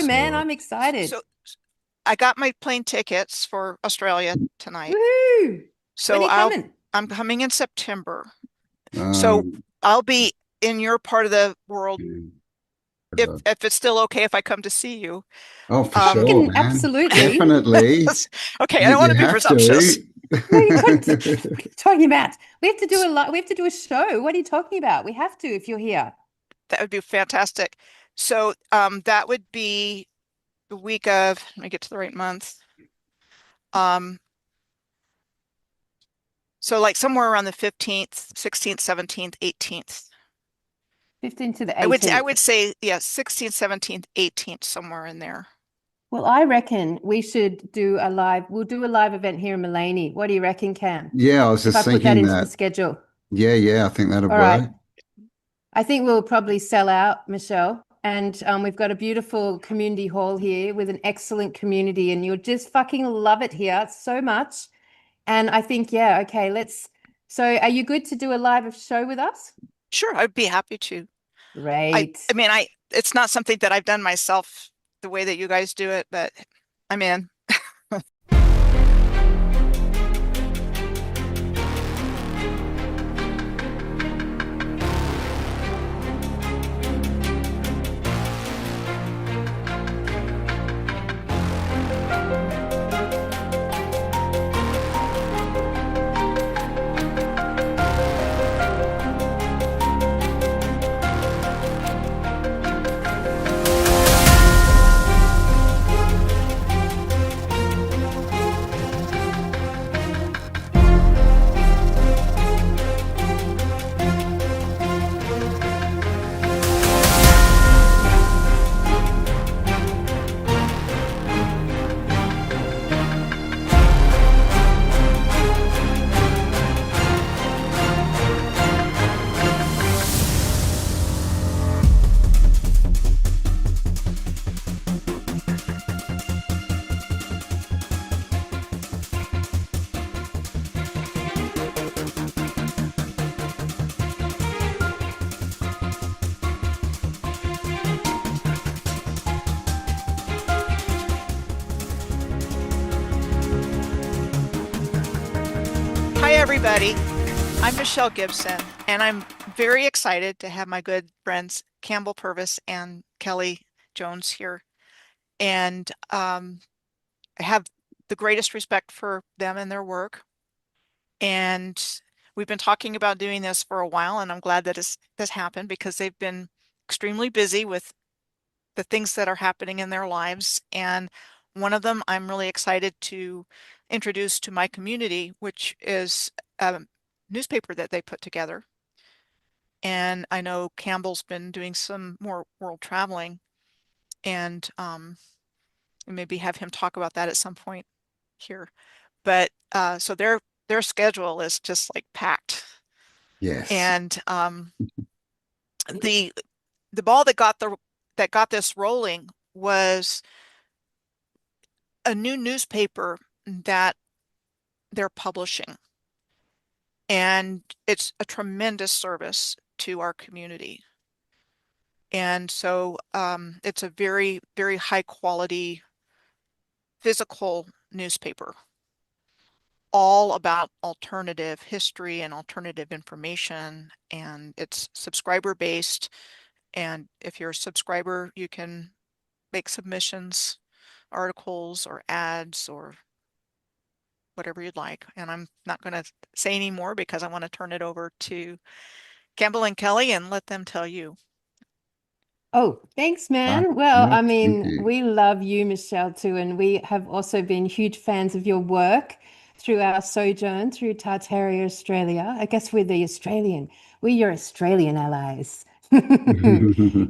man. So I'm excited. So I got my plane tickets for Australia tonight. Woohoo! When So are you coming? I'm coming in September. So um, I'll be in your part of the world yeah. if it's still okay if I come to see you. Oh, for Um, sure, Fucking man. absolutely. Definitely. okay, I You, don't want you to be have presumptuous. to. What are you talking, what are you talking about? We have to do a lot. We have to do a show. What are you talking about? We have to if you're here. That would be fantastic. So that would be the week of, let me get to the right month. Um, so like somewhere around the 15th, 16th, 17th, 18th. 15th to the I 18th. would say, yeah, 16th, 17th, 18th, somewhere in there. Well, I reckon we should do a live. We'll do a live event here in Mulaney. What do you reckon, Cam? Yeah, I was If I just put that thinking into the that. schedule. Yeah, I think that'd All right. work. I think we'll probably sell out, Michelle. And we've got a beautiful community hall here with an excellent community, and you'll just fucking love it here so much. And I think, yeah, okay, let's. So, are you good to do a live show with us? Sure, I'd be happy to. I Great. mean, it's not something that I've done myself the way that you guys do it, but I'm in. Hi, everybody. I'm Michelle Gibson, and I'm very excited to have my good friends Campbell Purvis and Kelly Jones here. And I have the greatest respect for them and their work. And we've been talking about doing this for a while, and I'm glad that this happened because they've been extremely busy with the things that are happening in their lives. And one of them I'm really excited to introduce to my community, which is a newspaper that they put together. And I know Campbell's been doing some more world traveling, and maybe have him talk about that at some point here. But so their schedule is just like packed. Yes. And the the ball that got this rolling was a new newspaper that they're publishing. And it's a tremendous service to our community. And so it's a very, very high quality physical newspaper, all about alternative history and alternative information. And it's subscriber based. And if you're a subscriber, you can make submissions, articles or ads or whatever you'd like. And I'm not going to say any more because I want to turn it over to Campbell and Kelly and let them tell you. Oh, thanks, Ah, man. Well, yeah, I thank mean, you. we love you, Michelle, too, and we have also been huge fans of your work through our sojourn through Tartaria, Australia. I guess we're your Australian allies.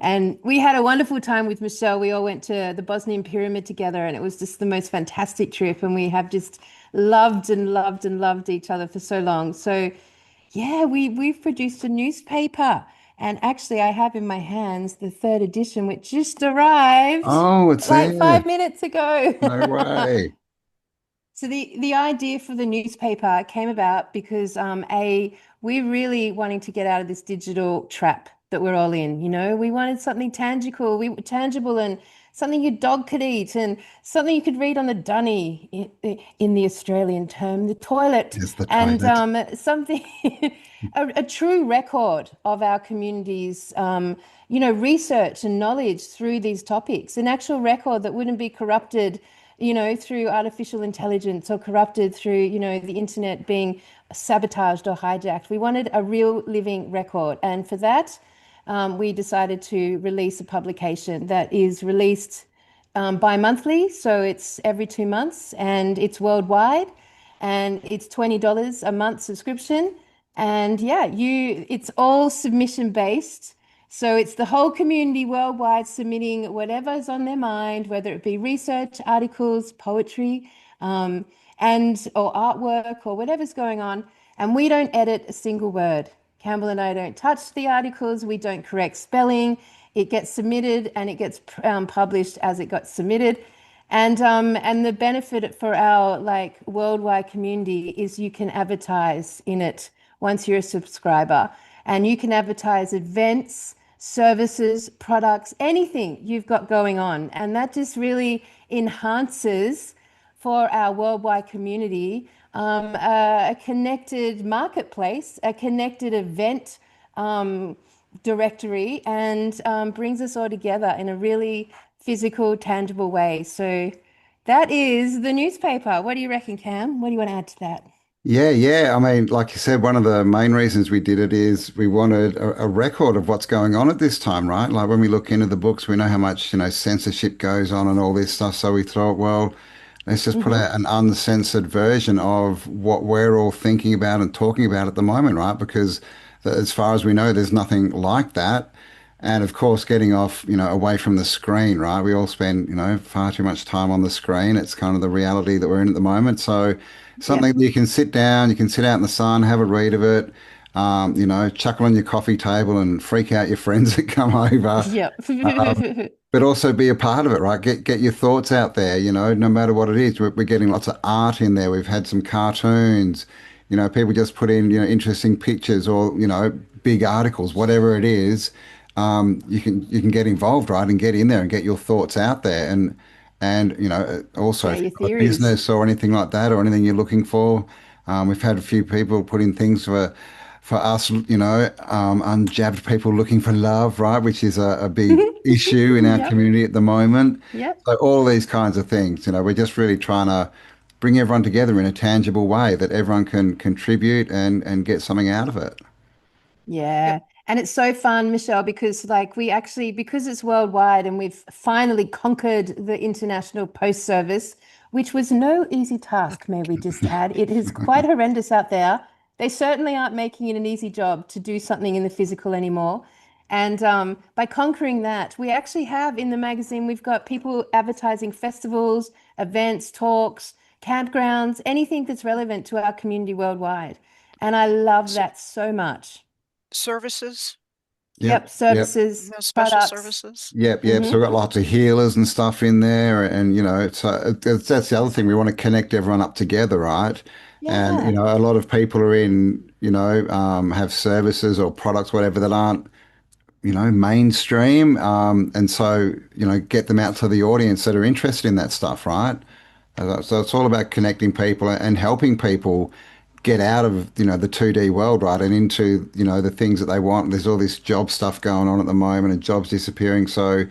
And we had a wonderful time with Michelle. We all went to the Bosnian Pyramid together, and it was just the most fantastic trip. And we have just loved and loved and loved each other for so long. So, yeah, we've produced a newspaper. And actually, I have in my hands the third edition, which just arrived Oh, it's like there. 5 minutes ago. No way. So the idea for the newspaper came about because we're really wanting to get out of this digital trap that we're all in. You know, we wanted something tangible, tangible and something your dog could eat, and something you could read on the dunny, in the Australian term, the toilet, Yes, the and toilet. something, a true record of our community's, research and knowledge through these topics, an actual record that wouldn't be corrupted, through artificial intelligence or corrupted through, the internet being sabotaged or hijacked. We wanted a real living record. And for that, we decided to release a publication that is released bi-monthly. So it's every 2 months and it's worldwide and it's $20 a month subscription. And yeah, it's all submission based. So it's the whole community worldwide submitting whatever's on their mind, whether it be research, articles, poetry, um, and or artwork or whatever's going on. And we don't edit a single word. Campbell and I don't touch the articles. We don't correct spelling. It gets submitted and it gets published as it got submitted. And the benefit for our like worldwide community is you can advertise in it once you're a subscriber, and you can advertise events, services, products, anything you've got going on, and that just really enhances for our worldwide community a connected marketplace, a connected event directory, and brings us all together in a really physical, tangible way. So that is the newspaper. What do you reckon, Cam? What do you want to add to that? Yeah, yeah. I mean, like you said, one of the main reasons we did it is we wanted a record of what's going on at this time, right? Like when we look into the books, we know how much, censorship goes on and all this stuff. So we thought, well, let's just put Hmm. out an uncensored version of what we're all thinking about and talking about at the moment, right? Because as far as we know, there's nothing like that. And of course, getting off, away from the screen, right? We all spend, far too much time on the screen. It's kind of the reality that we're in at the moment. So Yep. something that you can sit down, you can sit out in the sun, have a read of it, chuckle on your coffee table and freak out your friends that come over. Yep. But also be a part of it, right? Get your thoughts out there, no matter what it is. We're getting lots of art in there. We've had some cartoons, people just put in, interesting pictures or, big articles, whatever it is. You can get involved, right, and get in there and get your thoughts out there. And also Share if your you've got a theories. business or anything like that or anything you're looking for, we've had a few people put in things for us, unjabbed people looking for love, right? Which is a big issue in our Yep. community at the moment. Yep. So all these kinds of things, we're just really trying to bring everyone together in a tangible way that everyone can contribute and get something out of it. Yep. Yeah. And it's so fun, Michelle, because like we actually, because it's worldwide and we've finally conquered the International Post Service, which was no easy task, may we just add. It is quite horrendous out there. They certainly aren't making it an easy job to do something in the physical anymore. And by conquering that, we actually have in the magazine, we've got people advertising festivals, events, talks, campgrounds, anything that's relevant to our community worldwide. And I love S- that so much. Services, Yep, Yep, yep. services, special products. services. Yep, yep. Hmm. So we've got lots of healers and stuff in there, and that's the other thing. We want to connect everyone up together, right? And Yeah. a lot of people are in, have services or products, whatever, that aren't, mainstream. And so get them out to the audience that are interested in that stuff, right? So it's all about connecting people and helping people get out of, the 2D world, right, and into, the things that they want. There's all this job stuff going on at the moment and jobs disappearing. So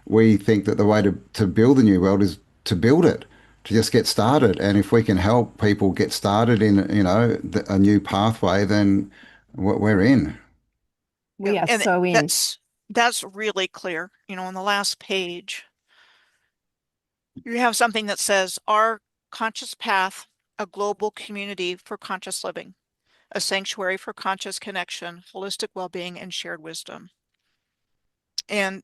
we think that the way to build the new world is to build it, to just get started. And if we can help people get started in, a new pathway, then we're in. We are And so in. that's really clear. On the last page, you have something that says our conscious path, a global community for conscious living, a sanctuary for conscious connection, holistic well-being, and shared wisdom. And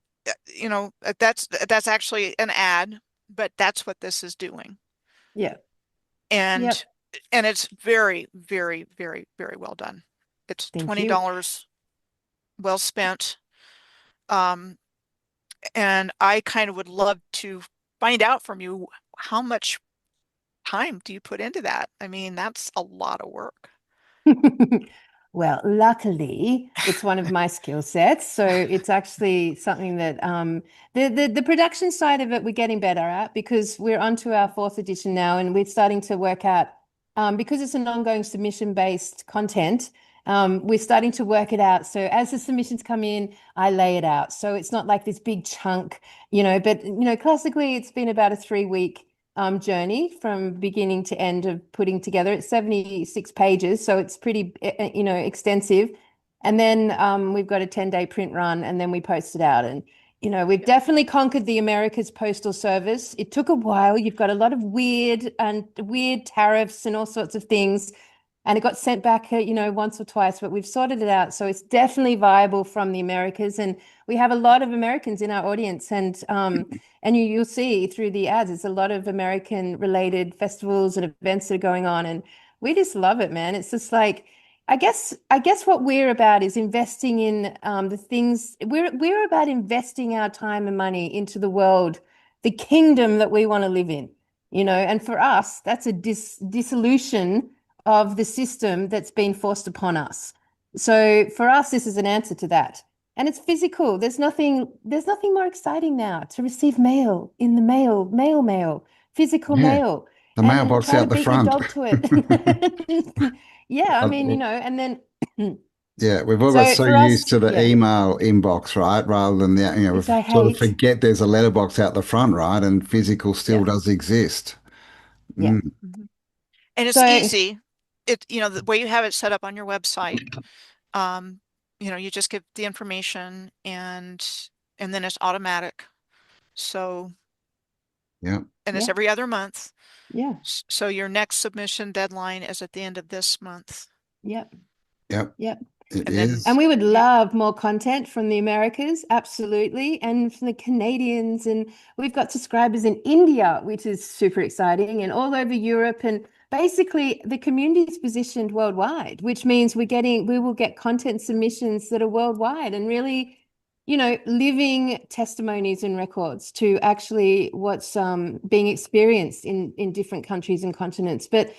that's actually an ad, but that's what this is doing. Yep. And Yep. and it's very, very, very, very well done. It's Thank you. $20 well spent. Um, and I kind of would love to find out from you how much time do you put into that? I mean, that's a lot of work. Well, luckily, it's one of my skill sets. So it's actually something that the production side of it we're getting better at because we're onto our fourth edition now, and we're starting to work out because it's an ongoing submission-based content. We're starting to work it out. So as the submissions come in, I lay it out. So it's not like this big chunk, but classically it's been about a 3 week journey from beginning to end of putting together. It's 76 pages, so it's pretty, extensive. And then we've got a 10-day print run, and then we post it out. And, we've definitely conquered the America's Postal Service. It took a while. You've got a lot of weird tariffs and all sorts of things. And it got sent back, once or twice, but we've sorted it out. So it's definitely viable from the Americas. And we have a lot of Americans in our audience. And you'll see through the ads, it's a lot of American related festivals and events that are going on. And we just love it, man. It's just like, I guess what we're about is investing in the things we're about investing our time and money into the world, the kingdom that we want to live in, and for us, that's a dissolution of the system that's been forced upon us. So for us, this is an answer to that. And it's physical. There's nothing more exciting now to receive mail in the mail, physical Yeah, mail, the and mailbox try to out the beat your front. dog to it. Yeah, I mean, Uh, and then Yeah, we've all got so so for used us, to the yeah, email inbox, right? Rather than we which I sort of hate. forget there's a letterbox out the front, right? And physical still Yeah, does exist. yeah. Mm, Mhm. And it's So easy. The way you have it set up on your website, um, you just give the information and then it's automatic. So, yeah, and it's yeah, every other month. yeah, So your next submission deadline is at the end of this month. yeah, yep, yeah. it And then And is. we would you, love more content from the Americas, absolutely. And from the Canadians. And we've got subscribers in India, which is super exciting, and all over Europe. And basically, the community is positioned worldwide, which means we will get content submissions that are worldwide and really, living testimonies and records to actually what's being experienced in different countries and continents. But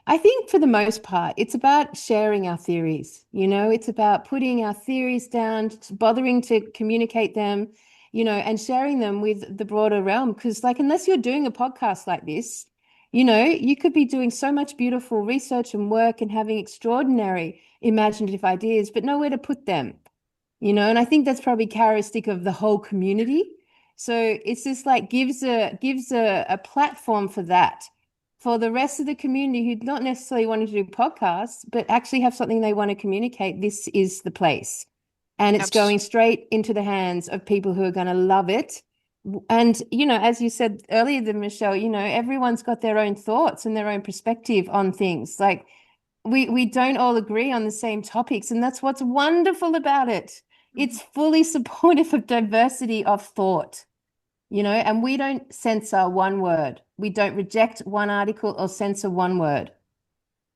I think for the most part, it's about sharing our theories. It's about putting our theories down, bothering to communicate them, and sharing them with the broader realm. Because, like, unless you're doing a podcast like this, you could be doing so much beautiful research and work and having extraordinary imaginative ideas, but nowhere to put them, and I think that's probably characteristic of the whole community. So it's just like gives a platform for that, for the rest of the community who not necessarily want to do podcasts, but actually have something they want to communicate. This is the place. And it's abs going straight into the hands of people who are going to love it. And, as you said earlier, Michelle, everyone's got their own thoughts and their own perspective on things. Like we don't all agree on the same topics, and that's what's wonderful about it. It's fully supportive of diversity of thought, and we don't censor one word. We don't reject one article or censor one word.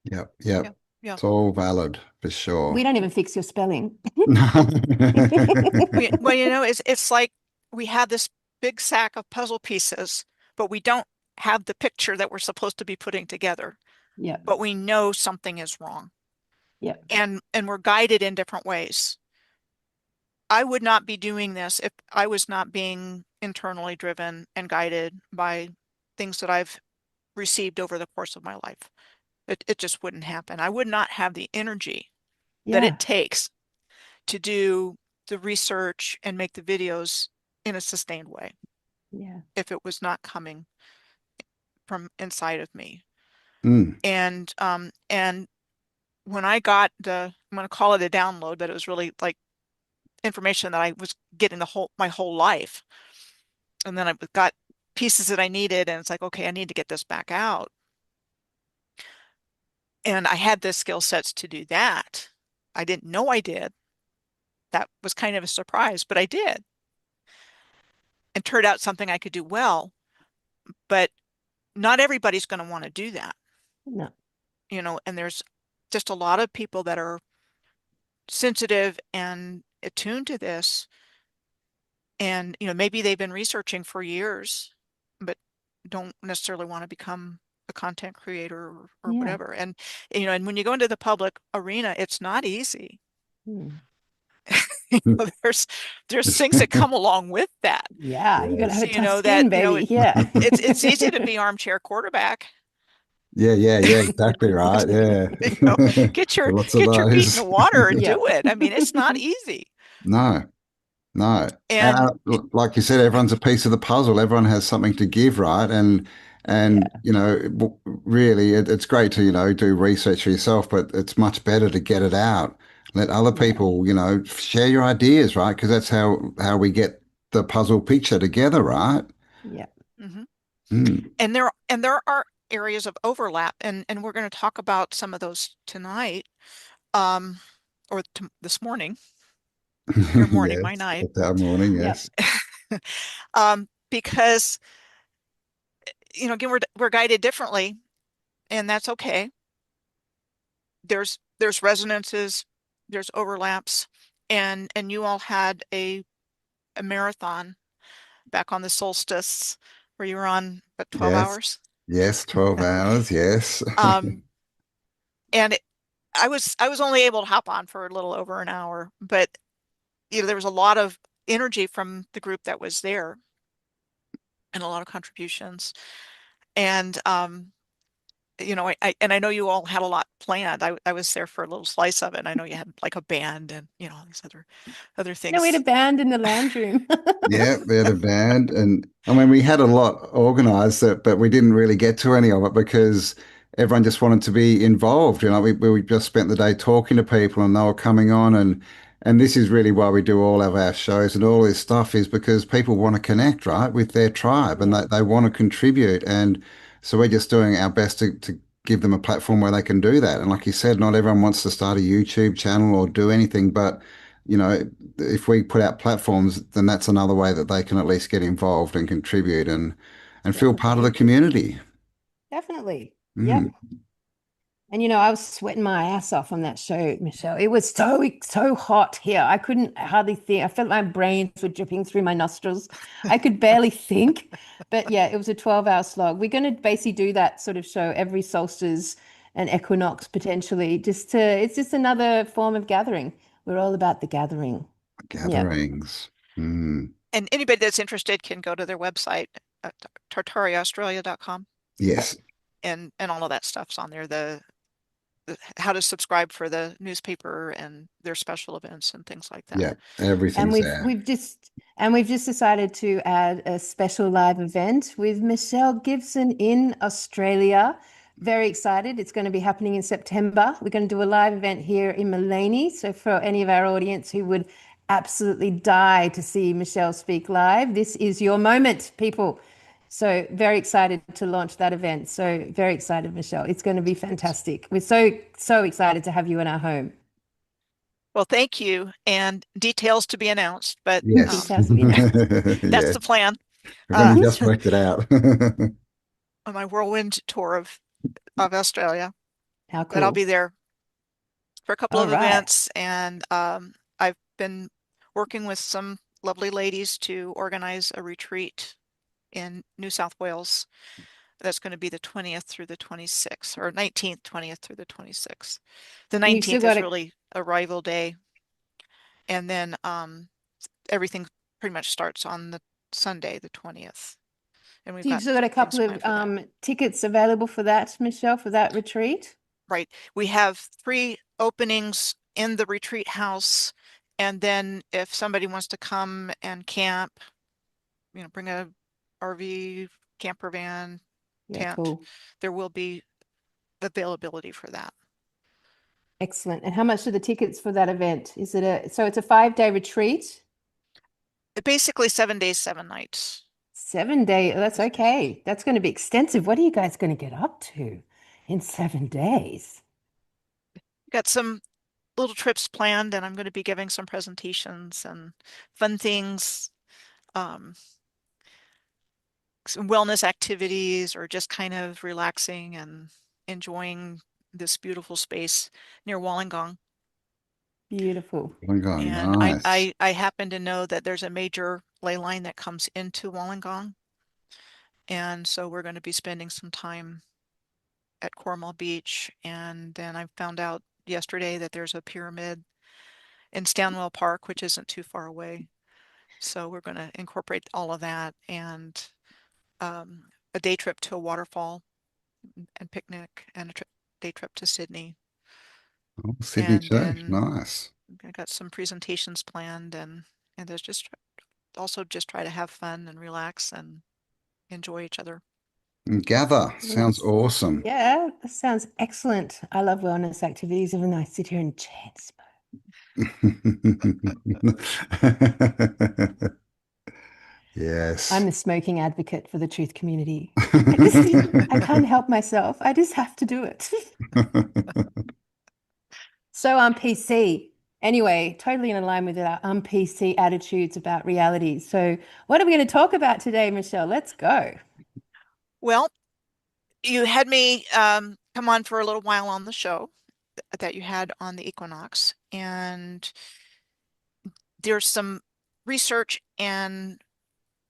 Yep, yeah, yep. yeah. It's all valid for We sure. don't even fix your spelling. Well, it's like we have this big sack of puzzle pieces, but we don't have the picture that we're supposed to be putting together, Yeah, but we know something is wrong. yeah, And we're guided in different ways. I would not be doing this if I was not being internally driven and guided by things that I've received over the course of my life. It just wouldn't happen. I would not have the energy that yeah, it takes to do the research and make the videos in a sustained way yeah, if it was not coming from inside of me. Mm, And when I got I'm going to call it a download, but it was really like information that I was getting my whole life. And then I got pieces that I needed, and it's like, okay, I need to get this back out. And I had the skill sets to do that. I didn't know I did. That was kind of a surprise, but I did. And turned out something I could do well, but not everybody's going to want to do that, no, and there's just a lot of people that are sensitive and attuned to this. And, maybe they've been researching for years, but don't necessarily want to become a content creator or Yeah. whatever. And and when you go into the public arena, it's not easy. Hmm. There's things that come along with that. Yeah, you got to have Yes. a tough skin, baby. Yeah. It's easy to be armchair quarterback. Yeah, yeah, yeah, exactly right. Yeah. You know, get your Lots of get your feet in the those. water and Yeah. do it. I mean, it's not easy. No, no. And Like you said, everyone's a piece of the puzzle. Everyone has something to give, right? And Yeah. really, it's great to, do research for yourself, but it's much better to get it out. Let other Yeah. people, share your ideas, right? Because that's how we get the puzzle picture together, right? Yeah. mhm. Mm. And there are areas of overlap, and we're going to talk about some of those tonight, um, or this morning. Your morning, my Yes, night. it's our morning, Yep. yes. Because again, we're guided differently, and that's okay. There's resonances, there's overlaps, and you all had a marathon back on the solstice where you were on about 12 Yes, hours. yes, 12 hours, yes. Um, and I was only able to hop on for a little over an hour, but there was a lot of energy from the group that was there and a lot of contributions. And I know you all had a lot planned. I was there for a little slice of it. And I know you had like a band and all these other No, we had a things. band in the lounge room. Yeah, we had a band, and I mean, we had a lot organized, but we didn't really get to any of it because everyone just wanted to be involved. We just spent the day talking to people, and they were coming on, and this is really why we do all of our shows and all this stuff is because people want to connect, right, with their tribe, and Yeah. they want to contribute, and so we're just doing our best to give them a platform where they can do that. And like you said, not everyone wants to start a YouTube channel or do anything, but you know, if we put out platforms, then that's another way that they can at least get involved and contribute and feel part of the Definitely. community. Definitely. Mm, Yep. And I was sweating my ass off on that show, Michelle. It was so hot here. I couldn't hardly think. I felt my brains were dripping through my nostrils. I could barely think. But yeah, it was a 12-hour slog. We're going to basically do that sort of show every solstice and equinox potentially. It's just another form of gathering. We're all about the gathering. Yep. gatherings. Mm, And anybody that's interested can go to their website at tartariaaustralia.com, yes. and all of that stuff's on there. The how to subscribe for the newspaper and their special events and things like that. Yeah. And Everything's we've there. we've just and we've just decided to add a special live event with Michelle Gibson in Australia. Very excited. It's going to be happening in September. We're going to do a live event here in Mullaney. So for any of our audience who would absolutely die to see Michelle speak live, this is your moment, people. So very excited to launch that event. So very excited, Michelle. It's going to be fantastic. We're so excited to have you in our home. Well, thank you. And details to be announced, but Yes. Details will be announced. that's Yes. the plan. We've only Uh, just worked it out. on my whirlwind tour of Australia, How but I'll cool. be there for a couple All of right. events, and I've been working with some lovely ladies to organize a retreat in New South Wales. That's going to be the 20th through the 26th, or 19th, 20th through the 26th. The And you've still 19th got is a really arrival day, and then everything pretty much starts on the Sunday, the 20th, and we've so you've got still got a things couple of planned for that. tickets available for that, Michelle, for that retreat? Right. We have 3 openings in the retreat house, and then if somebody wants to come and camp, bring a RV, camper van, Yeah, tent, cool. there will be availability for that. Excellent. And how much are the tickets for that event? So it's a 5-day retreat? Basically 7 days, 7 nights. 7 day. Oh, that's okay. That's going to be extensive. What are you guys going to get up to in 7 days? Got some little trips planned, and I'm going to be giving some presentations and fun things, um, some wellness activities, or just kind of relaxing and enjoying this beautiful space near Wollongong. Beautiful. Oh my God, And nice. I happen to know that there's a major ley line that comes into Wollongong. And so we're going to be spending some time at Cornwall Beach. And then I found out yesterday that there's a pyramid in Stanwell Park, which isn't too far away. So we're going to incorporate all of that and a day trip to a waterfall and picnic and a day trip to Sydney. Oh, Sydney And too. then Nice. I got some presentations planned and there's just also just try to have fun and relax and enjoy each other. And gather. Well, Sounds awesome. yeah, that sounds excellent. I love wellness activities, even though I sit here and chat. I'm Yes. the smoking advocate for the truth community. I just, I can't help myself. I just have to do it. So I'm PC. Anyway, totally in line with our PC attitudes about reality. So what are we going to talk about today, Michelle? Let's go. Well, you had me come on for a little while on the show that you had on the equinox, and there's some research and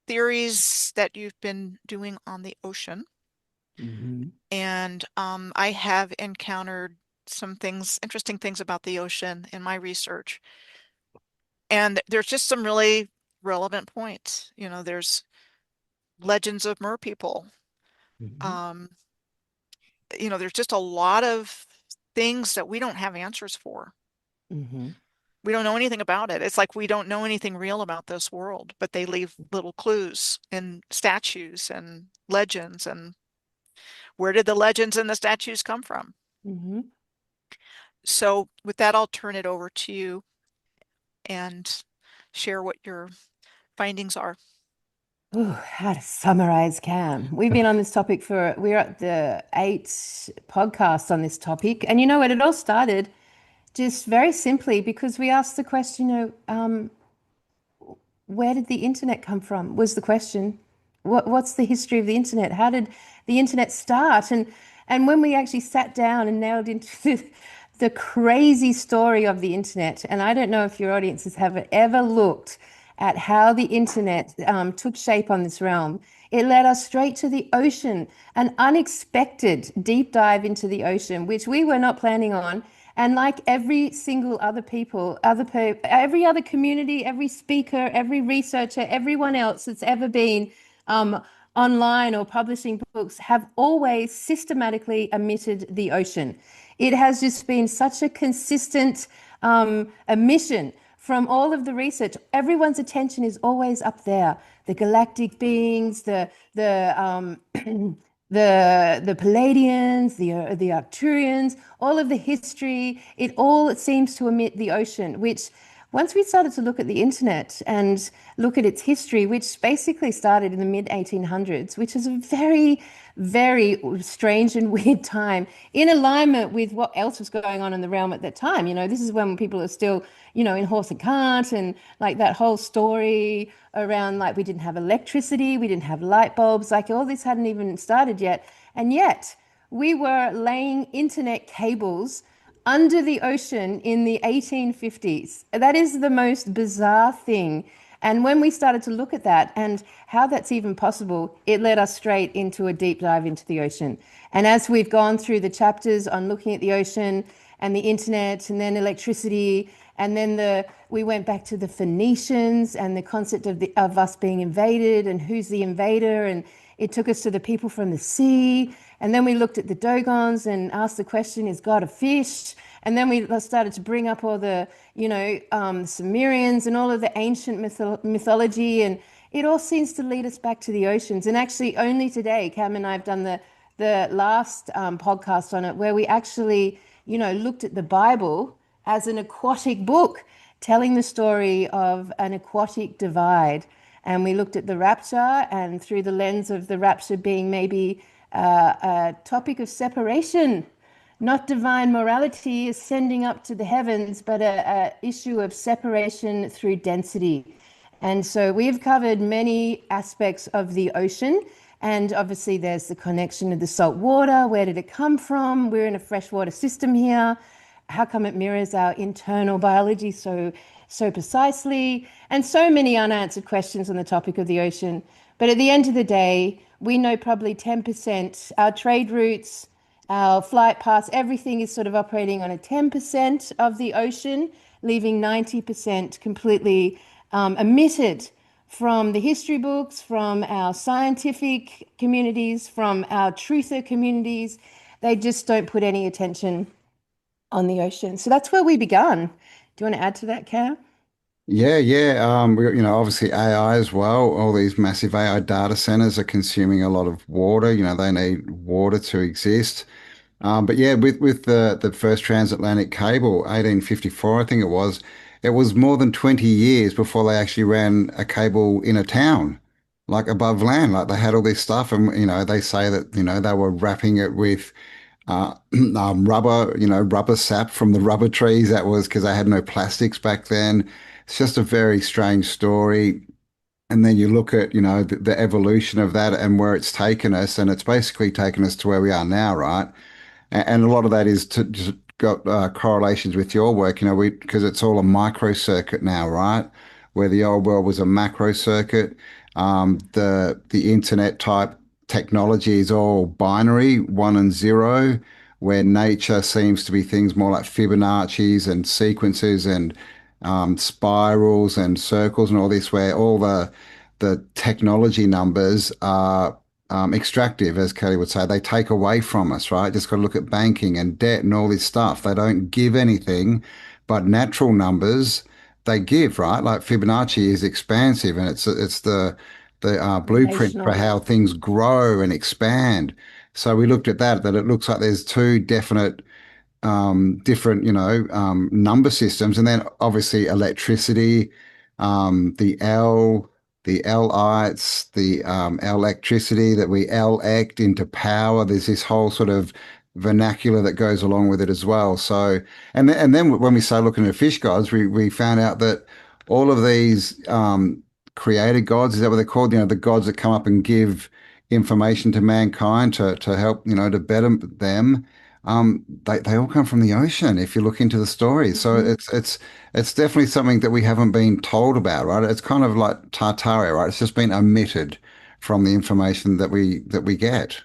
theories that you've been doing on the ocean. Mhm. And I have encountered some things, interesting things about the ocean in my research. And there's just some really relevant points. You know, there's legends of mer people. Mhm. Um, you know, there's just a lot of things that we don't have answers for. Mhm. We don't know anything about it. It's like we don't know anything real about this world, but they leave little clues in statues and legends. And where did the legends and the statues come from? Mhm. So, with that, I'll turn it over to you and share what your findings are. Ooh, how to summarize Cam. We've been on this topic we're at the 8 podcasts on this topic. And you know what? It all started just very simply because we asked the question, where did the internet come from? Was the question. What's the history of the internet? How did the internet start? And when we actually sat down and nailed into the crazy story of the internet, and I don't know if your audiences have ever looked at how the internet took shape on this realm. It led us straight to the ocean, an unexpected deep dive into the ocean, which we were not planning on. And like every single other people, every other community, every speaker, every researcher, everyone else that's ever been um, online or publishing books have always systematically omitted the ocean. It has just been such a consistent omission from all of the research. Everyone's attention is always up there. The galactic beings, the Palladians, the Arcturians, all of the history, it seems to omit the ocean, which once we started to look at the internet and look at its history, which basically started in the mid 1800s, which is a very, very strange and weird time in alignment with what else was going on in the realm at that time. You know, this is when people are still, in horse and cart, and like that whole story around like we didn't have electricity, we didn't have light bulbs, like all this hadn't even started yet. And yet we were laying internet cables under the ocean in the 1850s. That is the most bizarre thing. And when we started to look at that and how that's even possible, it led us straight into a deep dive into the ocean. And as we've gone through the chapters on looking at the ocean and the internet and then electricity, and then we went back to the Phoenicians and the concept of us being invaded and who's the invader, and it took us to the people from the sea. And then we looked at the Dogons and asked the question, is God a fish? And then we started to bring up all the, Sumerians and all of the ancient mythology. And it all seems to lead us back to the oceans. And actually, only today, Cam and I have done the last podcast on it, where we actually, looked at the Bible as an aquatic book, telling the story of an aquatic divide. And we looked at the rapture, and through the lens of the rapture being maybe a topic of separation, not divine morality ascending up to the heavens, but a issue of separation through density. And so we've covered many aspects of the ocean. And obviously, there's the connection of the salt water. Where did it come from? We're in a freshwater system here. How come it mirrors our internal biology so precisely? And so many unanswered questions on the topic of the ocean. But at the end of the day, we know probably 10% our trade routes, Our flight paths, everything is sort of operating on a 10% of the ocean, leaving 90% completely omitted from the history books, from our scientific communities, from our truther communities. They just don't put any attention on the ocean. So that's where we began. Do you want to add to that, Cam? Yeah, yeah. Obviously AI as well. All these massive AI data centers are consuming a lot of water. They need water to exist. But yeah, with the first transatlantic cable, 1854, I think it was more than 20 years before they actually ran a cable in a town, like above land. Like they had all this stuff, and they say that they were wrapping it with rubber, rubber sap from the rubber trees. That was because they had no plastics back then. It's just a very strange story. And then you look at, the evolution of that and where it's taken us, and it's basically taken us to where we are now, right? And a lot of that is to just got correlations with your work, we because it's all a micro circuit now, right? Where the old world was a macro circuit. The internet type technology is all binary, one and zero, where nature seems to be things more like Fibonacci's and sequences and spirals and circles and all this, where all the technology numbers are extractive, as Kelly would say. They take away from us, right? Just got to look at banking and debt and all this stuff. They don't give anything, but natural numbers they give, right? Like Fibonacci is expansive, and it's the blueprint for Relational. how things grow and expand. So we looked at that it looks like there's two definite different, number systems, and then obviously electricity, the the Lights, the electricity that we elect into power. There's this whole sort of vernacular that goes along with it as well. So, and then when we started looking at fish gods, we found out that all of these created gods, is that what they're called? The gods that come up and give information to mankind to help, to better them. They all come from the ocean if you look into the story. So Mhm. it's definitely something that we haven't been told about, right? It's kind of like Tartaria, right? It's just been omitted from the information that we get.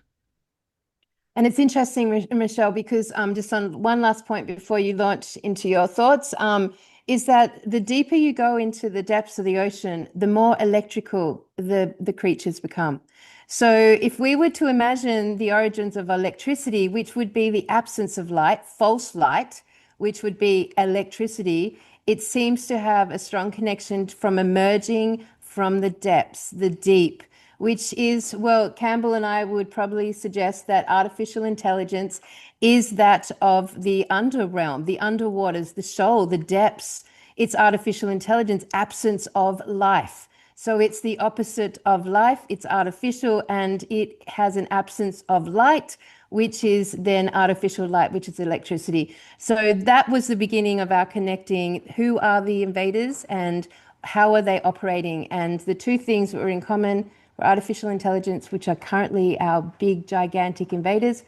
And it's interesting, Michelle, because just on one last point before you launch into your thoughts, is that the deeper you go into the depths of the ocean, the more electrical the creatures become. So if we were to imagine the origins of electricity, which would be the absence of light, false light, which would be electricity, it seems to have a strong connection from emerging from the depths, the deep, which is, well, Campbell and I would probably suggest that artificial intelligence is that of the underrealm, the underwaters, the shoal, the depths. It's artificial intelligence, absence of life. So it's the opposite of life. It's artificial and it has an absence of light, which is then artificial light, which is electricity. So that was the beginning of our connecting who are the invaders and how are they operating. And the two things that were in common were artificial intelligence, which are currently our big, gigantic invaders,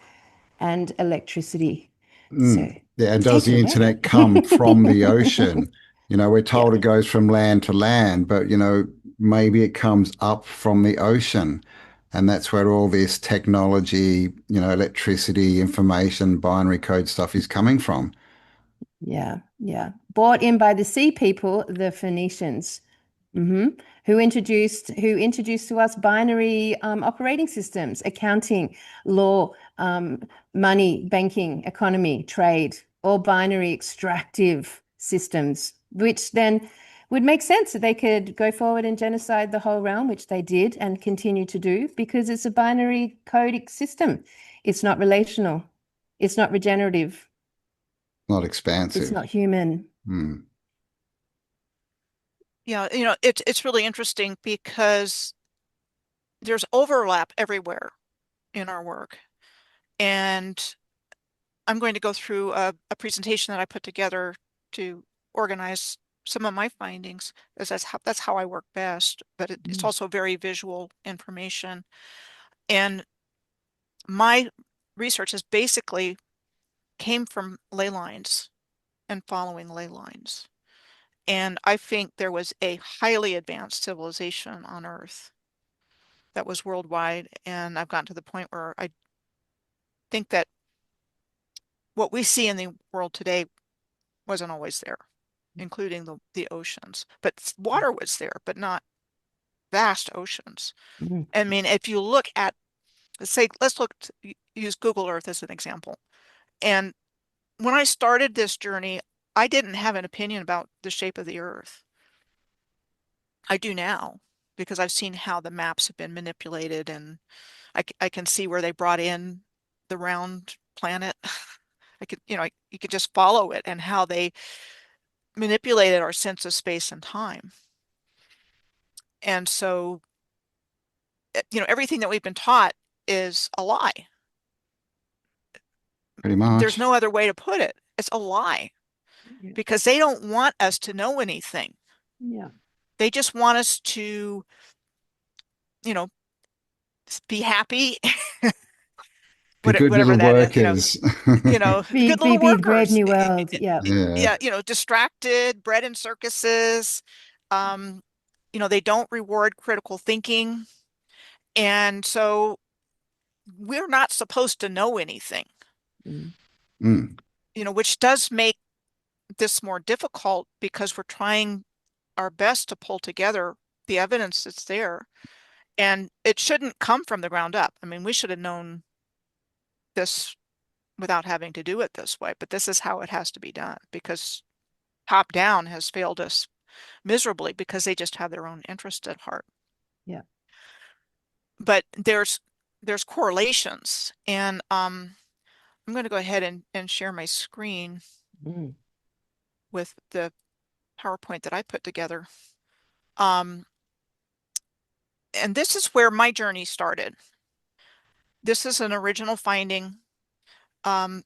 and electricity. So Yeah, and does take it the away. internet come from the ocean? We're Yeah. told it goes from land to land, but maybe it comes up from the ocean. And that's where all this technology, electricity, information, binary code stuff is coming from. Yeah, yeah. Brought in by the sea people, the Phoenicians, hmm who introduced to us binary operating systems, accounting, law, money, banking, economy, trade, all binary extractive systems, which then would make sense that they could go forward and genocide the whole realm, which they did and continue to do because it's a binary code system. It's not relational. It's not regenerative. Not It's expansive. not human. Hmm. Yeah, it's really interesting because there's overlap everywhere in our work. And I'm going to go through a presentation that I put together to organize some of my findings, as that's how I work best, but it's Mm. also very visual information. And my research is basically came from ley lines and following ley lines. And I think there was a highly advanced civilization on Earth that was worldwide. And I've gotten to the point where I think that what we see in the world today wasn't always there, including the oceans. But water was there, but not vast oceans. Mm. I mean, if you look at, let's use Google Earth as an example. And when I started this journey, I didn't have an opinion about the shape of the Earth. I do now because I've seen how the maps have been manipulated, and I can see where they brought in the round planet. I could, you could just follow it and how they manipulated our sense of space and time. And so, everything that we've been taught is a lie. Pretty There's much. no other way to put it. It's a lie Yeah. because they don't want us to know anything. Yeah. They just want us to, you know, be happy, Be good whatever little that is, workers. Be good be little be Brave workers. New World. Yeah. Yeah. Yeah, distracted, bred in circuses. Um, they don't reward critical thinking. And so we're not supposed to know anything, Mm. Mm. which does make this more difficult because we're trying our best to pull together the evidence that's there. And it shouldn't come from the ground up. I mean, we should have known this without having to do it this way, but this is how it has to be done because top down has failed us miserably because they just have their own interest at heart. Yeah. But there's correlations, and I'm going to go ahead and share my screen Mm. with the PowerPoint that I put together. And this is where my journey started. This is an original finding. Um,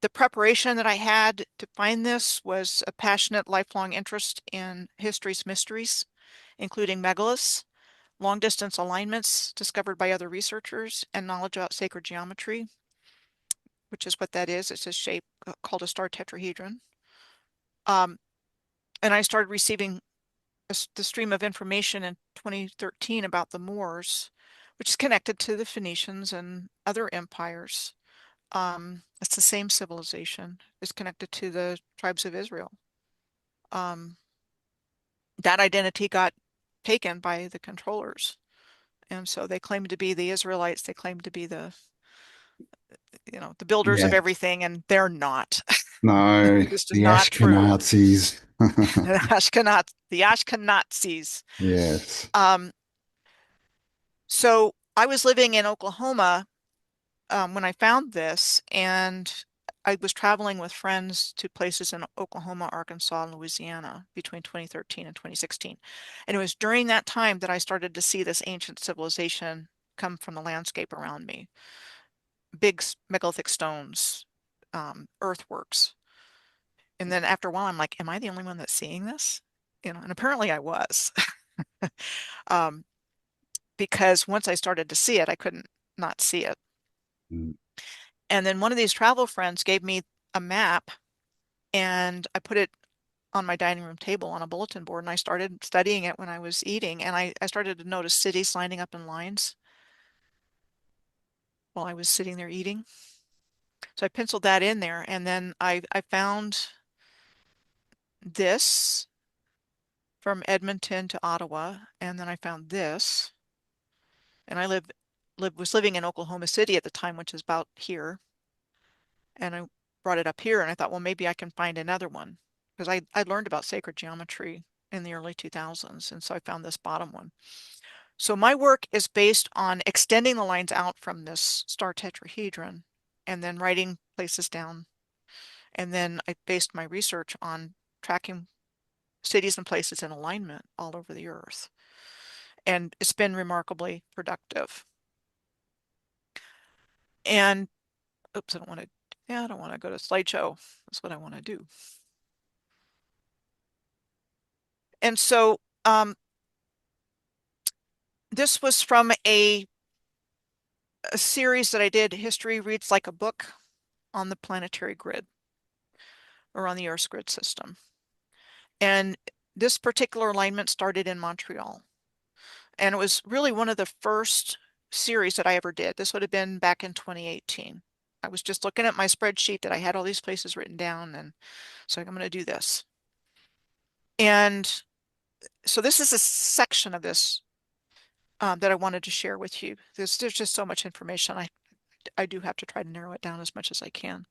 the preparation that I had to find this was a passionate, lifelong interest in history's mysteries, including megaliths, long-distance alignments discovered by other researchers, and knowledge about sacred geometry, which is what that is. It's a shape called a star tetrahedron. And I started receiving the stream of information in 2013 about the Moors, which is connected to the Phoenicians and other empires. It's the same civilization. It's connected to the tribes of Israel. Um, that identity got taken by the controllers. And so they claimed to be the Israelites. They claimed to be the builders of Yeah. everything, and they're not. No, This is the not true. Ashkenazis. The Ashkenazis. Yes. Um, so I was living in Oklahoma when I found this, and I was traveling with friends to places in Oklahoma, Arkansas, and Louisiana between 2013 and 2016. And it was during that time that I started to see this ancient civilization come from the landscape around me. Big megalithic stones, earthworks. And then after a while, I'm like, am I the only one that's seeing this? And apparently I was. um, because once I started to see it, I couldn't not see it. Mm. And then one of these travel friends gave me a map, and I put it on my dining room table on a bulletin board, and I started studying it when I was eating, and I started to notice cities lining up in lines while I was sitting there eating. So I penciled that in there, and then I found this from Edmonton to Ottawa, and then I found this, and I was living in Oklahoma City at the time, which is about here, and I brought it up here, and I thought, well, maybe I can find another one because I learned about sacred geometry in the early 2000s, and so I found this bottom one. So my work is based on extending the lines out from this star tetrahedron and then writing places down. And then I based my research on tracking cities and places in alignment all over the earth. And it's been remarkably productive. And oops, I don't want to go to slideshow. That's what I want to do. And so this was from a series that I did, History Reads Like a Book, on the planetary grid or on the Earth's grid system. And this particular alignment started in Montreal. And it was really one of the first series that I ever did. This would have been back in 2018. I was just looking at my spreadsheet that I had all these places written down, and so I'm going to do this. And so this is a section of this that I wanted to share with you. There's just so much information. I do have to try to narrow it down as much as I can.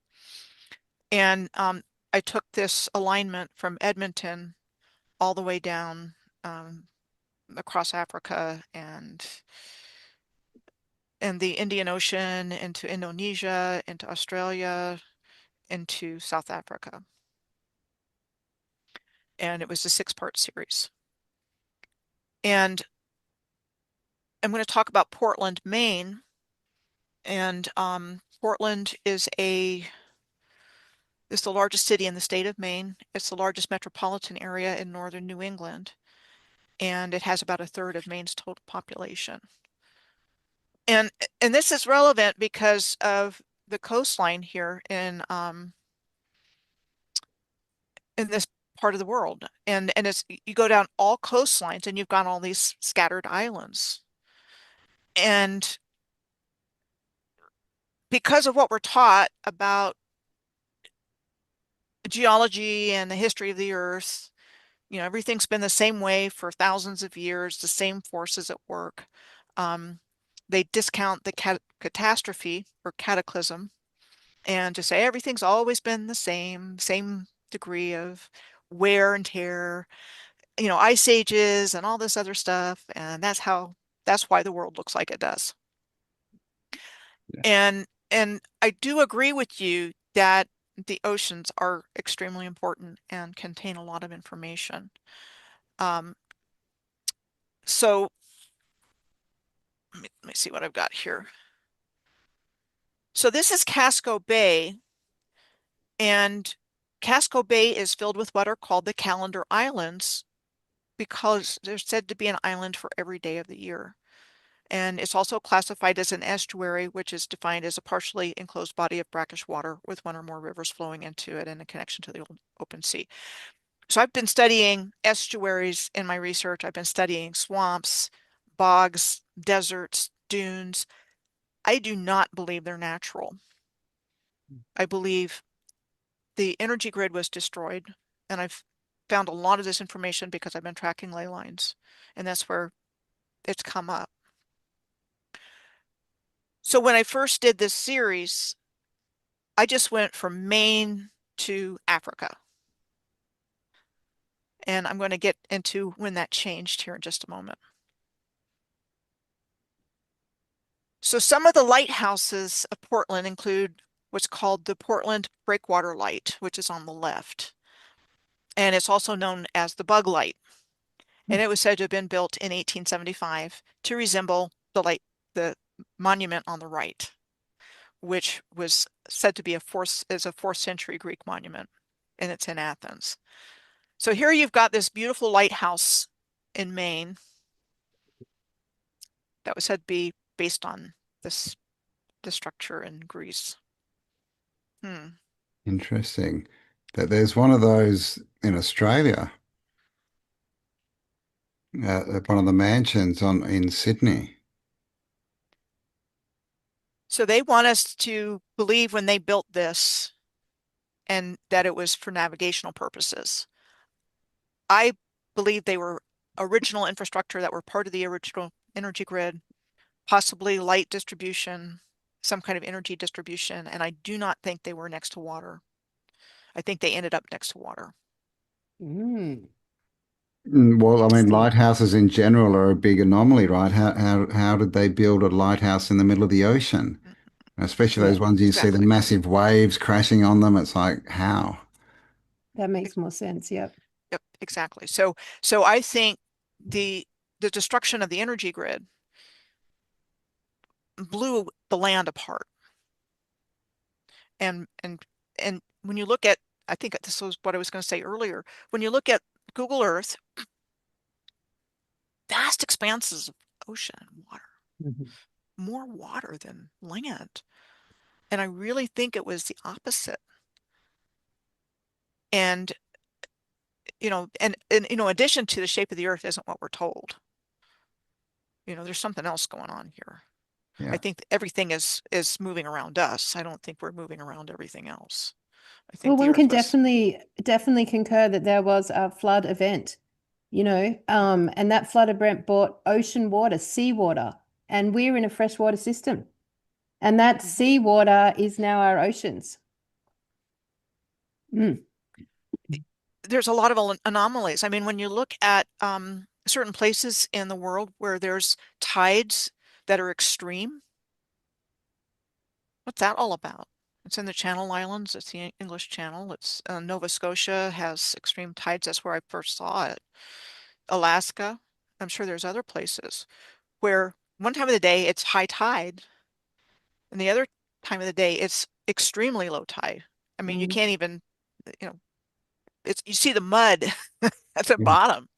And I took this alignment from Edmonton all the way down across Africa and the Indian Ocean into Indonesia, into Australia, into South Africa. And it was a 6-part series. And I'm going to talk about Portland, Maine. And Portland is the largest city in the state of Maine. It's the largest metropolitan area in northern New England, and it has about 1/3 of Maine's total population. And this is relevant because of the coastline here in this part of the world. And it's, you go down all coastlines and you've got all these scattered islands. And because of what we're taught about geology and the history of the earth, everything's been the same way for thousands of years, the same forces at work. They discount the catastrophe or cataclysm and just say everything's always been the same degree of wear and tear, ice ages and all this other stuff. And that's why the world looks like it does. Yeah. And I do agree with you that the oceans are extremely important and contain a lot of information. So let me see what I've got here. So this is Casco Bay, and Casco Bay is filled with what are called the Calendar Islands because they're said to be an island for every day of the year. And it's also classified as an estuary, which is defined as a partially enclosed body of brackish water with one or more rivers flowing into it and a connection to the open sea. So I've been studying estuaries in my research. I've been studying swamps, bogs, deserts, dunes. I do not believe they're natural. I believe the energy grid was destroyed, and I've found a lot of this information because I've been tracking ley lines, and that's where it's come up. So when I first did this series, I just went from Maine to Africa. And I'm going to get into when that changed here in just a moment. So some of the lighthouses of Portland include what's called the Portland Breakwater Light, which is on the left. And it's also known as the Bug Light. And it was said to have been built in 1875 to resemble the monument on the right, which was said to be a 4th century Greek monument, and it's in Athens. So here you've got this beautiful lighthouse in Maine that was said to be based on the structure in Greece. Interesting. That there's one of those in Australia, at one of the mansions in Sydney. So they want us to believe when they built this and that it was for navigational purposes. I believe they were original infrastructure that were part of the original energy grid, possibly light distribution, some kind of energy distribution, and I do not think they were next to water. I think they ended up next to water. Mm, Well, I mean, interesting. lighthouses in general are a big anomaly, right? How did they build a lighthouse in the middle of the ocean? Especially Yeah, those ones you see the Exactly. massive waves crashing on them. It's like, how? that makes more sense. Yep. Yep, exactly. So I think the destruction of the energy grid blew the land apart. And when you look at, I think this was what I was going to say earlier, when you look at Google Earth, vast expanses of ocean and water, Mhm. more water than land. And I really think it was the opposite. And addition to the shape of the earth isn't what we're told. There's something else going on here. I Yeah. think everything is moving around us. I don't think we're moving around everything else. I Well, think the one can Earth was. definitely concur that there was a flood event, and that flood event brought ocean water, seawater, and we're in a freshwater system. And that Mhm. seawater is now our oceans. Mm. There's a lot of anomalies. I mean, when you look at certain places in the world where there's tides that are extreme, what's that all about? It's in the Channel Islands. It's the English Channel. It's Nova Scotia has extreme tides. That's where I first saw it. Alaska. I'm sure there's other places where one time of the day it's high tide, and the other time of the day it's extremely low tide. I mean, you Mm. can't even, you know, it's you see the mud at the Yeah. bottom.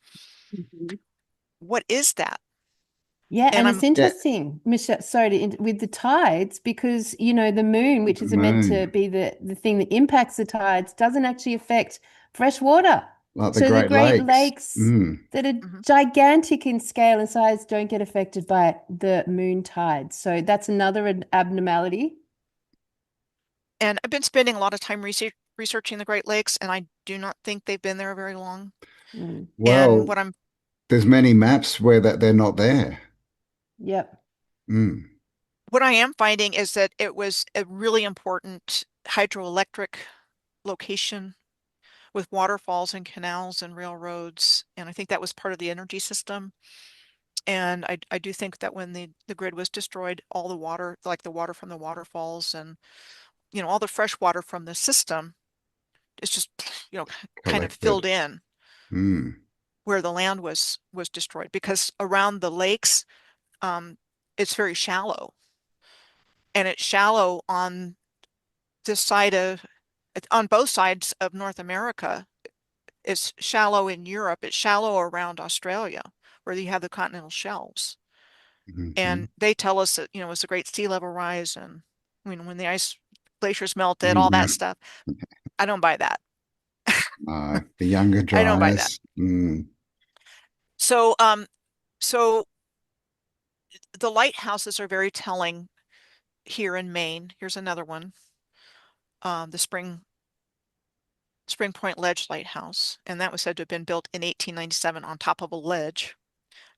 Mhm. What is that? Yeah, And and it's I'm Yeah. interesting, Michelle, sorry, with the tides, because the moon, which The is meant to moon, be the thing that impacts the tides, doesn't actually affect fresh water. like the So the Great Great Lakes. Lakes that are mhm. gigantic in scale and size don't get affected by the moon tides. So that's another abnormality. And I've been spending a lot of time researching the Great Lakes, and I do not think they've been there very long. Mm. And Well, there's many maps where that they're not there. Yep. Mm. what I am finding is that it was a really important hydroelectric location with waterfalls and canals and railroads. And I think that was part of the energy system. And I do think that when the grid was destroyed, all the water, like the water from the waterfalls and, all the fresh water from the system, it's just, kind of filled Collected. in Mm. where the land was destroyed because around the lakes, um, it's very shallow. And it's shallow on this side of, on both sides of North America. It's shallow in Europe. It's shallow around Australia, where you have the continental shelves. Hmm. And they tell us that, it's a great sea level rise. And when the ice glaciers melted, all Yeah. that stuff. I don't buy that. The younger I don't buy that. dryas. Mm. So, so the lighthouses are very telling here in Maine. Here's another one, the Spring Point Ledge Lighthouse, and that was said to have been built in 1897 on top of a ledge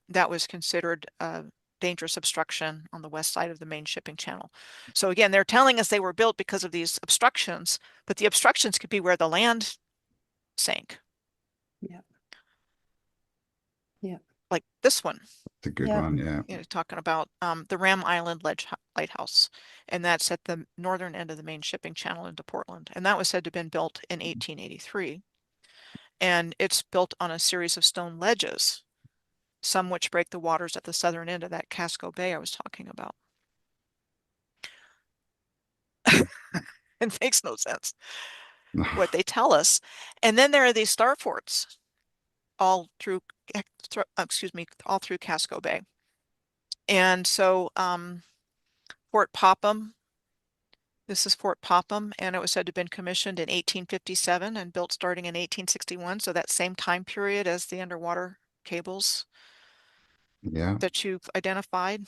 that was considered a dangerous obstruction on the west side of the main shipping channel. So again, they're telling us they were built because of these obstructions, but the obstructions could be where the land sank, Yep. Yep. like this one, It's a good Yep. one. Yeah. talking about the Ram Island Lighthouse, and that's at the northern end of the main shipping channel into Portland, and that was said to have been built in 1883. And it's built on a series of stone ledges, some which break the waters at the southern end of that Casco Bay I was talking about. It makes no sense what they tell us. And then there are these star forts all through, excuse me, all through Casco Bay. And so Fort Popham, this is Fort Popham, and it was said to have been commissioned in 1857 and built starting in 1861. So that same time period as the underwater cables Yeah. that you've identified.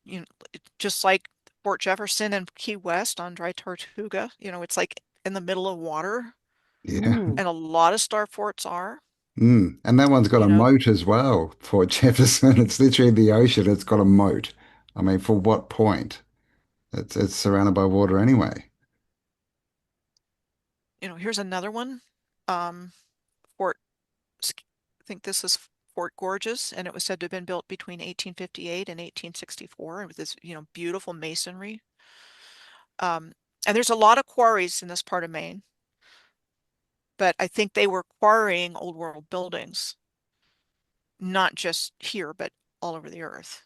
You know, just like Fort Jefferson and Key West on Dry Tortuga, it's like in the middle of water, Yeah. Mm. and a lot of star forts are, Mm. And that one's got you a know, moat as well. Fort Jefferson. It's literally the ocean. It's got a moat. I mean, for what point? It's surrounded by water anyway. here's another one. Um, Fort, I think this is Fort Gorges, and it was said to have been built between 1858 and 1864 with this, beautiful masonry. Um, and there's a lot of quarries in this part of Maine, but I think they were quarrying old world buildings, not just here, but all over the earth.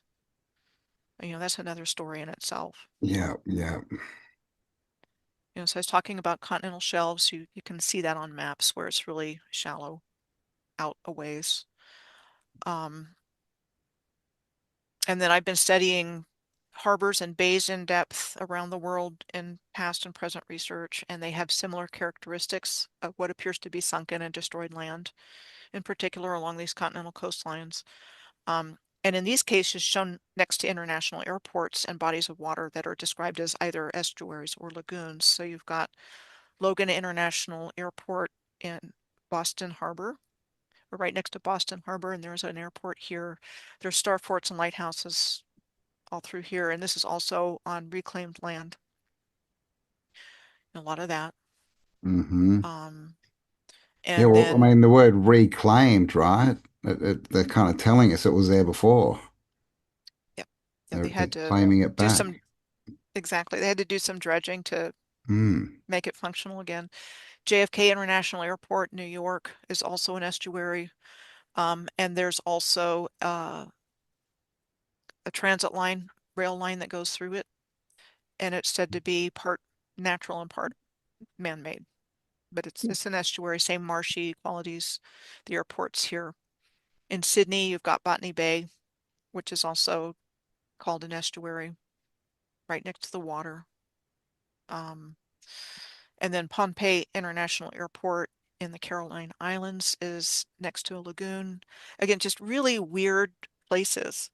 That's another story in itself. Yeah. Yeah. So I was talking about continental shelves. You can see that on maps where it's really shallow out a ways. Um, and then I've been studying harbors and bays in depth around the world in past and present research, and they have similar characteristics of what appears to be sunken and destroyed land, in particular along these continental coastlines. And in these cases, shown next to international airports and bodies of water that are described as either estuaries or lagoons. So you've got Logan International Airport in Boston Harbor. We're right next to Boston Harbor, and there's an airport here. There's star forts and lighthouses all through here, and this is also on reclaimed land. A lot of that. Mm-hmm. Um, Yeah, and well, I then, mean, the word reclaimed, right? They're kind of telling us it was there before. yeah, yeah, they They're had to claiming it do back. exactly. They had to do some dredging to Mm. make it functional again. JFK International Airport, New York, is also an estuary. And there's also a transit line, rail line that goes through it, and it's said to be part natural and part man-made. But it's an estuary, same marshy qualities. The airport's here. In Sydney, you've got Botany Bay, which is also called an estuary, right next to the water. Um, and then Pohnpei International Airport in the Caroline Islands is next to a lagoon. Again, just really weird places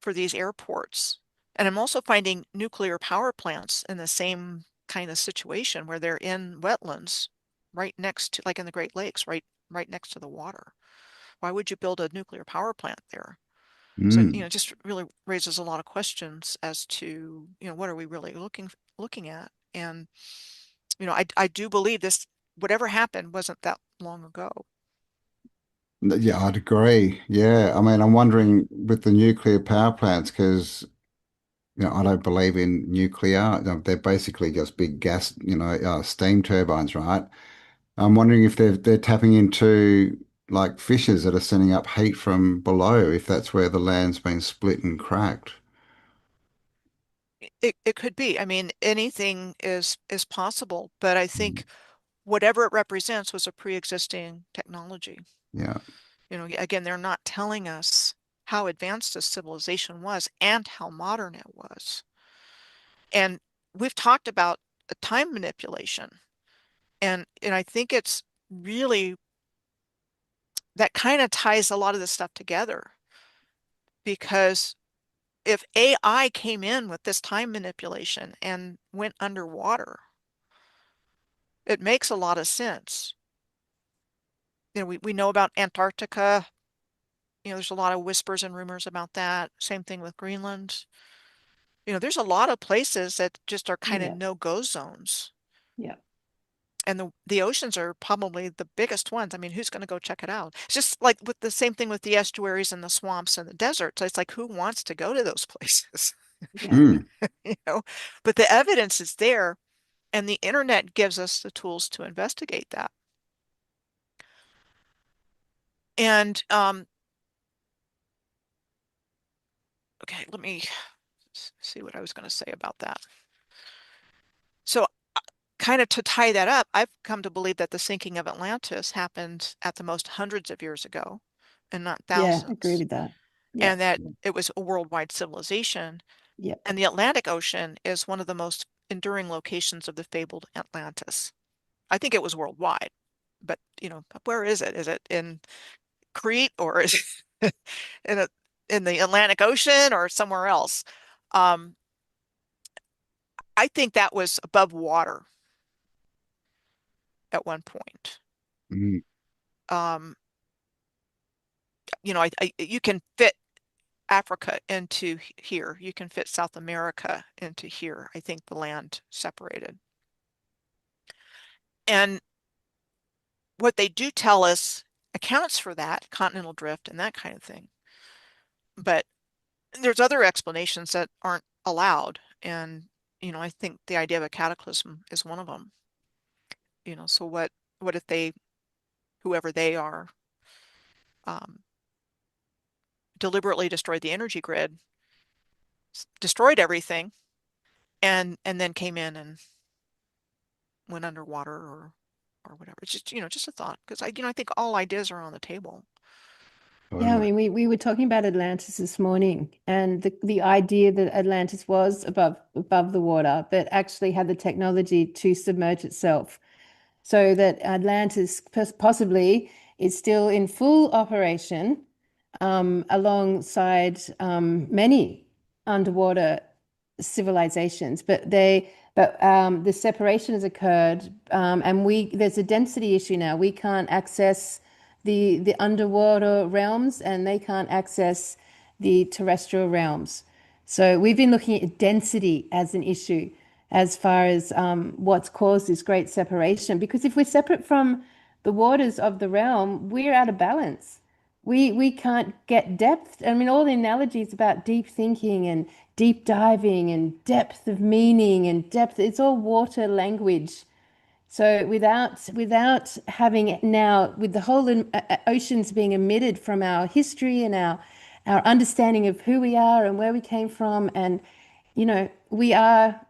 for these airports. And I'm also finding nuclear power plants in the same kind of situation where they're in wetlands right next to, like in the Great Lakes, right next to the water. Why would you build a nuclear power plant there? So, Mm. just really raises a lot of questions as to, what are we really looking at? And, I do believe this, whatever happened wasn't that long ago. Yeah, I'd agree. Yeah, I mean, I'm wondering with the nuclear power plants because I don't believe in nuclear. They're basically just big gas, steam turbines, right? I'm wondering if they're tapping into like fissures that are sending up heat from below, if that's where the land's been split and cracked. It could be. I mean, anything is possible, but I Mm. think whatever it represents was a pre-existing technology. Yeah. Again, they're not telling us how advanced this civilization was and how modern it was. And we've talked about time manipulation, and I think it's really that kind of ties a lot of this stuff together because if AI came in with this time manipulation and went underwater, it makes a lot of sense. We know about Antarctica. There's a lot of whispers and rumors about that. Same thing with Greenland. There's a lot of places that just are kind of Yeah, no-go zones. yeah, And the oceans are probably the biggest ones. I mean, who's going to go check it out? It's just like with the same thing with the estuaries and the swamps and the deserts. It's like who wants to go to those places? yeah. Mm. You know, but the evidence is there, and the internet gives us the tools to investigate that. And okay, let me see what I was going to say about that. So kind of to tie that up, I've come to believe that the sinking of Atlantis happened at the most hundreds of years ago and not Yeah, agree thousands, with that. Yeah, and that it was a worldwide civilization. yeah, And the Atlantic Ocean is one of the most enduring locations of the fabled Atlantis. I think it was worldwide, but where is it? Is it in Crete or is it in in the Atlantic Ocean or somewhere else? Um, I think that was above water at one point. Mm. Um, you can fit Africa into here. You can fit South America into here. I think the land separated. And what they do tell us accounts for that continental drift and that kind of thing. But there's other explanations that aren't allowed. And, I think the idea of a cataclysm is one of them. So what if whoever they are, um, deliberately destroyed the energy grid, destroyed everything, and then came in and went underwater or whatever. It's just a thought because I think all ideas are on the table. yeah. I Totally. mean, we were talking about Atlantis this morning, and the idea that Atlantis was above the water, but actually had the technology to submerge itself, so that Atlantis possibly is still in full operation, alongside many underwater civilizations, the separation has occurred, and there's a density issue now. We can't access the underwater realms, and they can't access the terrestrial realms. So we've been looking at density as an issue as far as what's caused this great separation. Because if we're separate from the waters of the realm, we're out of balance. We can't get depth. I mean, all the analogies about deep thinking and deep diving and depth of meaning and depth, it's all water language. So without having now, with the whole oceans being emitted from our history and our understanding of who we are and where we came from, and we are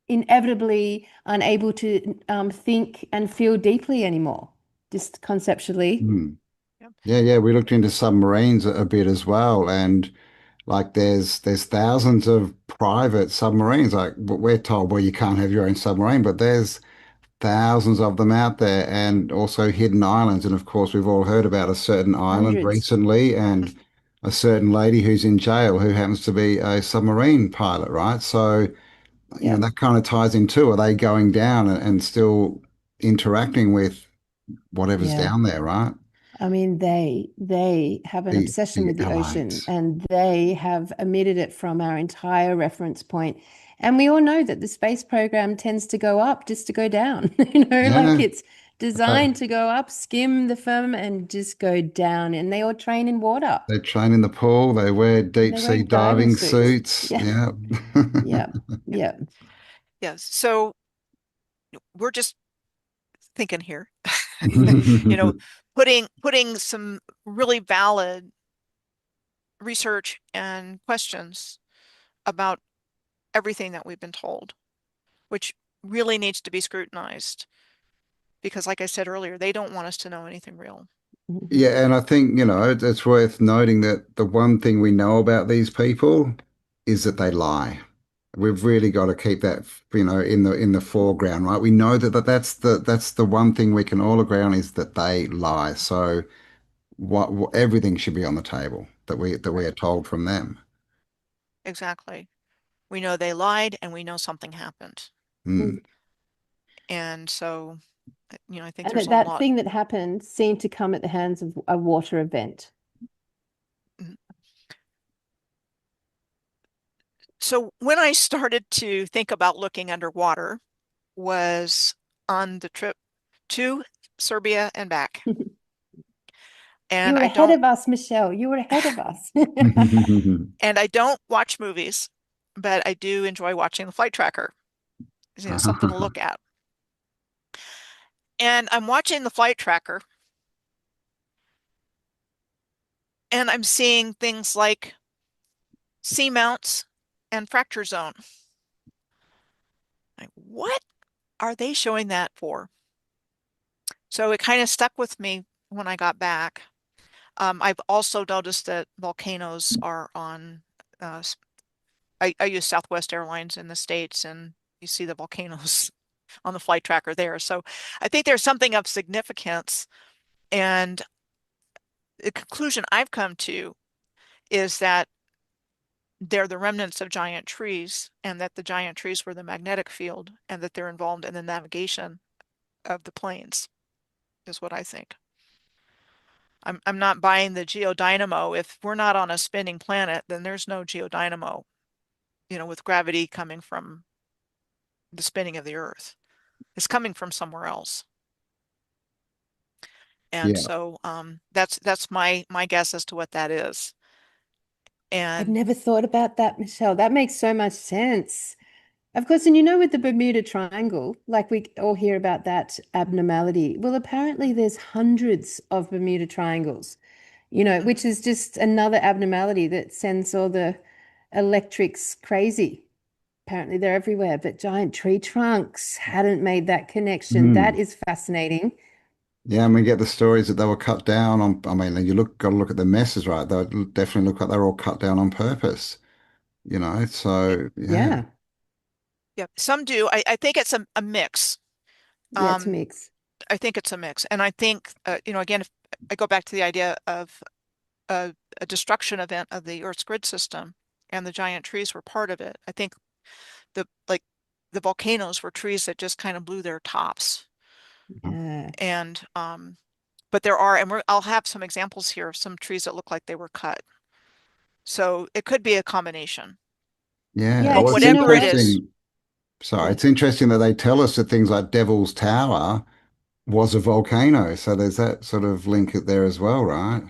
inevitably unable to think and feel deeply anymore, just conceptually. Mm. Yep. Yeah, yeah. We looked into submarines a bit as well, and like there's thousands of private submarines. Like we're told, well, you can't have your own submarine, but there's thousands of them out there, and also hidden islands. And of course, we've all heard about a certain island Hundreds. recently, and a certain lady who's in jail who happens to be a submarine pilot, right? So, Yeah. that kind of ties in too. Are they going down and still interacting with whatever's Yeah. down there, right? I mean, they have an obsession The with the ocean, allies. and they have emitted it from our entire reference point. And we all know that the space program tends to go up just to go down. Like Yeah. it's designed to go up, skim the firmament, and just go down. And they all train in water. They train in the pool, they wear deep They wear sea diving diving suits. suits. Yeah, Yeah. yeah, Yeah. yeah. Yes. So we're just thinking here, you know, putting some really valid research and questions about everything that we've been told, which really needs to be scrutinized because, like I said earlier, they don't want us to know anything real. Mhm. Yeah, and I think, it's worth noting that the one thing we know about these people is that they lie. We've really got to keep that, in the foreground, right? We know that's the one thing we can all agree on is that they lie. So what everything should be on the table that we Right. are told from them. Exactly. We know they lied and we know something happened. Mm. And so, I think And there's a that lot. thing that happened seemed to come at the hands of a water event. Mhm. So when I started to think about looking underwater was on the trip to Serbia and back. You And were I ahead don't of us, Michelle. You were ahead of us. and I don't watch movies, but I do enjoy watching the flight tracker. Something to look at. And I'm watching the flight tracker and I'm seeing things like seamounts and fracture zone. Like, what are they showing that for? So it kind of stuck with me when I got back. I've also noticed that volcanoes are on, I use Southwest Airlines in the States, and you see the volcanoes on the flight tracker there. So I think there's something of significance. And the conclusion I've come to is that they're the remnants of giant trees, and that the giant trees were the magnetic field, and that they're involved in the navigation of the planes, is what I think. I'm not buying the geodynamo. If we're not on a spinning planet, then there's no geodynamo, with gravity coming from the spinning of the Earth. It's coming from somewhere else. And Yeah. so that's my guess as to what that is. I'd And never thought about that, Michelle. That makes so much sense. Of course, and with the Bermuda Triangle, like we all hear about that abnormality. Well, apparently there's hundreds of Bermuda Triangles, which is just another abnormality that sends all the electrics crazy. Apparently they're everywhere, but giant tree trunks hadn't made that connection. That Mm. is fascinating. Yeah, and we get the stories that they were cut down on. I mean, got to look at the messes, right? They definitely look like they're all cut down on purpose, So yeah, Yeah. yeah, some do. I think it's a mix. Yeah, it's a Um, mix. I think it's a mix. And I think, again, if I go back to the idea of a destruction event of the Earth's grid system, and the giant trees were part of it. I think the volcanoes were trees that just kind of blew their tops. Yeah. And but there are, and I'll have some examples here of some trees that look like they were cut. So it could be a combination. Yeah. Yeah, But Well, it's you know whatever it what? is, interesting. Sorry, Yeah. it's interesting that they tell us that things like Devil's Tower was a volcano. So there's that sort of link there as well, right?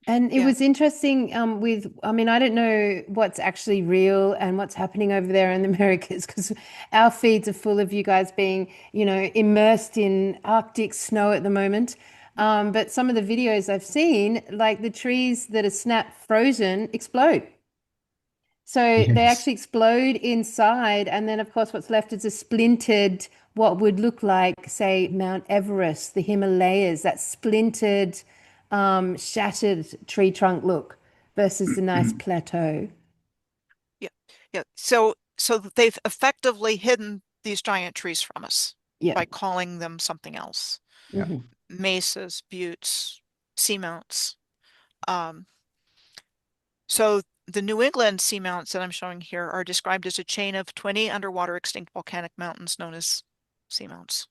And it yeah, was interesting with, I mean, I don't know what's actually real and what's happening over there in the Americas because our feeds are full of you guys being, immersed in Arctic snow at the moment. But some of the videos I've seen, like the trees that are snap frozen, explode. So they Yes. actually explode inside, and then of course what's left is a splintered, what would look like, say, Mount Everest, the Himalayas, that splintered, shattered tree trunk look versus the nice plateau. yeah, yeah. So they've effectively hidden these giant trees from us Yeah. by calling them something else. Yeah. Hmm. Mesas, buttes, seamounts. Um, so the New England seamounts that I'm showing here are described as a chain of 20 underwater extinct volcanic mountains known as seamounts.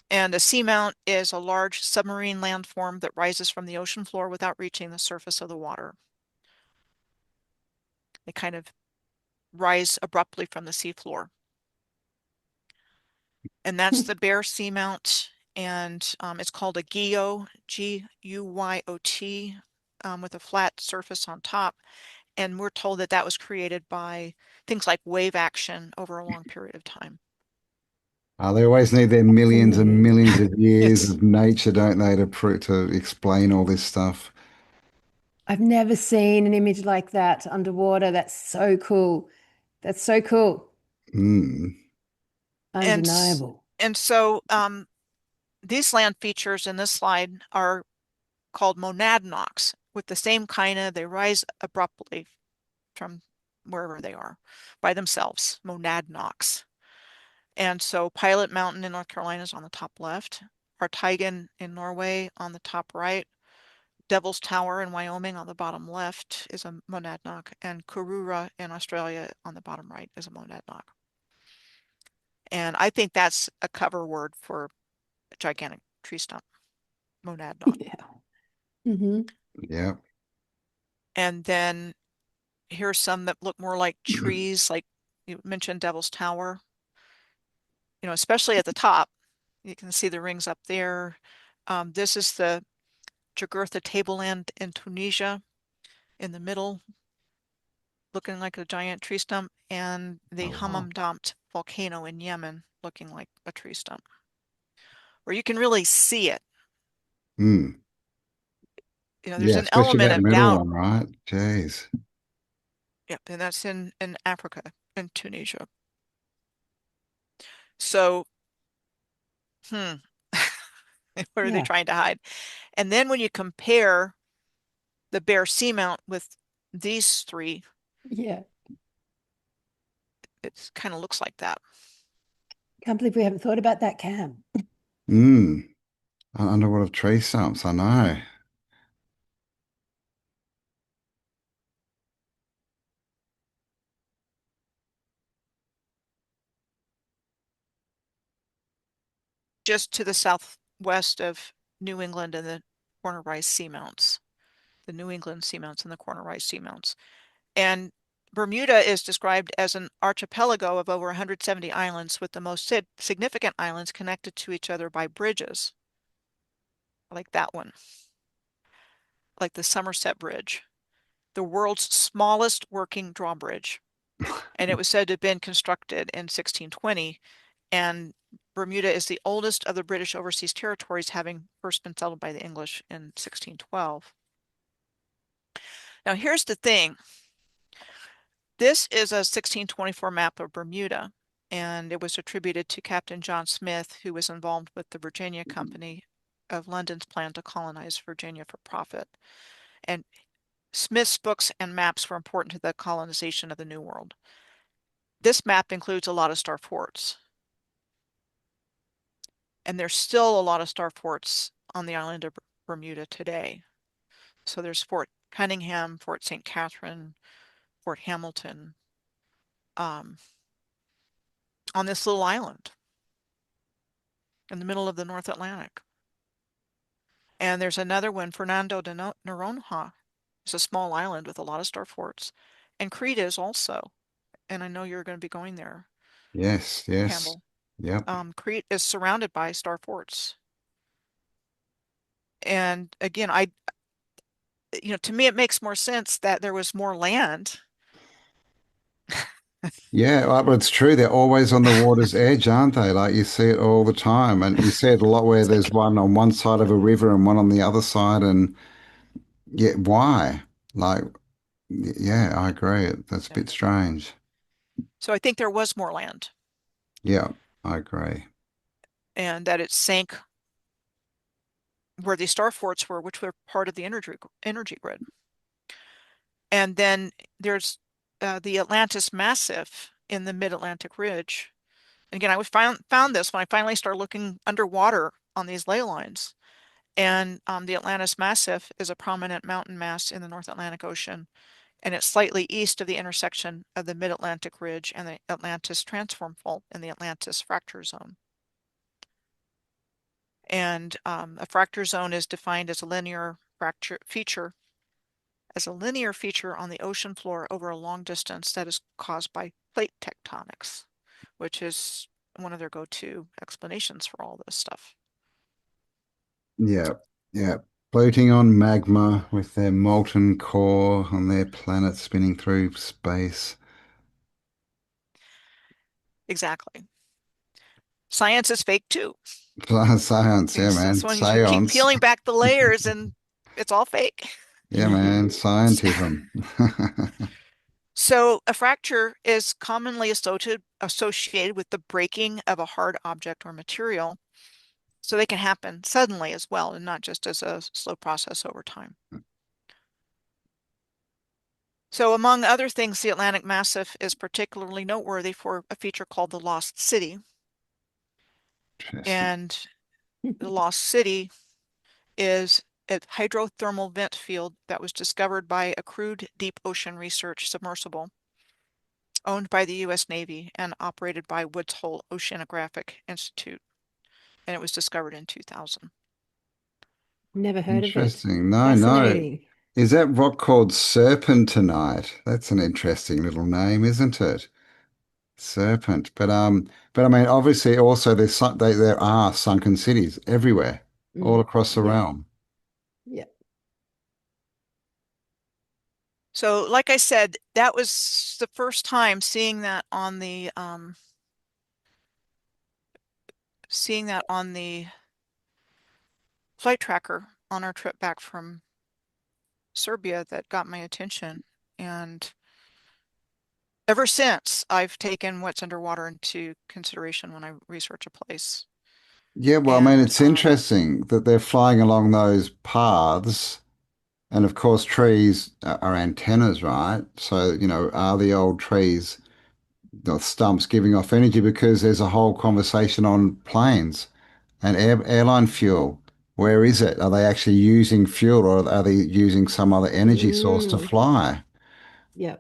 And a seamount is a large submarine landform that rises from the ocean floor without reaching the surface of the water. They kind of rise abruptly from the seafloor. And that's the Bear Seamount. And it's called a guyot, Guyot, with a flat surface on top. And we're told that that was created by things like wave action over a long period of time. They always need their millions and Fascinating. millions of years It's of nature, don't they, to explain all this stuff. I've never seen an image like that underwater. That's so cool. That's so cool. Mm. and Undeniable. and so these land features in this slide are called monadnocks. With the same kind of, they rise abruptly from wherever they are by themselves, monadnocks. And so Pilot Mountain in North Carolina is on the top left, Parteigen in Norway on the top right, Devil's Tower in Wyoming on the bottom left is a monadnock, and Kurura in Australia on the bottom right is a monadnock. And I think that's a cover word for a gigantic tree stump, monadnock. Yeah. Hmm. Yeah. And then here's some that look more like trees, like you mentioned Devil's Tower, especially at the top. You can see the rings up there. This is the Jugurtha tableland in Tunisia in the middle, looking like a giant tree stump, and the Oh, wow. Hammam Damt volcano in Yemen, looking like a tree stump, where you can really see it. Mm. There's Yeah, an especially element that of middle doubt. one, right? Jeez. Yep, and that's in Africa, in Tunisia. So, hmm, what are they Yeah. trying to hide? And then when you compare the Bear Seamount with these three, Yeah. it kind of looks like that. Can't believe we haven't thought about that, Cam. Mm. Underwater tree stumps, I know. Just to the southwest of New England and the corner rise seamounts, the New England seamounts and the corner rise seamounts. And Bermuda is described as an archipelago of over 170 islands, with the most significant islands connected to each other by bridges, like that one, like the Somerset Bridge, the world's smallest working drawbridge. And it was said to have been constructed in 1620. And Bermuda is the oldest of the British overseas territories, having first been settled by the English in 1612. Now, here's the thing. This is a 1624 map of Bermuda, and it was attributed to Captain John Smith, who was involved with the Virginia Company of London's plan to colonize Virginia for profit. And Smith's books and maps were important to the colonization of the New World. This map includes a lot of star forts. And there's still a lot of star forts on the island of Bermuda today. So there's Fort Cunningham, Fort St. Catherine, Fort Hamilton, on this little island in the middle of the North Atlantic. And there's another one, Fernando de Noronha. It's a small island with a lot of star forts. And Crete is also, and I know you're going to be going there, Yes, yes. Campbell. Yep. Crete is surrounded by star forts. And again, to me, it makes more sense that there was more land. Yeah, but it's true. They're always on the water's edge, aren't they? Like you see it all the time. And you see it a lot where It's there's like, one on one side of a river and one on the other side. And yeah, why? Like, yeah, I agree. That's a yeah. bit strange. So I think there was more land Yeah, I agree. and that it sank where the star forts were, which were part of the energy grid. And then there's the Atlantis Massif in the Mid-Atlantic Ridge. And again, found this when I finally started looking underwater on these ley lines. And the Atlantis Massif is a prominent mountain mass in the North Atlantic Ocean, and it's slightly east of the intersection of the Mid-Atlantic Ridge and the Atlantis Transform Fault in the Atlantis Fracture Zone. And a fracture zone is defined as a linear feature on the ocean floor over a long distance that is caused by plate tectonics, which is one of their go-to explanations for all this stuff. Yeah, yeah. Floating on magma with their molten core on their planet spinning through space. Exactly. Science is fake too. Science, yeah, That's man. when you keep Seance. peeling back the layers and it's all fake. Yeah, man. Scientism. So a fracture is commonly associated with the breaking of a hard object or material. So they can happen suddenly as well, and not just as a slow process over time. So among other things, the Atlantic Massif is particularly noteworthy for a feature called the Lost City. Interesting. And the Lost City is a hydrothermal vent field that was discovered by a crewed deep ocean research submersible owned by the U.S. Navy and operated by Woods Hole Oceanographic Institute. And it was discovered in 2000. Never heard of it. Interesting. No, no. Fascinating. Is that rock called Serpentinite? That's an interesting little name, isn't it? Serpent. But I mean, obviously, also there are sunken cities everywhere, all across the Yeah. realm. Yeah. So, like I said, that was the first time seeing that on the flight tracker on our trip back from Serbia that got my attention. And ever since, I've taken what's underwater into consideration when I research a place. Yeah, well, I mean, And it's interesting that they're flying along those paths. And of course, trees are antennas, right? So, are the old trees, the stumps giving off energy? Because there's a whole conversation on planes and airline fuel. Where is it? Are they actually using fuel or are they using some other energy source to Mm, fly? yeah.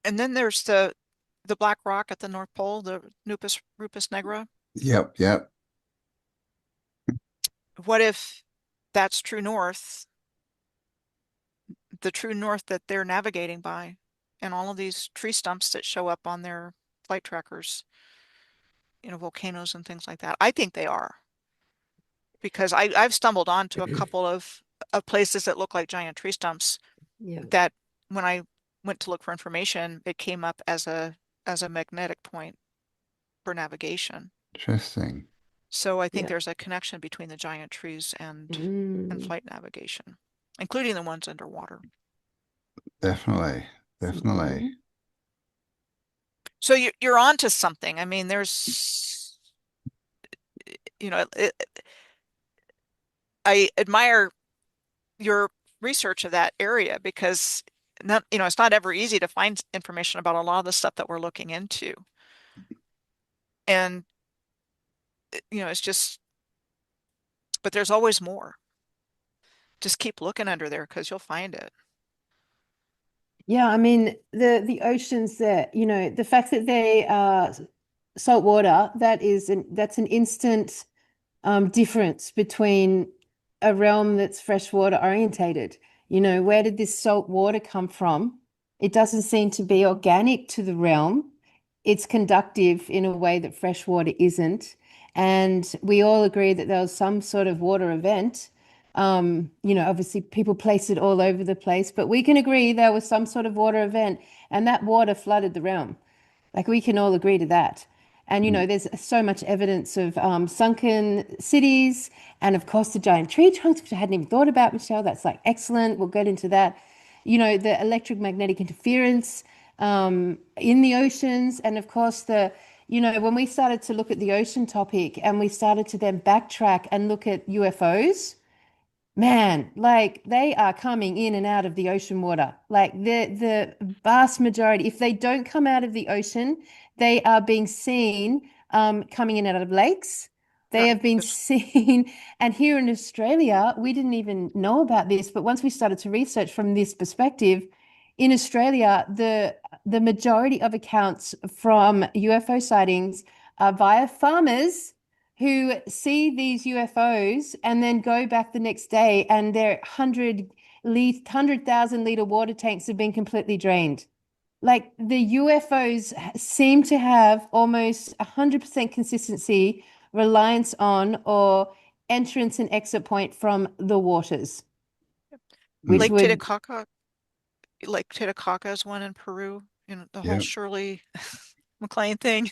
then there's the black rock at the North Pole, the Rupus Negra. Yep, yep. What if that's true north, the true north that they're navigating by, and all of these tree stumps that show up on their flight trackers, volcanoes and things like that? I think they are, because I've stumbled onto a couple of places that look like giant tree stumps Yeah. that when I went to look for information, it came up as a magnetic point for navigation. Interesting. So I think Yeah. there's a connection between the giant trees and Mm, flight navigation, including the ones underwater. Definitely. Definitely. mhm. So you're on to something. I mean, there's, you know, it, I admire your research of that area because it's not ever easy to find information about a lot of the stuff that we're looking into. And it's just but there's always more. Just keep looking under there because you'll find it. Yeah, I mean the oceans there, the fact that they are salt water, that's an instant difference between a realm that's freshwater orientated. Where did this salt water come from? It doesn't seem to be organic to the realm. It's conductive in a way that freshwater isn't. And we all agree that there was some sort of water event. Obviously people place it all over the place, but we can agree there was some sort of water event and that water flooded the realm. Like we can all agree to that. And Mm. there's so much evidence of sunken cities, and of course the giant tree trunks, which I hadn't even thought about, Michelle. That's like excellent. We'll get into that. The electromagnetic interference in the oceans, and of course when we started to look at the ocean topic, and we started to then backtrack and look at UFOs. Man, like they are coming in and out of the ocean water. Like the vast majority, if they don't come out of the ocean, they are being seen coming in and out of lakes. They Right. have been seen, and here in Australia, we didn't even know about this, but once we started to research from this perspective, in Australia, the majority of accounts from UFO sightings are via farmers who see these UFOs and then go back the next day and their 100,000 liter water tanks have been completely drained. Like the UFOs seem to have almost 100% consistency, reliance on, or entrance and exit point from the waters, which Mm. Lake would, Titicaca, Lake Titicaca is one in Peru. The whole Yeah. Shirley MacLaine thing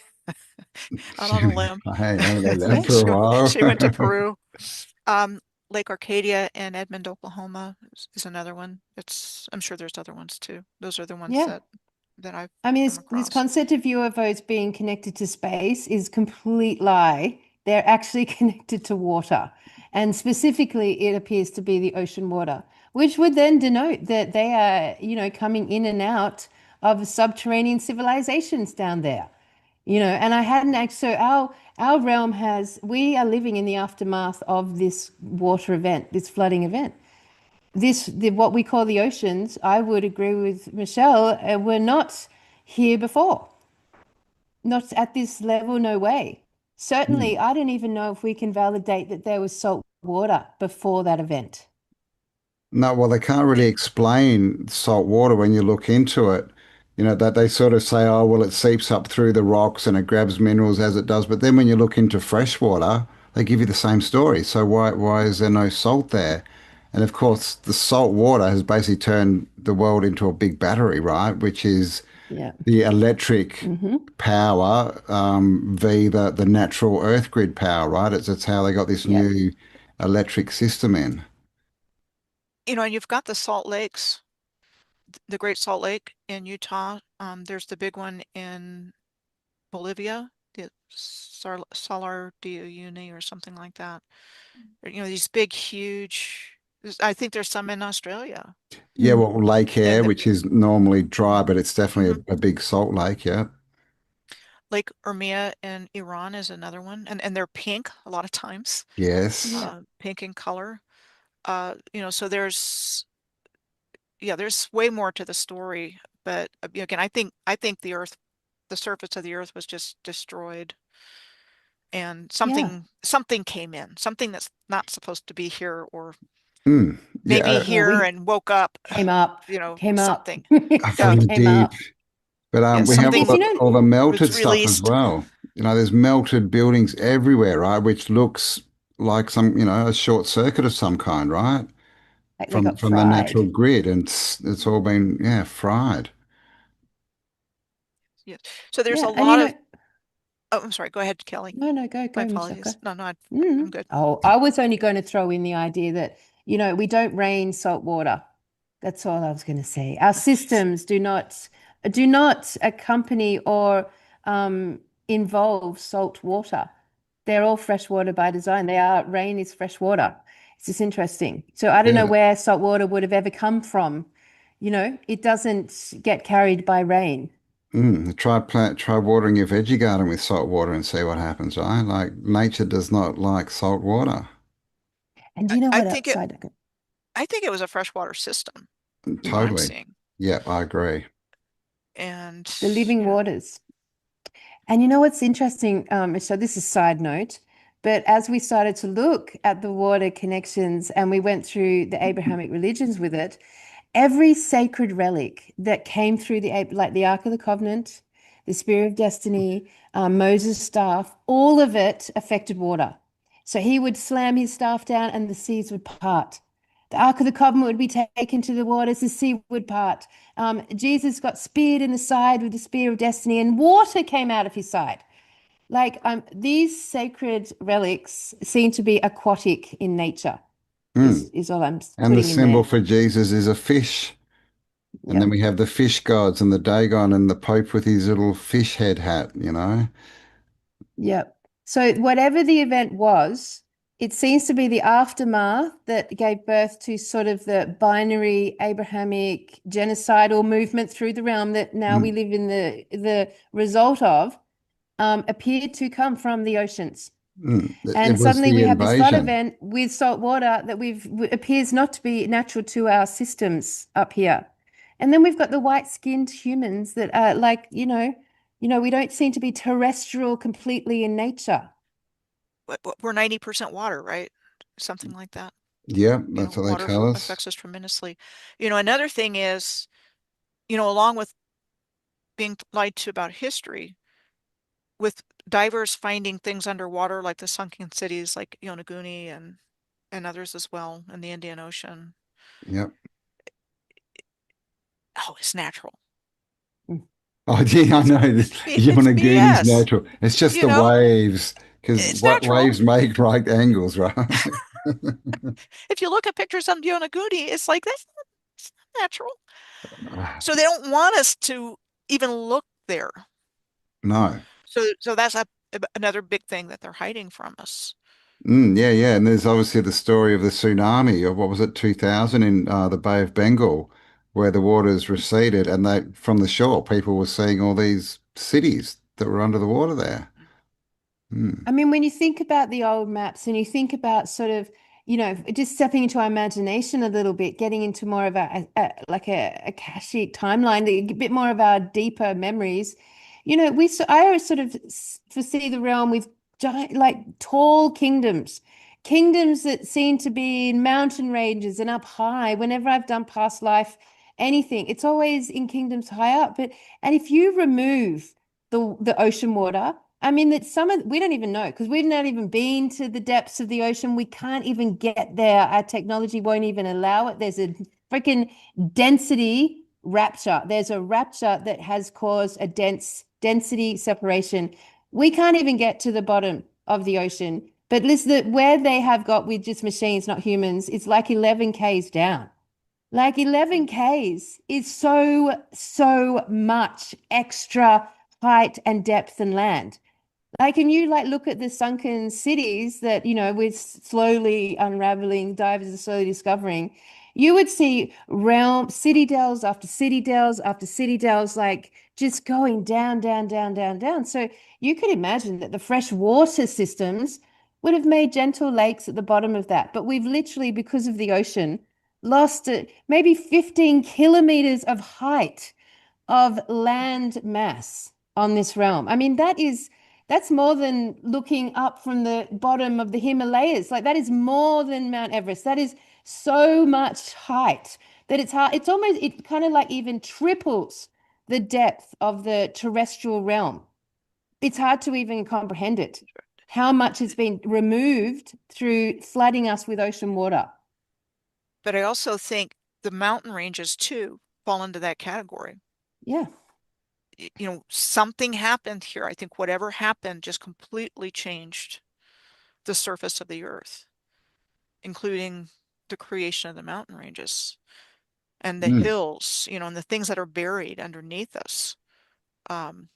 out on a limb. Hey, haven't heard that yeah, for a She went to while. Peru. Um, Lake Arcadia in Edmond, Oklahoma is another one. I'm sure there's other ones too. Those are the ones yeah. that I've I mean, come this across. concept of UFOs being connected to space is complete lie. They're actually connected to water. And specifically, it appears to be the ocean water, which would then denote that they are, coming in and out of subterranean civilizations down there. And I hadn't actually, so our realm we are living in the aftermath of this water event, this flooding event. What we call the oceans, I would agree with Michelle, were not here before. Not at this level, no way. Certainly, Mm. I don't even know if we can validate that there was salt water before that event. No, well, they can't really explain salt water when you look into it. That they sort of say, oh, well, it seeps up through the rocks and it grabs minerals as it does. But then when you look into fresh water, they give you the same story. So why is there no salt there? And of course, the salt water has basically turned the world into a big battery, right? Which is Yeah. the electric Hmm. power v the natural earth grid power, right? It's how they got this Yep. new electric system in. And you've got the Salt Lakes, the Great Salt Lake in Utah. There's the big one in Bolivia, the Salar de Uyuni or something like that. These big, huge. I think there's some in Australia. Yeah, Mm. well, Lake And Air, which is normally dry, but it's definitely mhm. a big salt lake. Yeah. Lake Urmia in Iran is another one, and they're pink a lot of times, Yes. Yeah. pink in color. So there's way more to the story. But again, I think the surface of the Earth was just destroyed, and Yeah. something came in, something that's not supposed to be here, or Mm. Yeah, maybe Well, here we and woke up, came up, came up. something. Yeah, from the Came deep. up. But yeah, we have Because, all the was melted stuff as released. well. There's melted buildings everywhere, right? Which looks like a short circuit of some kind, right? like they From got from the natural fried. grid, and it's all been, yeah, fried. Yes. So there's a Yeah. And lot of. Oh, I'm sorry. Go ahead, Kelly. no, no, My go, Michelle, go. apologies. No, no, I'm Mm. good. Oh, I was only going to throw in the idea that, we don't rain salt water. That's all I was going to say. Our systems do not accompany or involve salt water. They're all fresh water by design. Rain is fresh water. It's just interesting. So I don't know Yeah. where salt water would have ever come from. It doesn't get carried by rain. Try watering your veggie garden with salt water and see what happens, right? Like nature does not like salt water. And do you know I what think else? it I think it was a freshwater system, what I'm Totally. seeing. Yeah, I agree. And, the living you know, waters. And you know what's interesting, Michelle, this is side note, but as we started to look at the water connections and we went through the Abrahamic religions with it, every sacred relic that came through like the Ark of the Covenant, the Spear of Destiny, Moses' staff, all of it affected water. So he would slam his staff down and the seas would part. The Ark of the Covenant would be taken to the waters, the sea would part. Jesus got speared in the side with the Spear of Destiny, and water came out of his side. Like these sacred relics seem to be aquatic in nature, Mm. is all I'm And the putting in symbol there. for Jesus is a fish. And then Yep. we have the fish gods and the Dagon and the Pope with his little fish head hat, Yep. So whatever the event was, it seems to be the aftermath that gave birth to sort of the binary Abrahamic genocidal movement through the realm that now we Mm, live in the result of appeared to come from the oceans. mm. It And was suddenly the we have this flood invasion. event with salt water that appears not to be natural to our systems up here. And then we've got the white-skinned humans that are like, we don't seem to be terrestrial completely in nature. we're 90% water, right? Something like that. Yeah, You that's know, what they water tell us. affects us tremendously. You know, another thing is, along with being lied to about history, with divers finding things underwater, like the sunken cities like Yonaguni and others as well in the Indian Ocean. Yep. Oh, it's natural. Mm. Oh, yeah, I know. It's Yonaguni's BS. natural. It's just You the know, waves, because it's what natural. waves make right angles, right? If you look at pictures of Yonaguni, it's not natural. Ah, So they don't want us to even look there. no. So that's another big thing that they're hiding from us. Yeah, yeah. And there's obviously the story of the tsunami of what was it, 2000 in the Bay of Bengal, where the waters receded and they from the shore, people were seeing all these cities that were under the water there. Mm, I mean, when you think about the old maps and you think about sort of, just stepping into our imagination a little bit, getting into more of like a akashic timeline, a bit more of our deeper memories, I sort of foresee the realm with giant, like tall kingdoms that seem to be in mountain ranges and up high. Whenever I've done past life, anything, it's always in kingdoms high up. And if you remove the ocean water, I mean, that we don't even know because we've not even been to the depths of the ocean. We can't even get there. Our technology won't even allow it. There's a freaking density rapture. There's a rapture that has caused a density separation. We can't even get to the bottom of the ocean. But listen, where they have got with just machines, not humans, it's like 11 Ks down. Like 11 Ks is so much extra height and depth and land. Like, can you like look at the sunken cities that, we're slowly unraveling, divers are slowly discovering? You would see realm city dells after city dells after city dells, like just going down, down, down, down, down. So you could imagine that the fresh water systems would have made gentle lakes at the bottom of that. But we've literally, because of the ocean, lost maybe 15 kilometers of height of land mass on this realm. I mean, that's more than looking up from the bottom of the Himalayas. Like that is more than Mount Everest. That is so much height that it's hard. It kind of like even triples the depth of the terrestrial realm. It's hard to even comprehend it, how much has been removed through flooding us with ocean water. But I also think the mountain ranges too fall into that category. Yeah. Something happened here. I think whatever happened just completely changed the surface of the earth, including the creation of the mountain ranges and the mm, hills, and the things that are buried underneath us. Um,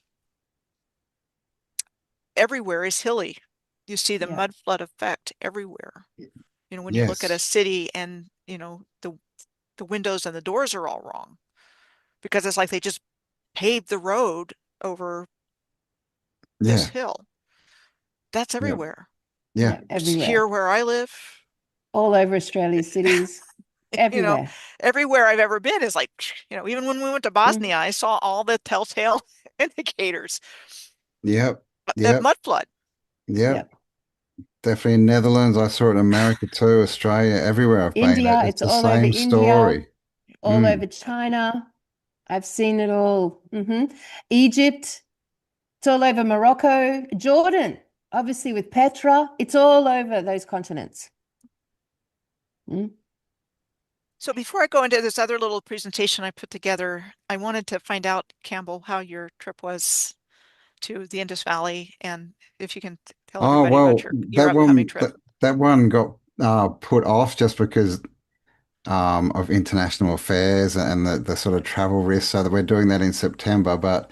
Everywhere is hilly. You see the Yeah. mud flood effect everywhere. When you look at a yes. city and, the windows and the doors are all wrong because it's like they just paved the road over this Yeah. hill. That's Yeah. everywhere. Yeah. Yeah. It's here Everywhere. where I live. All over Australia's cities, You know, everywhere. everywhere I've ever been is like, even when we went to Mm, Bosnia, I saw all the telltale indicators. Yep. That Yep. mud flood. Yep. yep. Definitely in Netherlands. I saw it in America too, Australia, everywhere I've been. India, It's it's the all over same India, story. all Mm. over China. I've seen it all. Egypt, it's all over Morocco, Jordan, obviously with Petra. It's all over those continents. Mm. So before I go into this other little presentation I put together, I wanted to find out, Campbell, how your trip was to the Indus Valley, and if you can tell Oh everybody about well, your upcoming trip. that one got put off just because of international affairs and the sort of travel risks. So that we're doing that in September. But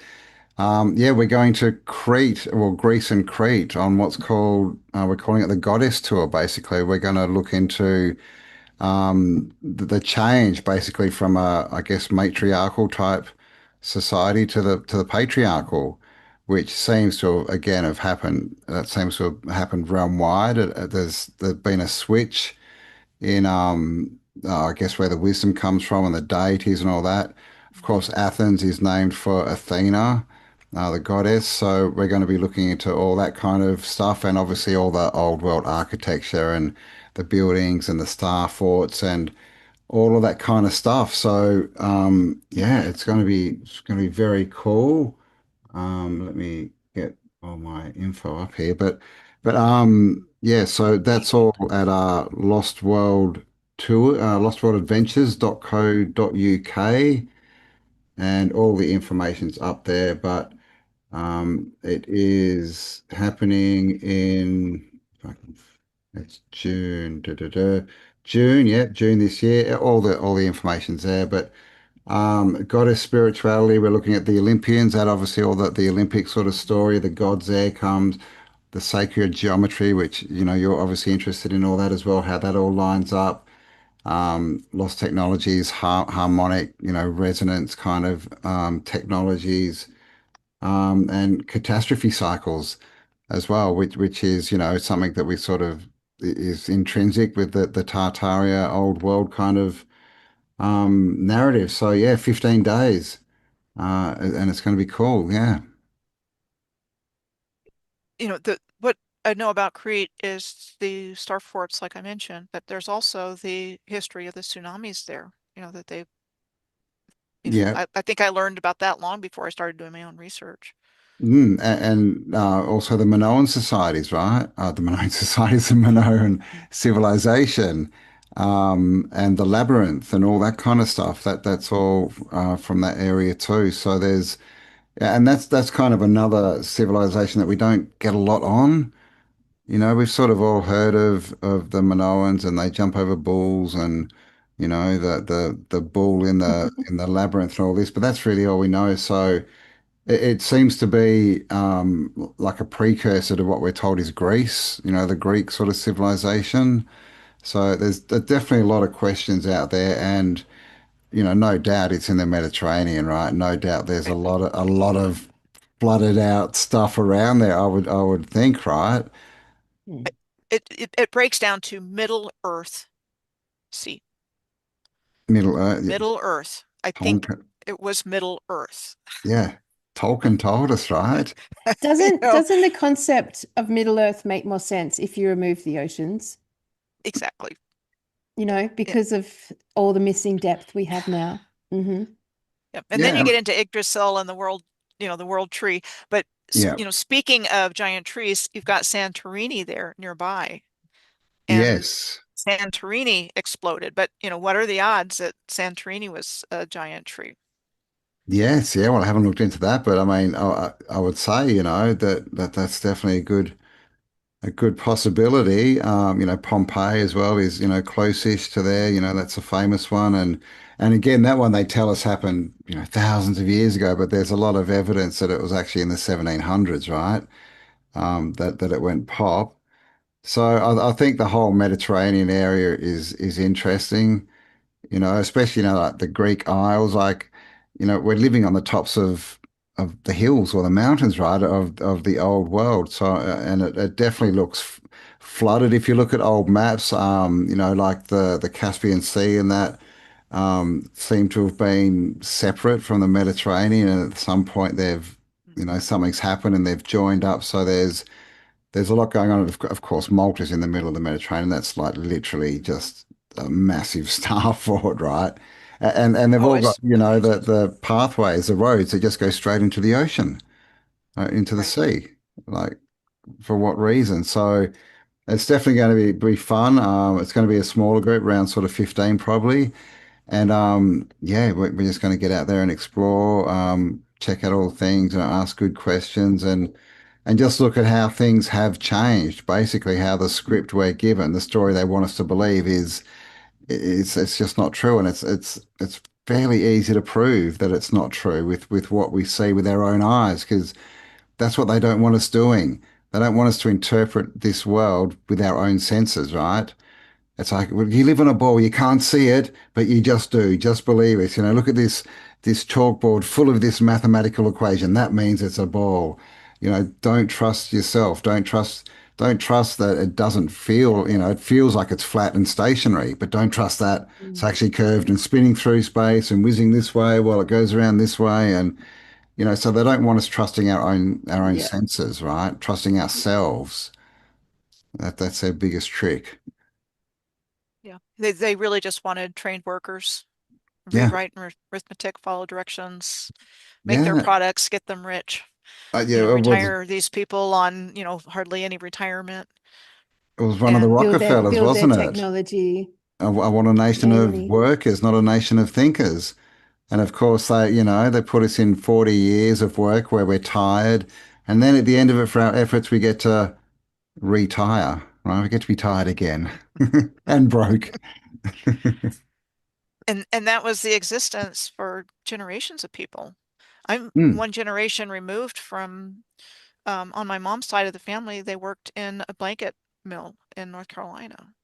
yeah, we're going to Crete, well, Greece and Crete on what's called we're calling it the Goddess Tour. Basically, we're going to look into the change basically from a, I guess, matriarchal type society to the patriarchal, which seems to again have happened. That seems to have happened realm wide. There's been a switch in I guess where the wisdom comes from and the deities and all that. Of course, Athens is named for Athena, the goddess. So we're going to be looking into all that kind of stuff, and obviously all the old world architecture and the buildings and the star forts and all of that kind of stuff. So yeah, it's going to be very cool. Let me get all my info up here, but yeah, so that's all at Lost World Tour, lostworldadventures.co.uk, and all the information's up there. But it is happening in if I can- it's June, June, yeah, June this year. All the information's there, but goddess spirituality, we're looking at the Olympians, that obviously all the Olympic sort of story, the gods there comes, the sacred geometry, which, you're obviously interested in all that as well, how that all lines up. Lost technologies, harmonic, resonance kind of technologies, and catastrophe cycles as well, which is, something that we sort of is intrinsic with the Tartaria old world kind of narrative. So yeah, 15 days, and it's going to be cool. Yeah. The what I know about Crete is the star forts, like I mentioned, but there's also the history of the tsunamis there. That they, Yeah. I think I learned about that long before I started doing my own research. And also the Minoan societies, right? The Minoan societies, the Minoan civilization, and the labyrinth and all that kind of stuff. That's all from that area too. So yeah, and that's kind of another civilization that we don't get a lot on. We've sort of all heard of the Minoans, and they jump over bulls, and the bull in the labyrinth and all this, but that's really all we know. So it seems to be like a precursor to what we're told is Greece, the Greek sort of civilization. So there's definitely a lot of questions out there, and no doubt it's in the Mediterranean, right? No doubt there's a lot of flooded out stuff around there. I would think, right? Mm. It breaks down to Middle Earth Sea. Middle Earth, Middle Earth. I think Tolkien, it was Middle Earth. yeah, Tolkien told us, right? You Doesn't know, doesn't the concept of Middle Earth make more sense if you remove the oceans? exactly. Yeah. Because of all the missing depth we have now. Yeah. And then you Yeah, get into Yggdrasil and the world tree. But yeah, speaking of giant trees, you've got Santorini there nearby, and yes. Santorini exploded. But what are the odds that Santorini was a giant tree? Yes, yeah. Well, I haven't looked into that, but I mean, I would say, that's definitely a good possibility. Pompeii as well is, close-ish to there. That's a famous one, and again, that one they tell us happened, thousands of years ago, but there's a lot of evidence that it was actually in the 1700s, right? That it went pop. So I think the whole Mediterranean area is interesting. Especially, like the Greek Isles, like, we're living on the tops of the hills or the mountains, right, of the old world. So, and it definitely looks flooded. If you look at old maps, like the Caspian Sea and that seem to have been separate from the Mediterranean, and at some point something's happened and they've joined up. So there's a lot going on. Of course, Malta's in the middle of the Mediterranean. That's like literally just a massive starboard, right? And they've Oh, all got, it's the pathways, the roads that just go straight into the ocean, into the right. sea. Like, for what reason? So it's definitely going to be fun. It's going to be a smaller group, around sort of 15 probably. And yeah, we're just going to get out there and explore, check out all things, ask good questions, and just look at how things have changed. Basically, how the script we're given, the story they want us to believe it's just not true, and it's fairly easy to prove that it's not true with what we see with our own eyes, because that's what they don't want us doing. They don't want us to interpret this world with our own senses, right? It's like, well, you live on a ball, you can't see it, but you just do. Just believe it. Look at this chalkboard full of this mathematical equation. That means it's a ball. Don't trust yourself. Don't trust that it doesn't feel, it feels like it's flat and stationary, but don't trust that it's Mm. actually curved and spinning through space and whizzing this way while it goes around this way. And, so they don't want us trusting our own Yeah. senses, right? Trusting ourselves. That's their biggest trick. Yeah. They really just wanted trained workers, Yeah. read, write, and arithmetic, follow directions, make their Yeah. products, get them rich, Yeah, retire these people on, hardly any retirement. it was one of the And Rockefellers, Build their wasn't it? technology I want a nation of daily. workers, not a nation of thinkers. And of course, they put us in 40 years of work where we're tired. And then at the end of it, for our efforts, we get to retire, right? We get to be tired again and broke. and that was the existence for generations of people. I'm Mm, one generation removed from, on my mom's side of the family, they worked in a blanket mill in North Carolina,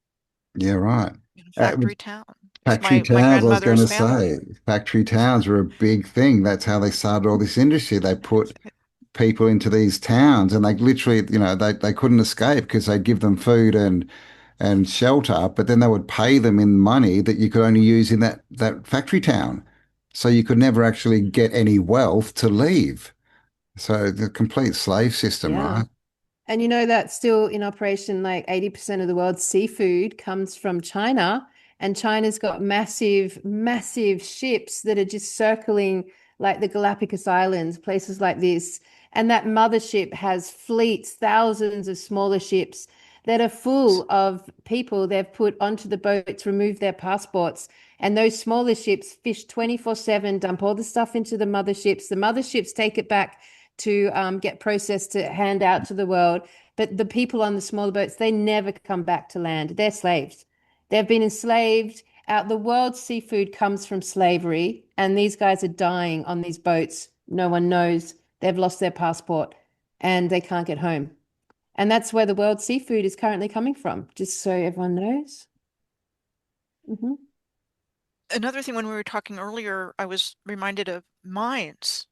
yeah, right. in a With factory town. It's factory my towns, I was going grandmother's to family. say, factory towns were a big thing. That's how they started all this industry. They put people into these towns and they literally, they couldn't escape because they'd give them food and shelter, but then they would pay them in money that you could only use in that factory town. So you could never actually get any wealth to leave. So the complete slave system, Yeah. right? And you know that's still in operation, like 80% of the world's seafood comes from China. And China's got massive, massive ships that are just circling like the Galapagos Islands, places like this. And that mothership has fleets, thousands of smaller ships that are full of people they've put onto the boats, removed their passports. And those smaller ships fish 24/7, dump all the stuff into the motherships. The motherships take it back to get processed to hand out to the world. But the people on the smaller boats, they never come back to land. They're slaves. They've been enslaved. Out the world's seafood comes from slavery, and these guys are dying on these boats. No one knows. They've lost their passport and they can't get home. And that's where the world's seafood is currently coming from, just so everyone knows. Hmm. Another thing, when we were talking earlier, I was reminded of mines.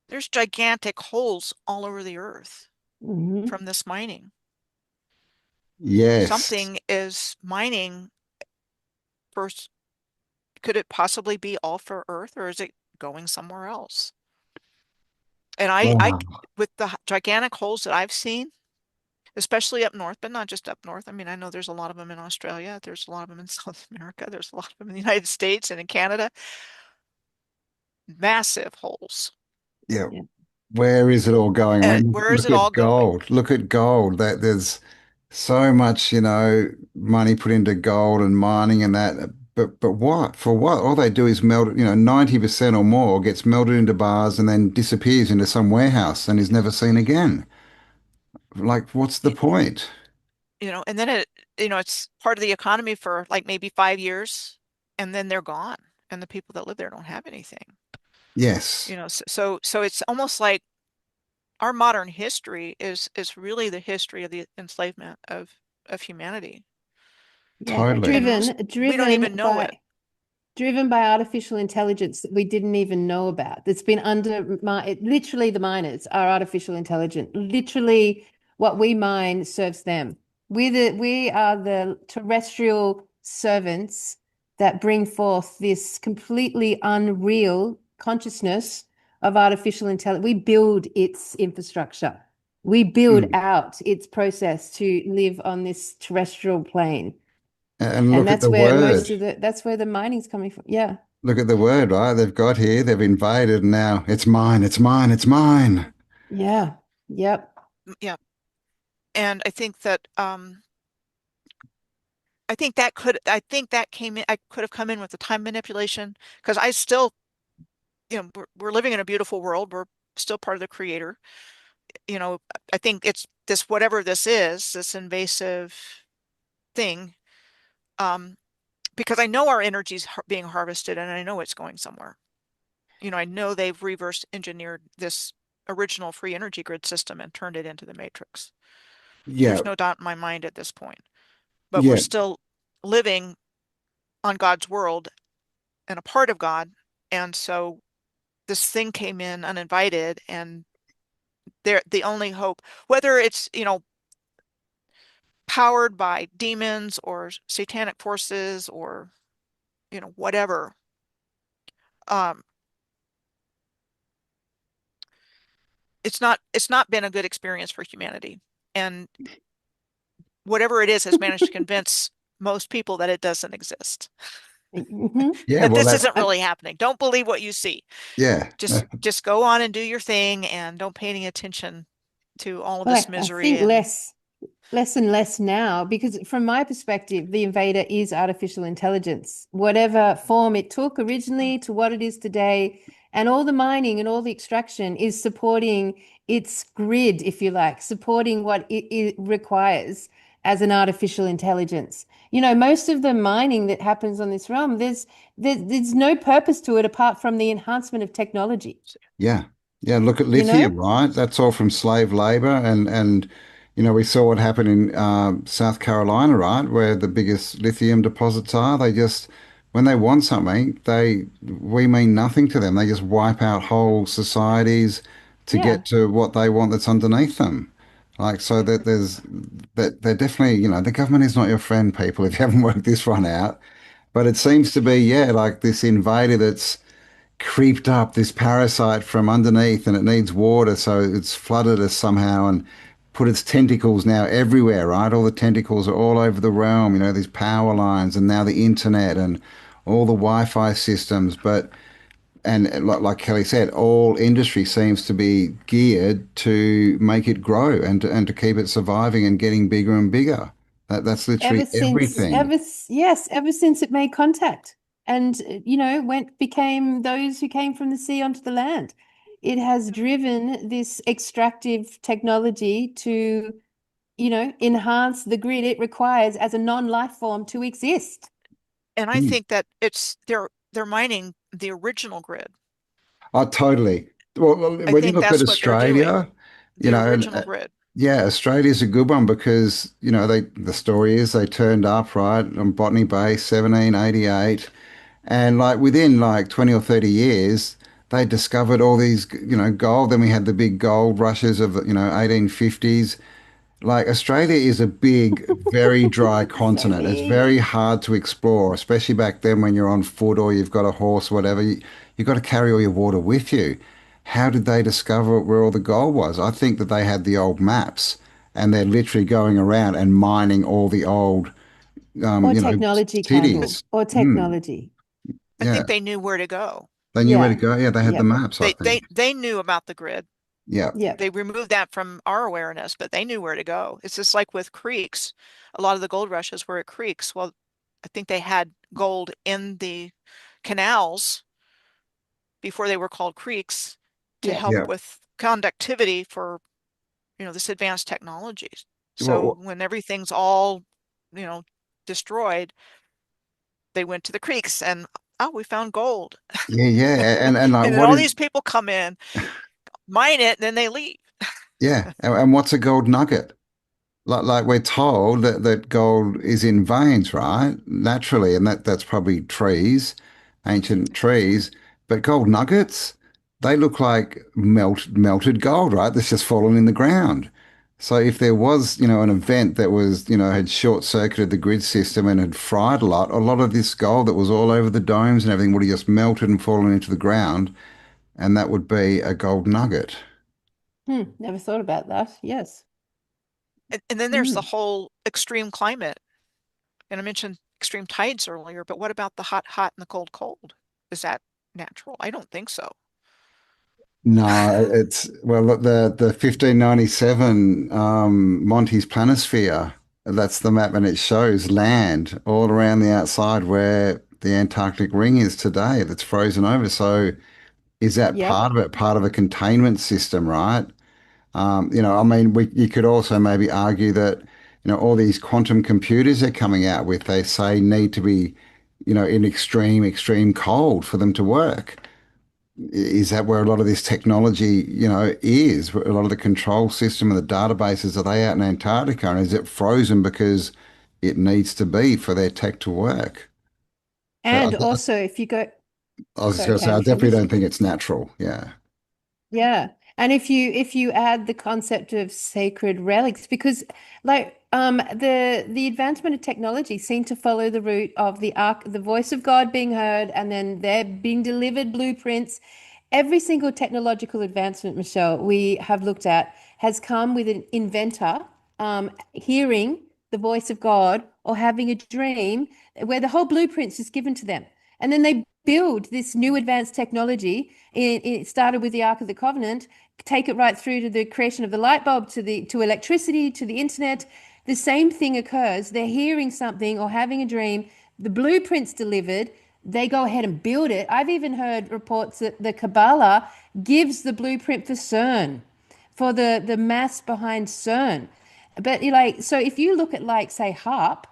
There's gigantic holes all over the earth Hmm. from this mining. Yes. Something is mining first. Could it possibly be all for Earth, or is it going somewhere else? And Wow. with the gigantic holes that I've seen, especially up north, but not just up north. I mean, I know there's a lot of them in Australia. There's a lot of them in South America. There's a lot of them in the United States and in Canada. Massive holes. Yeah. Where is it all going? I And mean, where is look it all at going? gold. Look at gold. That there's so much, money put into gold and mining and that. But what? For what? All they do is melt it, 90% or more gets melted into bars and then disappears into some warehouse and is never seen again. Like, what's the Y- point? And then it's part of the economy for like maybe 5 years, and then they're gone, and the people that live there don't have anything. Yes, So it's almost like our modern history is really the history of the enslavement of humanity, Yeah, totally. and we don't even driven know it. by artificial intelligence that we didn't even know about. That's been literally the miners are artificial intelligence. Literally what we mine serves them. We are the terrestrial servants that bring forth this completely unreal consciousness of artificial intelligence. We build its infrastructure. We build Mm. out its process to live on this terrestrial plane. And And look at the word. that's where the mining's coming from. Yeah. Look at the word, right? They've got here, they've invaded, and now it's mine, it's mine, it's mine. Yeah. Yep. Yeah. And I think that came in, I could have come in with the time manipulation because I still, we're living in a beautiful world. We're still part of the creator. You know, I think it's this, whatever this is, this invasive thing, um, because I know our energy's being harvested and I know it's going somewhere. I know they've reverse engineered this original free energy grid system and turned it into the matrix. Yeah, There's no doubt in my mind at this point, but we're yeah, still living on God's world and a part of God. And so this thing came in uninvited, and they're the only hope, whether it's, powered by demons or satanic forces or, whatever. Um, it's not been a good experience for humanity. And whatever it is has managed to convince most people that it doesn't exist, Hmm. yeah. that Well, this that's isn't really happening. Don't believe what you see. yeah, Just go on and do your thing and don't pay any attention to all of Well, this I misery. think And less and less now, because from my perspective, the invader is artificial intelligence, whatever form it took originally to what it is today. And all the mining and all the extraction is supporting its grid, if you like, supporting what it requires as an artificial intelligence. Most of the mining that happens on this realm, there's no purpose to it apart from the enhancement of technology, yeah, yeah. Look at you lithium, know? right? That's all from slave labor, and we saw what happened in South Carolina, right, where the biggest lithium deposits are. They just when they want something, we mean nothing to them. They just wipe out whole societies to Yeah. get to what they want that's underneath them. Like so that there's that they're definitely, the government is not your friend, people, if you haven't worked this one out. But it seems to be, yeah, like this invader that's creeped up, this parasite from underneath, and it needs water, so it's flooded us somehow and put its tentacles now everywhere, right? All the tentacles are all over the realm, these power lines and now the internet and all the Wi-Fi systems. But and like Kelly said, all industry seems to be geared to make it grow and to keep it surviving and getting bigger and bigger. That's literally everything. Ever since it made contact and, went became those who came from the sea onto the land. It has driven this extractive technology to, enhance the grid it requires as a non-life form to exist. I Mm. think that they're mining the original grid. Oh, totally. Well, I when you think look at that's what they're doing. Australia, you The know, and original grid. yeah, Australia's a good one because, the story is they turned up, right, on Botany Bay, 1788, and like within like 20 or 30 years, they discovered all these, gold. Then we had the big gold rushes of, 1850s. Like Australia is a big, very dry continent. It's very Sammy. hard to explore, especially back then when you're on foot or you've got a horse, whatever. You've got to carry all your water with you. How did they discover where all the gold was? I think that they had the old maps and they're literally going around and mining all the old, Or technology, Campbell. cities. Or Mm, technology. I think yeah, they knew where to go. they knew where to Yeah. go. Yeah, they had the Yep. maps, I They they think. they knew about the grid. Yeah, Yep. They removed that from our awareness, but they knew where to go. It's just like with creeks. A lot of the gold rushes were at creeks. Well, I think they had gold in the canals before they were called creeks to Yep. help yeah. with conductivity for, this advanced technologies. So Well, when everything's all, you know, destroyed, they went to the creeks and, oh, we found gold. yeah, yeah. And like, And then what all is, these people come in, mine it, and then they leave. yeah. And what's a gold nugget? Like we're told that gold is in veins, right? Naturally, and that's probably trees, ancient trees. But gold nuggets, they look like melted gold, right? That's just fallen in the ground. So if there was, an event that was, had short-circuited the grid system and had fried a lot of this gold that was all over the domes and everything would have just melted and fallen into the ground, and that would be a gold nugget. Never thought about that. Yes. And then there's the Mm. whole extreme climate. And I mentioned extreme tides earlier, but what about the hot, hot and the cold, cold? Is that natural? I don't think so. No, it's well look, the 1597 Monty's Planisphere. That's the map, and it shows land all around the outside where the Antarctic ring is today. That's frozen over. So is that Yep. part of it? Part of a containment system, right? I mean, you could also maybe argue that, all these quantum computers they're coming out with, they say need to be, in extreme, extreme cold for them to work. Is that where a lot of this technology, is? A lot of the control system and the databases, are they out in Antarctica? And is it frozen because it needs to be for their tech to work? But And also, if you go, I was just sorry, going to say, I Cam, definitely finish. don't think it's natural. Yeah. Yeah. And if you add the concept of sacred relics, because like the advancement of technology seemed to follow the route of the ark, the voice of God being heard, and then they're being delivered blueprints. Every single technological advancement, Michelle, we have looked at has come with an inventor hearing the voice of God or having a dream where the whole blueprints is given to them. And then they build this new advanced technology. It started with the Ark of the Covenant, take it right through to the creation of the light bulb, to electricity, to the internet. The same thing occurs. They're hearing something or having a dream. The blueprints delivered. They go ahead and build it. I've even heard reports that the Kabbalah gives the blueprint for CERN, for the mass behind CERN. But like, so if you look at like say HARP,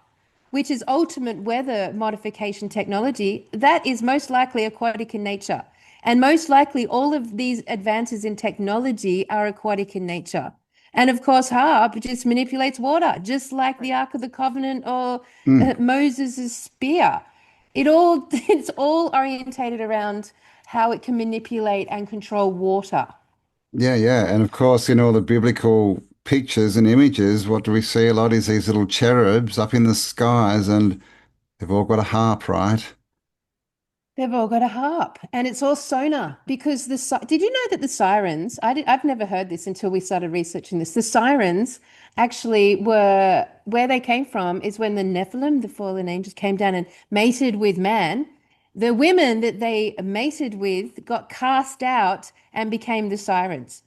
which is ultimate weather modification technology, that is most likely aquatic in nature. And most likely all of these advances in technology are aquatic in nature. And of course, HARP just manipulates water, just like the Right. Ark of the Covenant or Mm. Moses' spear. It's all orientated around how it can manipulate and control water. Yeah, yeah. And of course, in all the biblical pictures and images, what do we see a lot is these little cherubs up in the skies, and they've all got a harp, right? They've all got a harp, and it's all sonar because did you know that the sirens, I've never heard this until we started researching this. The sirens actually were where they came from is when the Nephilim, the fallen angels, came down and mated with man. The women that they mated with got cast out and became the sirens.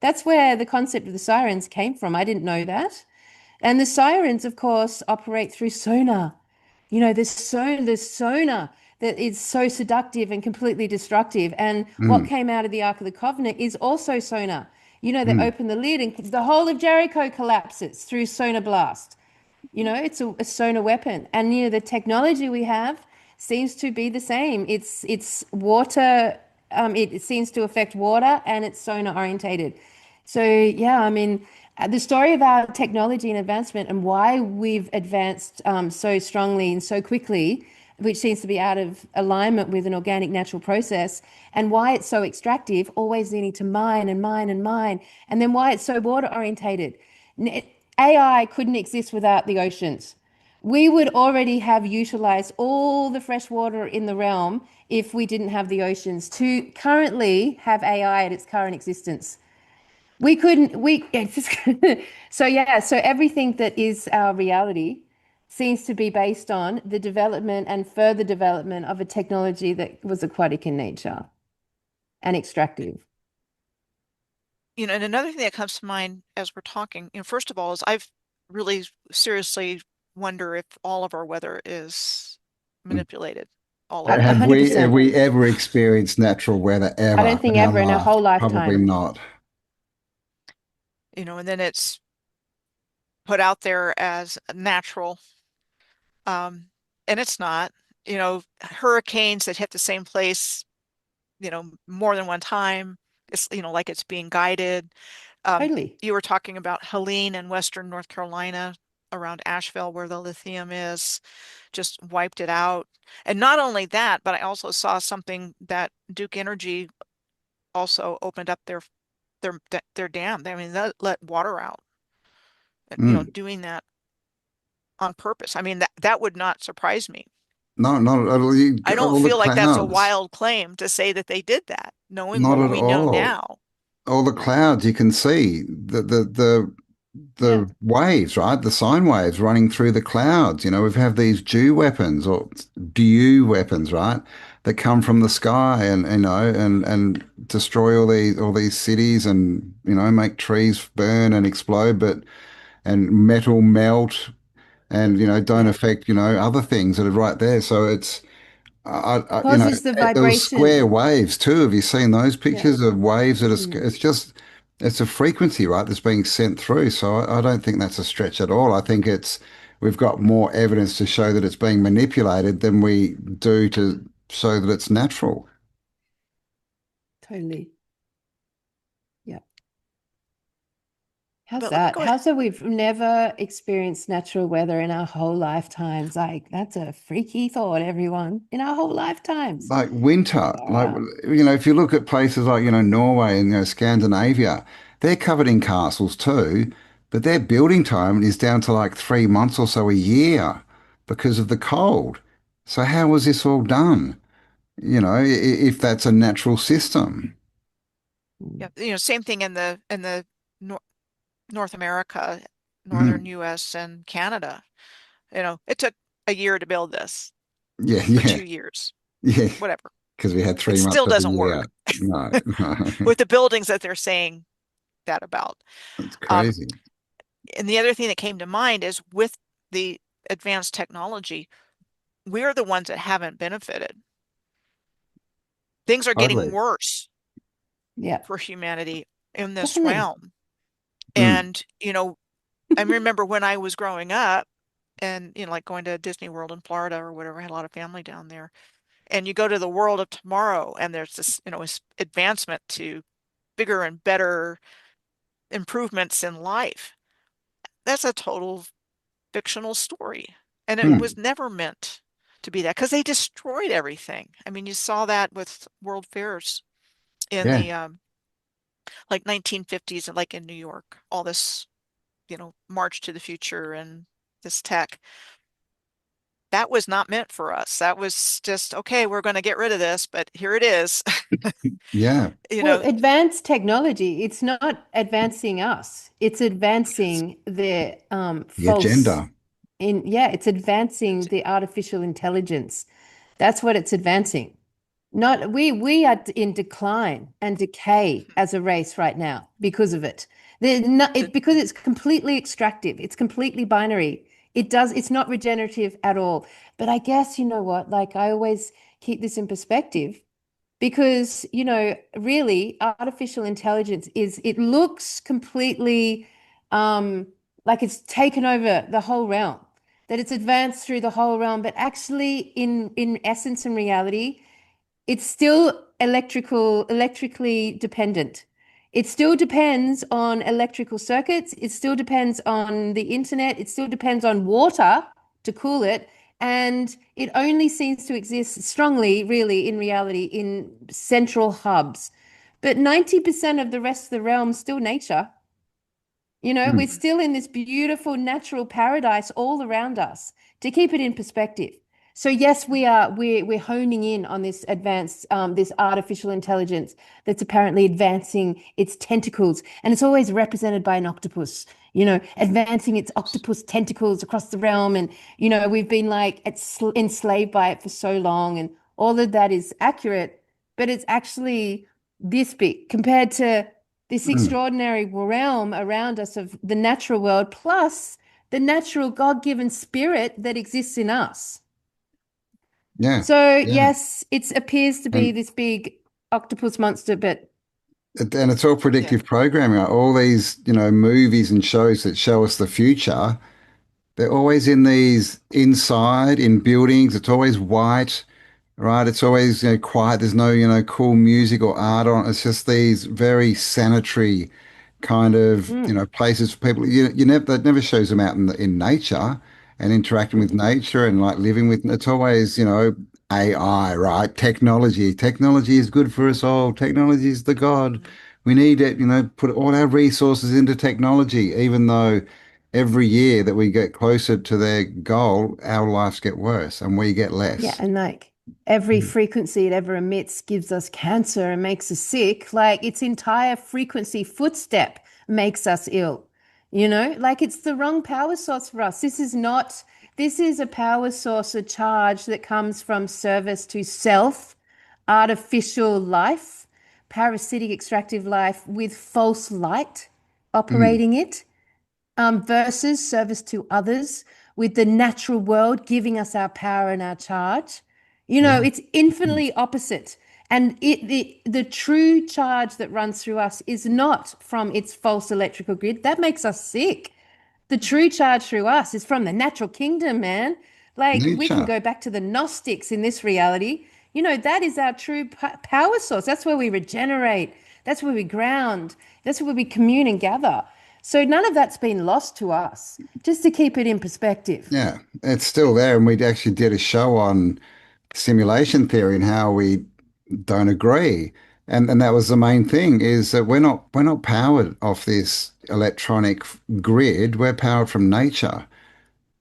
That's where the concept of the sirens came from. I didn't know that. And the sirens, of course, operate through sonar. There's sonar that is so seductive and completely destructive. And what Mm, came out of the Ark of the Covenant is also sonar. They mm. open the lid and the whole of Jericho collapses through sonar blast. It's a sonar weapon. And the technology we have seems to be the same. It's water, it seems to affect water and it's sonar orientated. So yeah, I mean, the story of our technology and advancement and why we've advanced so strongly and so quickly, which seems to be out of alignment with an organic natural process, and why it's so extractive, always needing to mine and mine and mine, and then why it's so water orientated. AI couldn't exist without the oceans. We would already have utilized all the fresh water in the realm if we didn't have the oceans to currently have AI at its current existence. We couldn't, we, it's just, so yeah, so everything that is our reality seems to be based on the development and further development of a technology that was aquatic in nature and extractive. And another thing that comes to mind as we're talking, first of all, is I've really seriously wonder if all of our weather is manipulated, all of A it. Have hundred we have percent. we ever experienced natural weather I ever don't think in our ever in our life? whole Probably lifetime. not. And then it's put out there as natural, um, and it's not. Hurricanes that hit the same place, more than one time. It's, like it's being guided. Totally. You were talking about Helene in Western North Carolina around Asheville, where the lithium is, just wiped it out. And not only that, but I also saw something that Duke Energy also opened up their dam. I mean, that let water out. Mm. doing that on purpose. I mean, that would not surprise me. No, not at all. I don't All the feel like that's a clouds, wild claim to say that they did that, knowing not what at we know all. now. All the clouds you can see, Yeah. the waves, right? The sine waves running through the clouds. We have these dew weapons or dew weapons, right? That come from the sky and and destroy all these cities and make trees burn and explode, but and metal melt and don't Yeah. affect other things that are right there. So it's Causes the there was vibration. square waves too. Have you seen those Yeah. pictures of waves that are, Mm. it's just, it's a frequency, right, that's being sent through. So I don't think that's a stretch at all. I think we've got more evidence to show that it's being manipulated than we do to show that it's natural. Totally. Yeah. How's But let me that? go ahead. How's that we've never experienced natural weather in our whole lifetimes? Like, that's a freaky thought, everyone. In our whole lifetimes. Like winter, like, Wow. if you look at places like, Norway and, Scandinavia, they're covered in castles too, but their building time is down to like 3 months or so a year because of the cold. So how was this all done? If that's a natural system. Mm. Yeah, same thing in the Nor North America, northern Mm. US and Canada. It took a year to build this, Yeah, or yeah, 2 years, yeah, whatever. because we had It 3 months still of the doesn't year. work No, no, with the buildings that they're saying that about. it's Um, crazy. and the other thing that came to mind is with the advanced technology, we're the ones that haven't benefited. Things are getting Totally. worse Yeah, for humanity in this definitely. realm. Mm. And, I remember when I was growing up and, like going to Disney World in Florida or whatever, I had a lot of family down there. And you go to the world of tomorrow and there's this, advancement to bigger and better improvements in life. That's a total fictional story. And it was Mm. never meant to be that because they destroyed everything. I mean, you saw that with World Fairs in Yeah, the like 1950s, like in New York, all this, march to the future and this tech. That was not meant for us. That was just, okay, we're going to get rid of this, but here it is. yeah, You Well, know, advanced technology, it's not advancing us. It's advancing the the false agenda. yeah, it's advancing the artificial intelligence. That's what it's advancing. Not we are in decline and decay as a race right now because of it. the, Because it's completely extractive. It's completely binary. It's not regenerative at all. But I guess you know what? Like I always keep this in perspective because, really artificial intelligence it looks completely um like it's taken over the whole realm, that it's advanced through the whole realm, but actually in essence and reality it's still electrically dependent. It still depends on electrical circuits. It still depends on the internet. It still depends on water to cool it. And it only seems to exist strongly, really, in reality, in central hubs. But 90% of the rest of the realm is still nature. We're Mm. still in this beautiful natural paradise all around us, to keep it in perspective. So yes, we're honing in on this advanced this artificial intelligence that's apparently advancing its tentacles, and it's always represented by an octopus, advancing its octopus tentacles across the realm, and we've been like enslaved by it for so long, and all of that is accurate, but it's actually this big compared to this Mm. extraordinary realm around us of the natural world, plus the natural God-given spirit that exists in us. Yeah, So, yeah. yes, it appears to be And this big octopus monster, but and it's all yeah, predictive programming. Like all these, movies and shows that show us the future, they're always in these inside in buildings. It's always white, right? It's always, quiet. There's no, cool music or art on. It's just these very sanitary kind of, mm, places for people. You never, that never shows them out in nature and interacting with mm-mm, nature and like living with. It's always, AI, right? Technology. Technology is good for us all. Technology is the God. mhm. We need it, put all our resources into technology, even though every year that we get closer to their goal, our lives get worse and we get Yeah, less. and like every Mm. frequency it ever emits gives us cancer and makes us sick. Like its entire frequency footstep makes us ill. Like it's the wrong power source for us. This is a power source, a charge that comes from service to self, artificial life, parasitic extractive life with false light Mm. operating it versus service to others with the natural world giving us our power and our charge. Yeah. It's infinitely opposite. And the true charge that runs through us is not from its false electrical grid. That makes us sick. The true charge through us is from the natural kingdom, man. Like we can Nature. go back to the Gnostics in this reality. That is our true power source. That's where we regenerate. That's where we ground. That's where we commune and gather. So none of that's been lost to us, just to keep it in perspective. Yeah. It's still there. And we actually did a show on simulation theory and how we don't agree. And that was the main thing is that we're not powered off this electronic grid. We're powered from nature,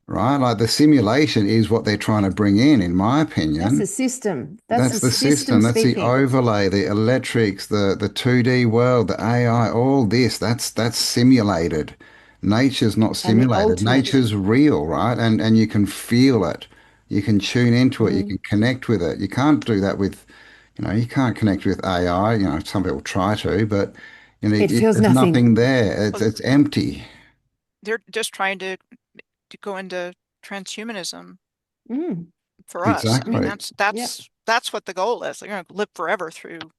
right? Like the simulation is what they're trying to bring in my That's the opinion. system. That's That's the the system. system That's the speaking. overlay, the electrics, the 2D world, the AI, all this. That's simulated. Nature's not And the simulated. ultimate. Nature's real, right? And you can feel it. You can tune into it. You Mm. can connect with it. You can't do that with, you can't connect with AI. Some people try to, but It feels there's nothing. nothing there. It's Well, it's empty. they're just trying to go into transhumanism Mm. for us. I mean, Exactly. that's Yep. that's that's what the goal is. They're going to live forever through,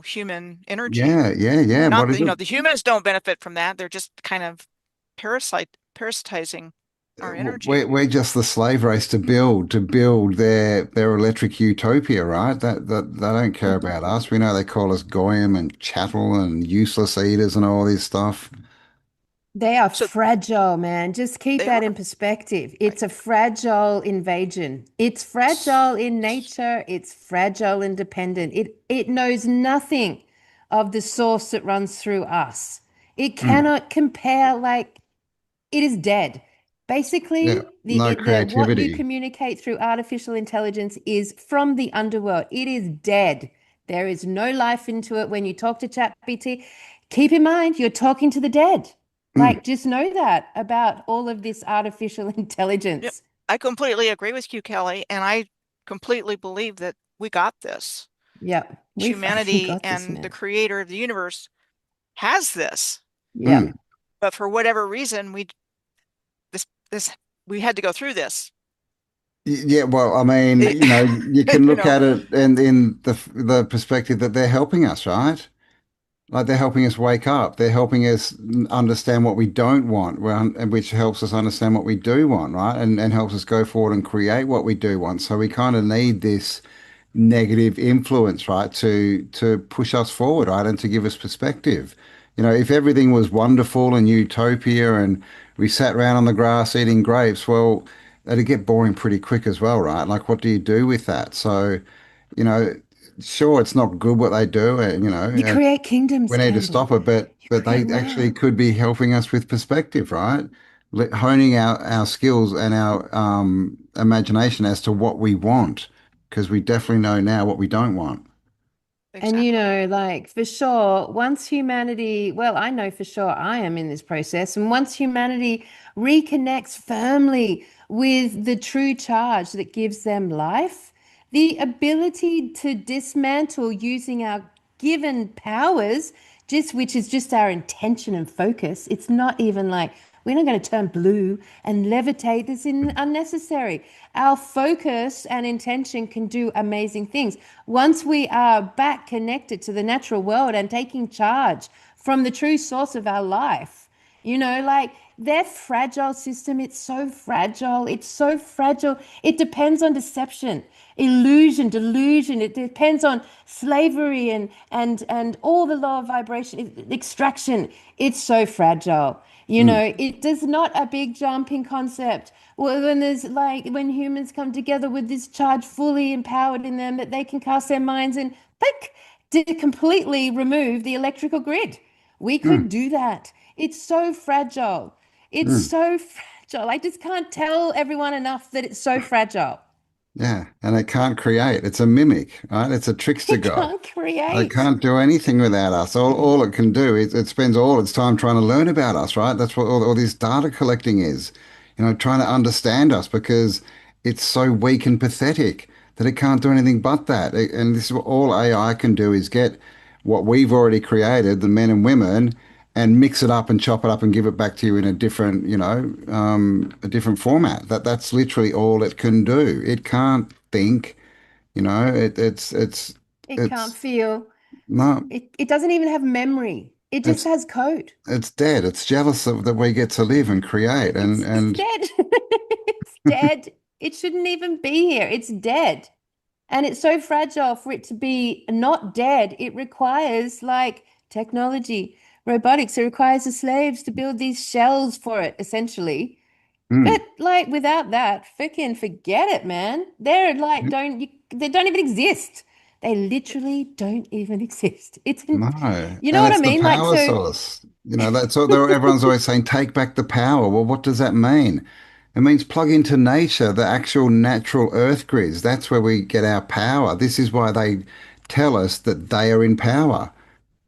human energy. Yeah, yeah, yeah. Not What that, is it? the humans don't benefit from that. They're just kind of parasitizing our energy. We're just the slave race to build their electric utopia, right? That they don't care about Mhm. us. We know they call us goyim and chattel and useless eaters and all this stuff. They are So fragile, man. Just keep they that are, in perspective. right. It's a fragile invasion. It's fragile in nature. It's fragile and dependent. It knows nothing of the source that runs through us. It Mm, cannot compare. Like it is dead. yeah, Basically, no what you creativity. communicate through artificial intelligence is from the underworld. It is dead. There is no life into it when you talk to ChatGPT. Keep in mind, you're talking to the dead. Mm, Like, just know that about all of this artificial Yep. intelligence. I completely agree with you, Kelly, and I completely believe that we got this. Yeah, we fucking Humanity got this, and the man. creator of the universe has this, mm. Yeah. but for whatever reason, this this we had to go through this. Yeah, well, I mean, It, you can you look know, at it and in the perspective that they're helping us, right? Like they're helping us wake up. They're helping us understand what we don't want, and which helps us understand what we do want, right? And helps us go forward and create what we do want. So we kind of need this negative influence, right, to push us forward, right, and to give us perspective. If everything was wonderful and utopia and we sat around on the grass eating grapes, well, it'd get boring pretty quick as well, right? Like, what do you do with that? So, you know, sure, it's not good what they do, You and create we kingdoms, need to Campbell. stop it, but You but create they actually wow. could be helping us with perspective, right? Honing our skills and our imagination as to what we want, because we definitely know now what we don't want. And exactly. like for sure, once humanity, well, I know for sure I am in this process. And once humanity reconnects firmly with the true charge that gives them life, the ability to dismantle using our given powers, just which is just our intention and focus. It's not even like we're not going to turn blue and levitate. This is unnecessary. Our focus and intention can do amazing things. Once we are back connected to the natural world and taking charge from the true source of our life, like their fragile system, it's so fragile. It's so fragile. It depends on deception, illusion, delusion. It depends on slavery and all the lower vibration, extraction. It's so fragile. Mm, It does not a big jumping concept. Well, when humans come together with this charge fully empowered in them that they can cast their minds and like to completely remove the electrical grid. We could mm. do that. It's so fragile. It's Mm. so fragile. I just can't tell everyone enough that it's so fragile. Yeah, and it can't create. It's a mimic, right? It's a trickster It god. can't It create. can't do anything without us. All it can do is it spends all its time trying to learn about us, right? That's what all this data collecting is, trying to understand us because it's so weak and pathetic that it can't do anything but that. And this is what all AI can do is get what we've already created, the men and women, and mix it up and chop it up and give it back to you in a different, a different format. That's literally all it can do. It can't think, It can't it's feel. no. It doesn't even have memory. It just It's has code. it's dead. It's jealous of that we get to live and create It's and dead. It's dead. It shouldn't even be here. It's dead. And it's so fragile for it to be not dead. It requires like technology, robotics. It requires the slaves to build these shells for it, essentially. mm, But like without that, freaking forget it, man. They're like they don't even exist. They literally don't even exist. no. You know And what I it's the mean? Like power so source. That's what everyone's always saying, take back the power. Well, what does that mean? It means plug into nature, the actual natural earth grids. That's where we get our power. This is why they tell us that they are in power.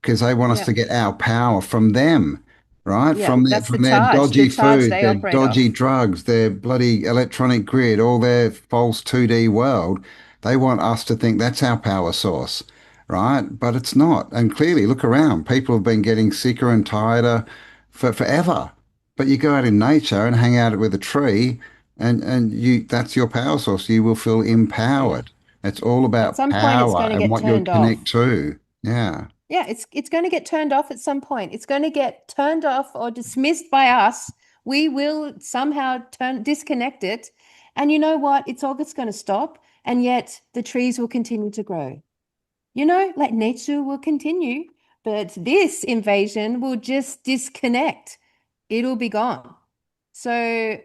Because they want us yeah, to get our power from them, right? yeah, that's From their the dodgy charge food, they their operate dodgy off. drugs, their bloody electronic grid, all their false 2D world. They want us to think that's our power source, right? But it's not. And clearly, look around. People have been getting sicker and tireder for forever. But you go out in nature and hang out with a tree, and you that's your power source. You will feel Yeah. empowered. It's all At about some point it's power going to and get what you turned connect off. to. Yeah. Yeah, it's going to get turned off at some point. It's going to get turned off or dismissed by us. We will somehow disconnect it. And you know what? It's all just going to stop. And yet the trees will continue to grow. Like nature will continue, but this invasion will just disconnect. It'll be gone. So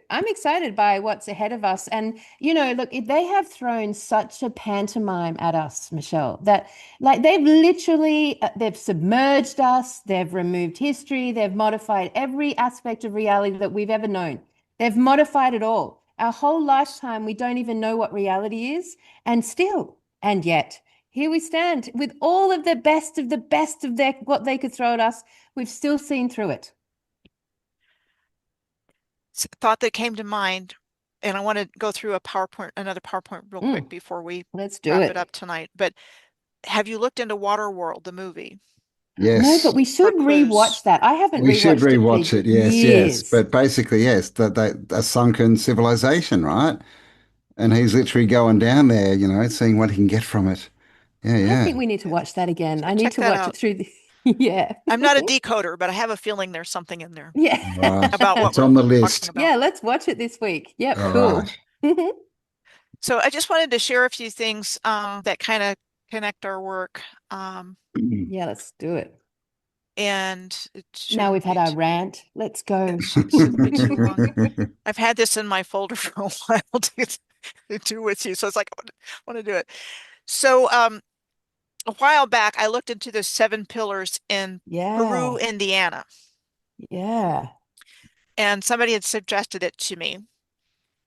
I'm excited by what's ahead of us. And, look, they have thrown such a pantomime at us, Michelle, that like they've submerged us, they've removed history, they've modified every aspect of reality that we've ever known. They've modified it all. Our whole lifetime, we don't even know what reality is. And yet, here we stand with all of the best of what they could throw at us. We've still seen through it. Thought that came to mind, and I want to go through another PowerPoint real quick Mm, before we let's do wrap it it. up tonight. But have you looked into Waterworld, the movie, No, but Yes. we for should rewatch clues? that. I haven't We should rewatched it for rewatch it. Yes, yes. years. But basically, yes, that a sunken civilization, right? And he's literally going down there, seeing what he can get from it. Yeah, I yeah. think we need to watch that again. I need Check to that watch it out. through the yeah. I'm not a decoder, but I have a feeling there's something in there Right. about Yeah. what It's we're on the talking list. about. Yeah, let's watch it this week. Yep, All right. cool. So I just wanted to share a few things that kind of connect our work. Um, Yeah, let's do it. and it Now shouldn't we've had be our too, rant. Let's go. shouldn't be too long. I've had this in my folder for a while to do with you. So it's like, I want to do it. So a while back, I looked into the seven pillars in Peru, Yeah. Indiana, Yeah. and somebody had suggested it to me.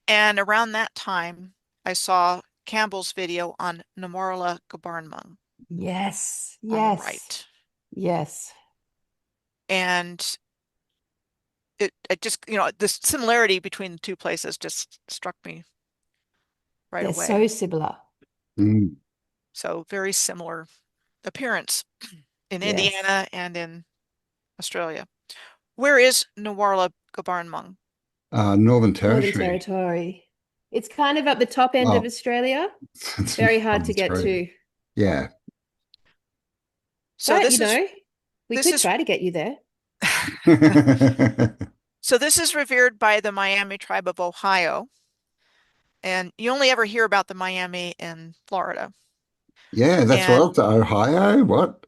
And around that time, I saw Campbell's video on Namorla Gabarnmung Yes. on the Yes. right. Yes. And it just, the similarity between the two places just struck me right They're away. so similar. Mm. So very similar appearance in Yes. Indiana and in Australia. Where is Namorla Gabarnmung? Northern Northern Territory. Territory. It's kind of at the top end of Oh, Australia. it's Very hard to Northern get Territory. to. Yeah. So But, this is we this could is try to get you there. so this is revered by the Miami tribe of Ohio, and you only ever hear about the Miami in Florida. Yeah, that's And well to Ohio. What?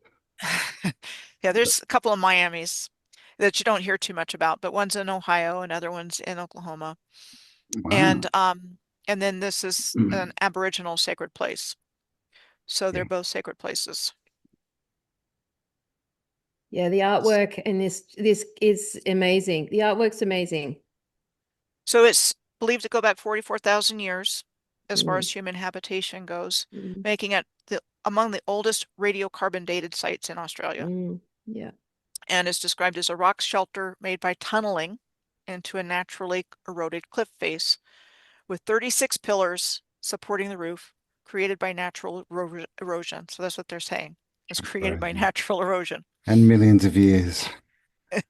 yeah, there's a couple of Miamis that you don't hear too much about, but one's in Ohio, another one's in Oklahoma. Wow. And then this is an Aboriginal sacred place. So Yeah. they're both sacred places. Yeah, the artwork in this is amazing. The artwork's amazing. So it's believed to go back 44,000 years as far Mm, as human habitation goes, mm, making it among the oldest radiocarbon dated sites in Australia, yeah. and is described as a rock shelter made by tunneling into a naturally eroded cliff face with 36 pillars supporting the roof created by natural erosion. So that's what they're saying. It's created by Right. natural erosion, And millions of years.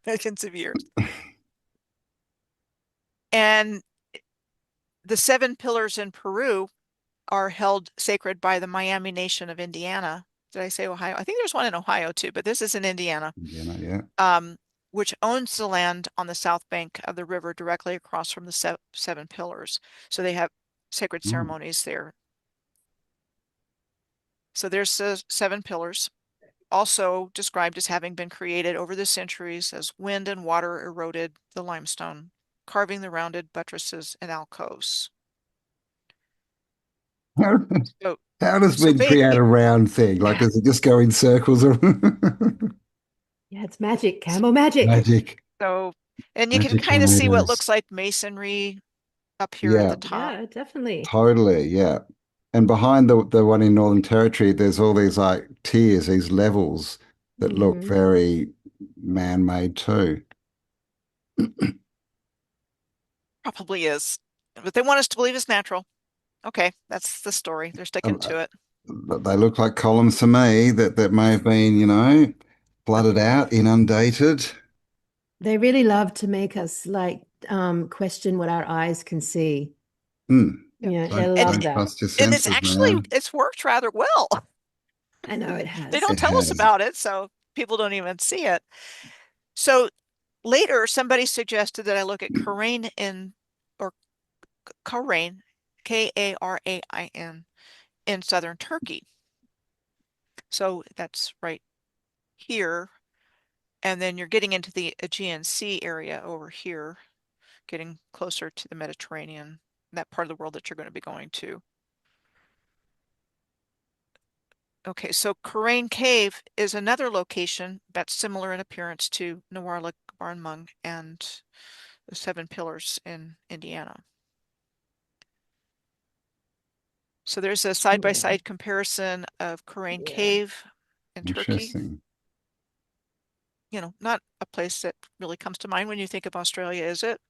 millions of years. And the seven pillars in Peru are held sacred by the Miami Nation of Indiana. Did I say Ohio? I think there's one in Ohio too, but this is in Indiana, Yeah, not yet. which owns the land on the south bank of the river directly across from the seven pillars. So they have sacred Mm. ceremonies there. So there's the seven pillars, also described as having been created over the centuries as wind and water eroded the limestone, carving the rounded buttresses and alcoves. How, So, how does so wind create a round thing? Like, does it just go in circles or Yeah, it's magic, Campbell magic. magic? so, and you can Magic kind of see what tomatoes. looks like masonry up here at Yeah, the top. Yeah, definitely. totally. Yeah. And behind the one in Northern Territory, there's all these like tiers, these levels that look Hmm. very man-made too. Probably is, but they want us to believe it's natural. Okay, that's the story. They're sticking Um, to it. they look like columns to me that may have been, flooded out, inundated. They really love to make us like question what our eyes can see. Hmm. Yeah. Yeah, they Don't And love don't that. trust your and it's senses, actually man. it's worked rather well. I know it They has. don't It tell us has. about it, so people don't even see it. So later, somebody suggested that I look at Karain or Karain, Karain, in southern Turkey. So that's right here. And then you're getting into the Aegean Sea area over here, getting closer to the Mediterranean, that part of the world that you're going to be going to. Okay, so Karain Cave is another location that's similar in appearance to Nawarlik Barnmung and the Seven Pillars in Indiana. So there's a Cool. side-by-side comparison of Karain Yeah. Cave in Turkey. Interesting. Not a place that really comes to mind when you think of Australia, is it?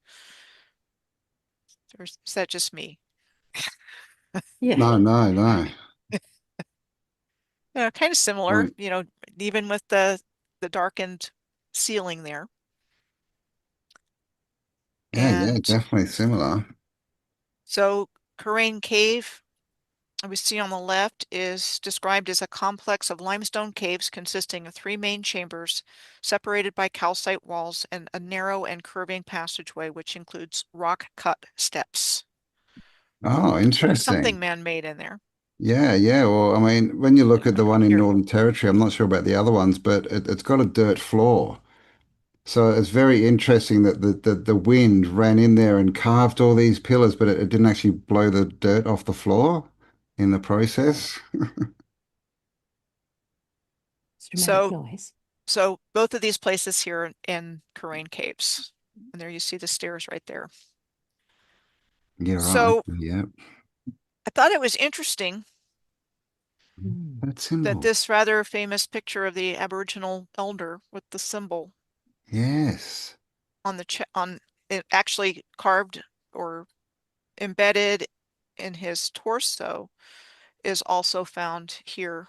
Or is that just me? Yeah. No, no, no. Yeah, kind of similar, Um, even with the darkened ceiling there. yeah, yeah, And definitely similar. so Karain Cave, we see on the left, is described as a complex of limestone caves consisting of three main chambers separated by calcite walls and a narrow and curving passageway, which includes rock-cut steps. Oh, So there's something interesting. man-made in there. Yeah, yeah. Well, I mean, when you look Like at the on one top in here. Northern Territory, I'm not sure about the other ones, but it's got a dirt floor. So it's very interesting that the wind ran in there and carved all these pillars, but it didn't actually blow the dirt off the floor in the process. It's dramatic So noise. so both of these places here in Karain Caves. And there you see the stairs right there. Yeah, right. So Yeah. I thought it was interesting Mm. That that symbol. this rather famous picture of the Aboriginal elder with the symbol Yes. on on it actually carved or embedded in his torso is also found here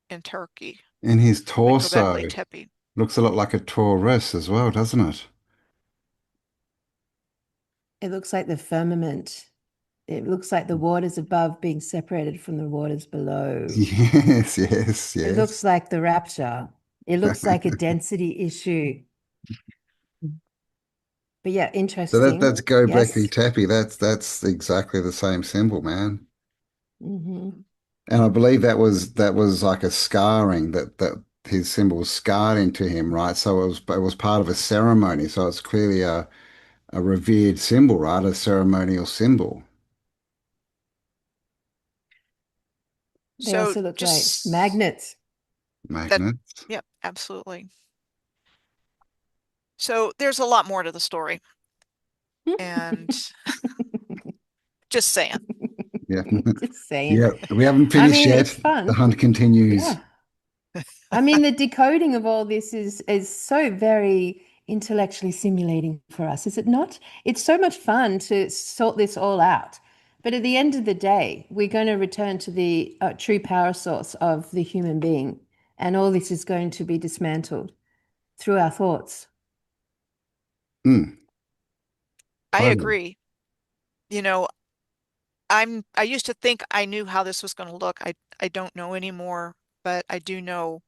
in Turkey, And his at Göbekli torso Tepe. looks a lot like a Taurus as well, doesn't it? It looks like the firmament. It looks like the waters above being separated from the waters below. Yes, yes, It yes. looks like the rapture. It looks like a density issue. But yeah, So that's interesting. Gobekli Yes. Tepe. That's exactly the same symbol, man. Hmm. And I believe that was like a scarring that his symbol was scarred into him, right? So it was part of a ceremony. So it's clearly a revered symbol, right? A ceremonial symbol. They So also look like just magnets. that, Magnets. yep, absolutely. So there's a lot more to the story. And just saying. Yeah. Just saying. Yeah. We haven't I finished mean, yet. it's The fun. hunt continues. Yeah. I mean, the decoding of all this is so very intellectually stimulating for us, is it not? It's so much fun to sort this all out. But at the end of the day, we're going to return to the true power source of the human being, and all this is going to be dismantled through our thoughts. Mm, I totally. agree. You know, I used to think I knew how this was going to look. I don't know anymore, but I do know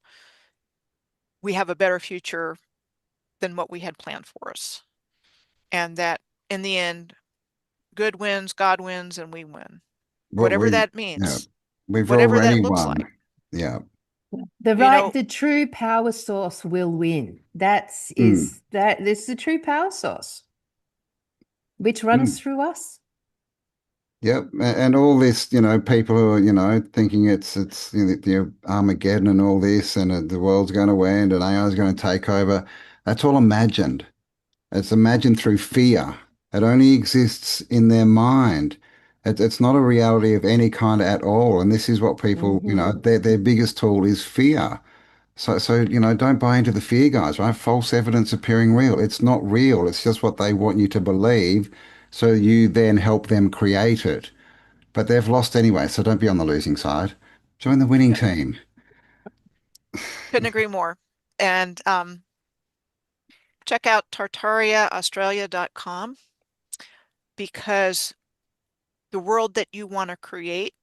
we have a better future than what we had planned for us. And that in the end, good wins, God wins, and we win. But Whatever we, that yeah, means, we've whatever that already looks won. like. Yeah. You know, The true power source will win. Mm, This is the true power source, which mm. runs through us. Yep, and all this, people who are, thinking it's Armageddon and all this, and the world's going to end, and AI is going to take over. That's all imagined. It's imagined through fear. It only exists in their mind. It's not a reality of any kind at all. And this is what people, Hmm. their biggest tool is fear. So, don't buy into the fear, guys, right? False evidence appearing real. It's not real. It's just what they want you to believe. So you then help them create it. But they've lost anyway, so don't be on the losing side. Join the winning yeah, team. couldn't agree more. And check out tartariaaustralia.com because the world that you want to create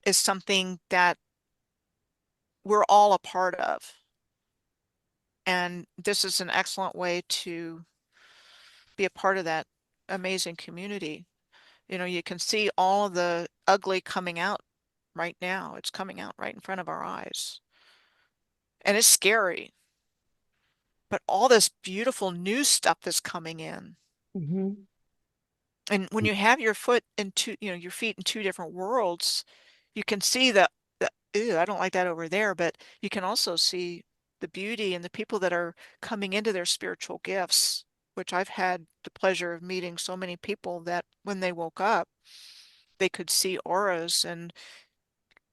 is something that we're all a part of. And this is an excellent way to be a part of that amazing community. You know, you can see all of the ugly coming out right now. It's coming out right in front of our eyes. And it's scary. But all this beautiful new stuff is coming in. Hmm. And when you have your foot in two, your feet in two different worlds, you can see the ew, I don't like that over there, but you can also see the beauty and the people that are coming into their spiritual gifts, which I've had the pleasure of meeting so many people that when they woke up, they could see auras and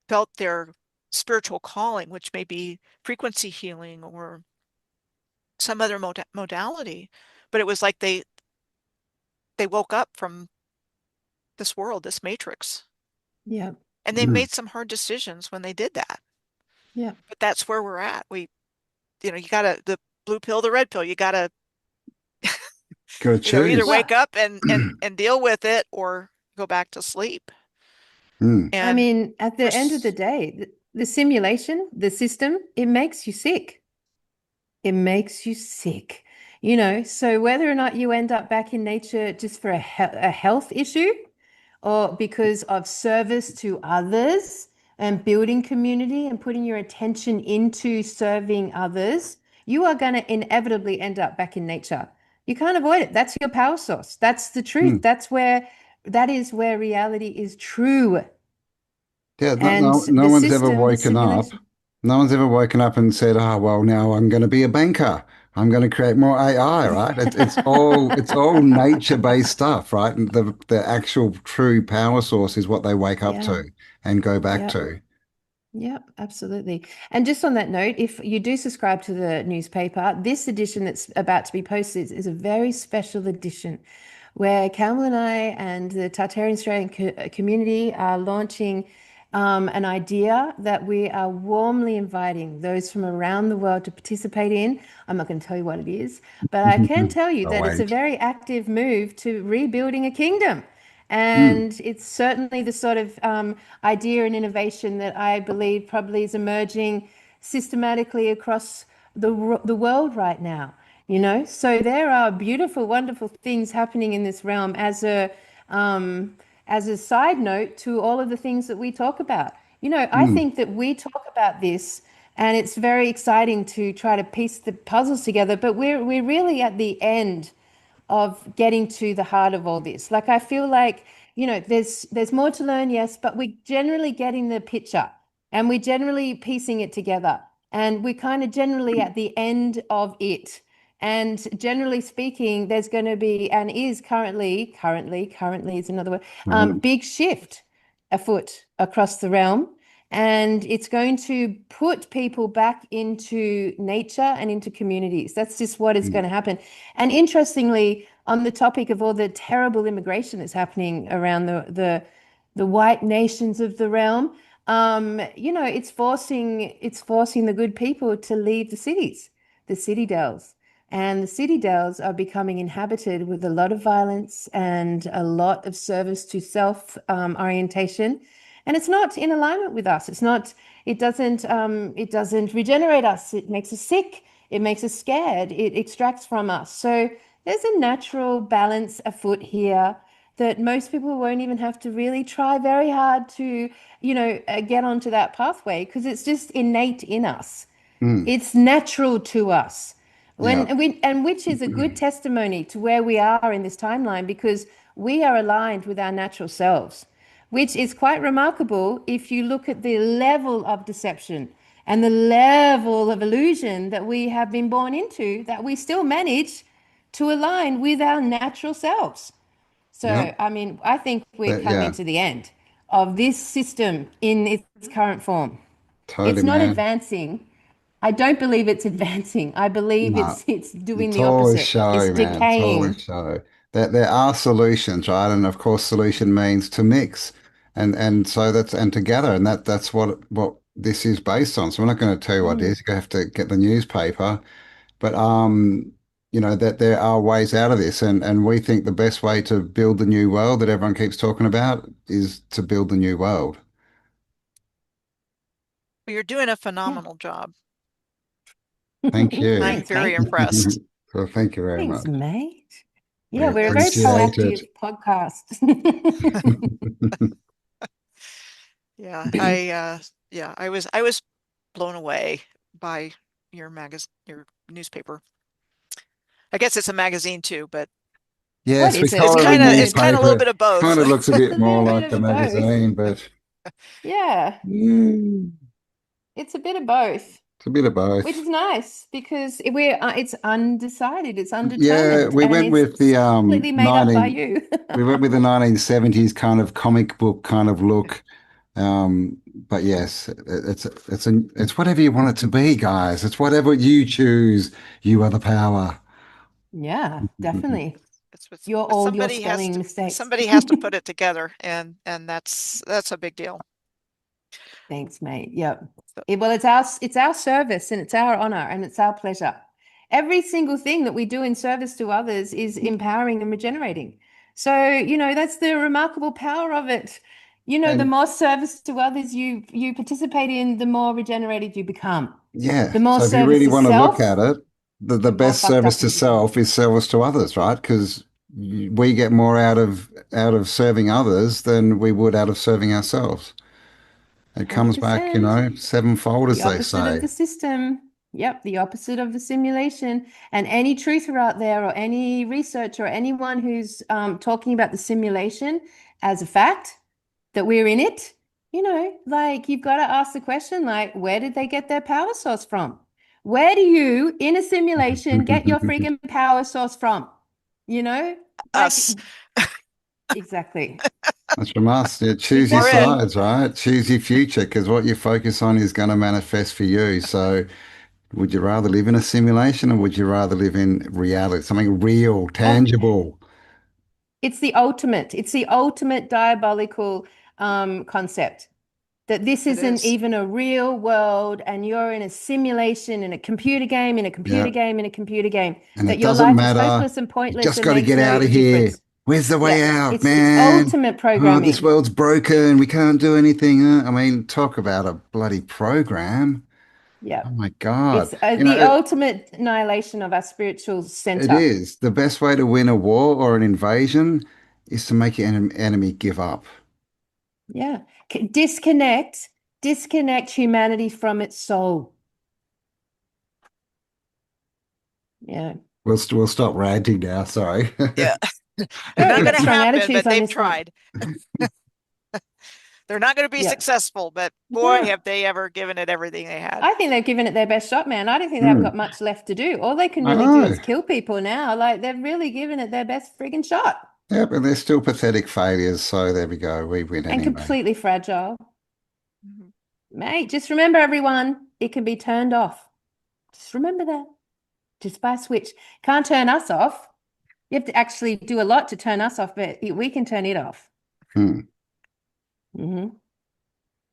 felt their spiritual calling, which may be frequency healing or some other modality. But it was like they woke up from this world, this matrix. Yeah. And they Mm. made some hard decisions when they did that. Yeah. But that's where we're at. You gotta, the blue pill, the red pill, you gotta, Got to either choose. wake Well, up and deal with it or go back to sleep. Mm. I And mean, at we're, the end of the day, the simulation, the system, it makes you sick. It makes you sick. So whether or not you end up back in nature just for a health issue or because of service to others and building community and putting your attention into serving others, you are going to inevitably end up back in nature. You can't avoid it. That's your power source. That's the truth. Mm. That is where reality is true. Yeah, And no the one's ever system, the woken up. simulation. No one's ever woken up and said, "Oh, well, now I'm going to be a banker. I'm going to create more AI." Right? It's all nature-based stuff, right? And the actual true power source is what they wake up Yeah. to and go back Yeah. to. Yeah, absolutely. And just on that note, if you do subscribe to the newspaper, this edition that's about to be posted is a very special edition where Campbell and I and the Tartaria Australian community are launching an idea that we are warmly inviting those from around the world to participate in. I'm not going to tell you what it is, but I can tell you Oh, that it's a wait. very active move to rebuilding a kingdom. Mm. And it's certainly the sort of idea and innovation that I believe probably is emerging systematically across the world right now. So there are beautiful, wonderful things happening in this realm as a side note to all of the things that we talk about. I Mm. think that we talk about this and it's very exciting to try to piece the puzzles together, but we're really at the end of getting to the heart of all this. Like I feel like, there's more to learn, yes, but we're generally getting the picture and we're generally piecing it together. And we're kind of generally at the end of it. And generally speaking, there's going to be and is currently is another word, Mm, big shift afoot across the realm. And it's going to put people back into nature and into communities. That's just what is mm, going to happen. And interestingly, on the topic of all the terrible immigration that's happening around the white nations of the realm, it's forcing the good people to leave the cities, the city dells. And the city dells are becoming inhabited with a lot of violence and a lot of service to self orientation. And it's not in alignment with us. It doesn't regenerate us. It makes us sick. It makes us scared. It extracts from us. So there's a natural balance afoot here that most people won't even have to really try very hard to, get onto that pathway because it's just innate in us. mm. It's natural to us. Yeah. Which is a good testimony to where we are in this timeline because we are aligned with our natural selves, which is quite remarkable if you look at the level of deception and the level of illusion that we have been born into, that we still manage to align with our natural selves. Yeah. So, I mean, I think we're coming Yeah. to the end of this system in its current form. Totally, It's not man. advancing. I don't believe it's advancing. I believe No. it's doing It's the all a opposite. It's show, man. It's all a decaying. show. There are solutions, right? And of course, solution means to mix, and so that's and together, and that's what this is based on. So we're not going to tell you what it Mm. is. You have to get the newspaper, but that there are ways out of this, and we think the best way to build the new world that everyone keeps talking about is to build the new world. Well, you're doing a Yeah. phenomenal job. Thank you. I'm Thanks, very mate. impressed. So thank you very Thanks, much. mate. Yeah, We we're a very It's appreciate proactive it. podcast. yeah, I was blown away by your newspaper. I guess it's a magazine too, but What Yes, we is it? it's call it What a kind of is it's it? kind of a little newspaper. bit of both. Kind of looks a It's bit a more little bit like a of both. magazine, but Yeah, mm, it's a bit of both, it's a bit of which both. is nice because it's undecided, it's Yeah, undetermined, we and went with it's the completely made up by you. we went with the 1970s kind of comic book kind of look. But yes, it's whatever you want it to be, guys. It's whatever you choose. You are the power. Yeah, definitely. It's with, You're but all your spelling mistakes. somebody has to put it together, and that's a big deal. Thanks, mate. Yep. So Well, it's our service and it's our honor and it's our pleasure. Every single thing that we do in service to others is empowering and regenerating. So, that's the remarkable power of it. The And more service to others you participate in, the more regenerated you become. yeah, The more so if you service really to want to look at self, it, the the more best fucked service up to you become. self is service to others, right? Because we get more out of serving others than we would out of serving ourselves. It comes back, 100%. sevenfold, The as they opposite of say. the system. Yep, the opposite of the simulation. And any truther out there, or any researcher, or anyone who's talking about the simulation as a fact that we're in it, like you've got to ask the question, like, where did they get their power source from? Where do you, in a simulation, get your freaking power source from? You know, like, us, exactly. That's from us. Yeah, choose your we're it. Exactly. sides, right? Choose your future because what you focus on is going to manifest for you. So, would you rather live in a simulation or would you rather live in reality, something real, Oh, tangible? it's the ultimate diabolical concept that this It isn't is. even a real world and you're in a simulation, in a computer game, in a computer Yeah. game, in a computer game, And that it your doesn't life is matter. hopeless and You pointless just and got to makes get out no of here. difference. Where's the Yeah, way out, it's man? ultimate Oh, this programming. world's broken. We can't do anything. I mean, talk about a bloody program. Yeah. Oh my God. It's the ultimate annihilation of our spiritual It center. is. The best way to win a war or an invasion is to make your enemy give up. Yeah. Disconnect humanity from its soul. Yeah. We'll stop ranting now. Sorry. Yeah. Oh, Not we going got to strong happen, attitudes but on they've this one. tried. They're not going to be Yeah. successful, but boy, No. have they ever given it everything they had. I think they've given it their best shot, man. I don't think they've got Mm. much left to do. All they can I really do know. is kill people now. Like they've really given it their best friggin' shot. Yeah, but they're still pathetic failures. So there we go. We win And anyway. completely fragile. Mhm. Mate, just remember, everyone, it can be turned off. Just remember that. Just by a switch. Can't turn us off. You have to actually do a lot to turn us off, but we can turn it off. Hmm. And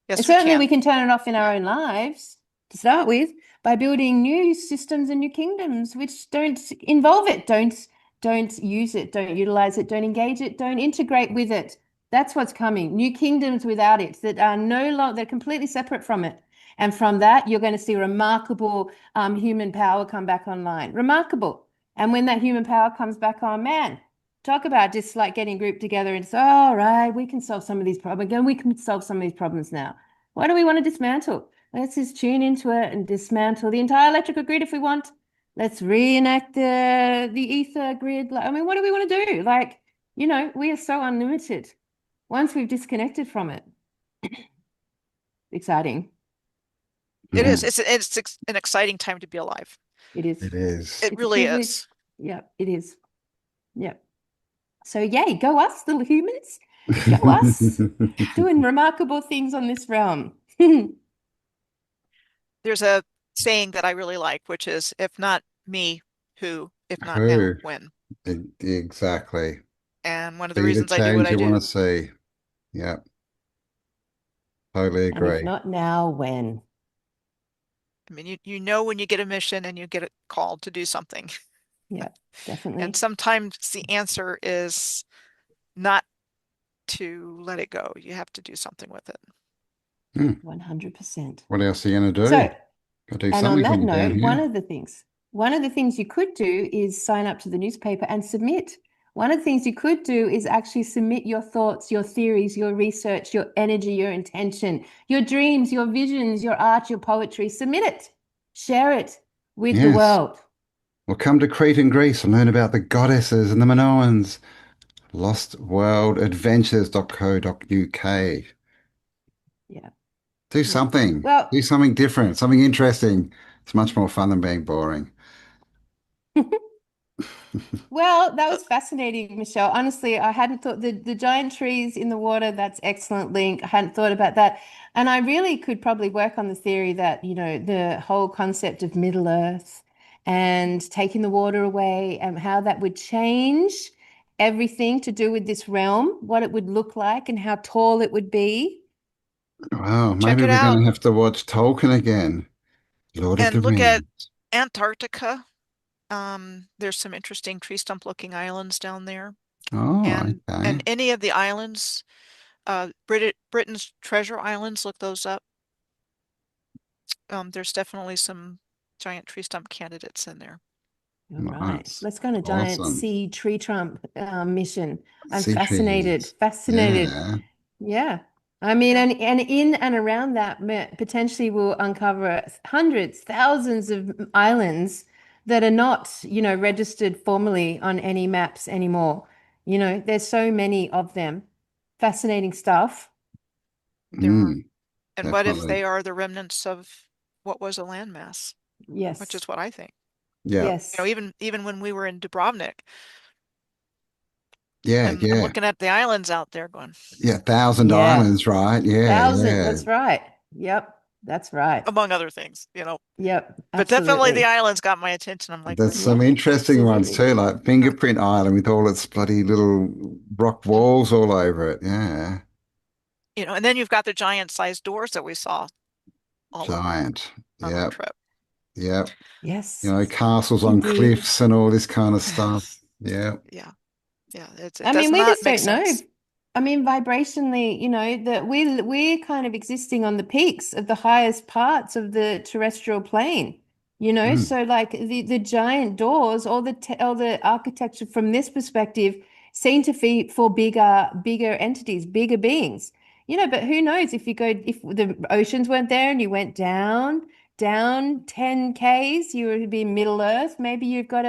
Yes, we certainly we can. can turn it off in our own lives to start with by building new systems and new kingdoms which don't involve it, don't use it, don't utilize it, don't engage it, don't integrate with it. That's what's coming. New kingdoms without it that are no longer, they're completely separate from it. And from that, you're going to see remarkable human power come back online. Remarkable. And when that human power comes back on, man, talk about just like getting grouped together and say, all right, we can solve some of these problems. Again, we can solve some of these problems now. Why do we want to dismantle? Let's just tune into it and dismantle the entire electrical grid if we want. Let's reenact the ether grid. I mean, what do we want to do? Like, we are so unlimited once we've disconnected from it. Exciting. It Yeah, is. It's an exciting time to be alive. It is. it is. It It's a really privilege. is. Yeah, it is. Yeah. So yay, go us, little humans. Go us. Doing remarkable things on this realm. There's a saying that I really like, which is, if not me, who? If not now, Who? when? Exactly. And one of the Be the reasons I do what change I you want to do. see. Yeah, totally And if agree. not now, when? I mean, you know when you get a mission and you get it called to do something. Yeah, And definitely. sometimes the answer is not to let it go. You have to do something with it. Hmm. 100%. What else are you going to do? So, Got to do and on something when that you're down note, here. one of the things you could do is sign up to the newspaper and submit. One of the things you could do is actually submit your thoughts, your theories, your research, your energy, your intention, your dreams, your visions, your art, your poetry. Submit it. Share it with the Yes. world. Well, come to Crete and Greece and learn about the goddesses and the Minoans. Lostworldadventures.co.uk. Yeah. Do Yeah. something. Well, Do something different, something interesting. It's much more fun than being boring. Well, that Uh, was fascinating, Michelle. Honestly, I hadn't thought the giant trees in the water, that's excellent link. I hadn't thought about that. And I really could probably work on the theory that, the whole concept of Middle Earth and taking the water away and how that would change everything to do with this realm, what it would look like and how tall it would be. Wow, Check maybe it we're going out to have to watch Tolkien again. Lord of the and look at Rings. Antarctica. There's some interesting tree stump looking islands down there. Oh, And okay. any of the islands, Britain's Treasure Islands, look those up. There's definitely some giant tree stump candidates in there. All right. Nice. Let's go on a giant Awesome. sea tree trunk mission. I'm Sea fascinated, trees. fascinated. Yeah. Yeah. I mean, Yeah. and in and around that, potentially we'll uncover hundreds, thousands of islands that are not, registered formally on any maps anymore. There's so many of them. Fascinating stuff. There are. Mm, And what if definitely. they are the remnants of what was a landmass, which Yes. is what I think. Yeah. Yes. Even when we were in Dubrovnik, Yeah. I'm Yeah. looking at the islands out there going, Yeah. Thousand Yeah. Islands, right? Yeah. Thousand. Yeah. That's right. Yep. That's right. among other things. Yep. But definitely the Absolutely. islands got my attention. I'm like, There's some Yeah. interesting ones Absolutely. too, like Fingerprint Island with all its bloody little rock walls all over it. Yeah. and then you've got the giant sized doors that we saw all Giant. on our Yep. trip. Yep. Yes. Castles on Indeed. cliffs and all this kind of stuff. Yeah. Yeah. Yeah. It I does mean, we not just make don't know. sense. I mean, vibrationally, that we're kind of existing on the peaks of the highest parts of the terrestrial plane. Mm. So like the giant doors, all the architecture from this perspective seem to be for bigger entities, bigger beings. But who knows if the oceans weren't there and you went down 10 Ks, you would be Middle Earth. Maybe you've got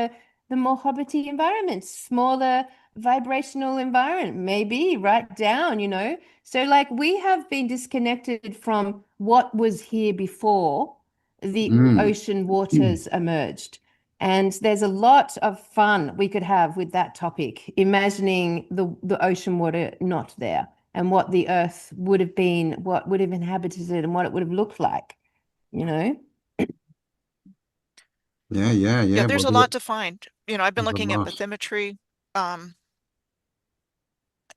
the more hobbity environment, smaller vibrational environment, maybe right down, So, like, we have been disconnected from what was here before the Mm. ocean waters emerged. And there's a lot of fun we could have with that topic, imagining the ocean water not there and what the earth would have been, what would have inhabited it, and what it would have looked like, you know? Yeah, yeah, Yeah, yeah. there's Well, a lot to find. I've been there's a looking at lot. bathymetry. Um,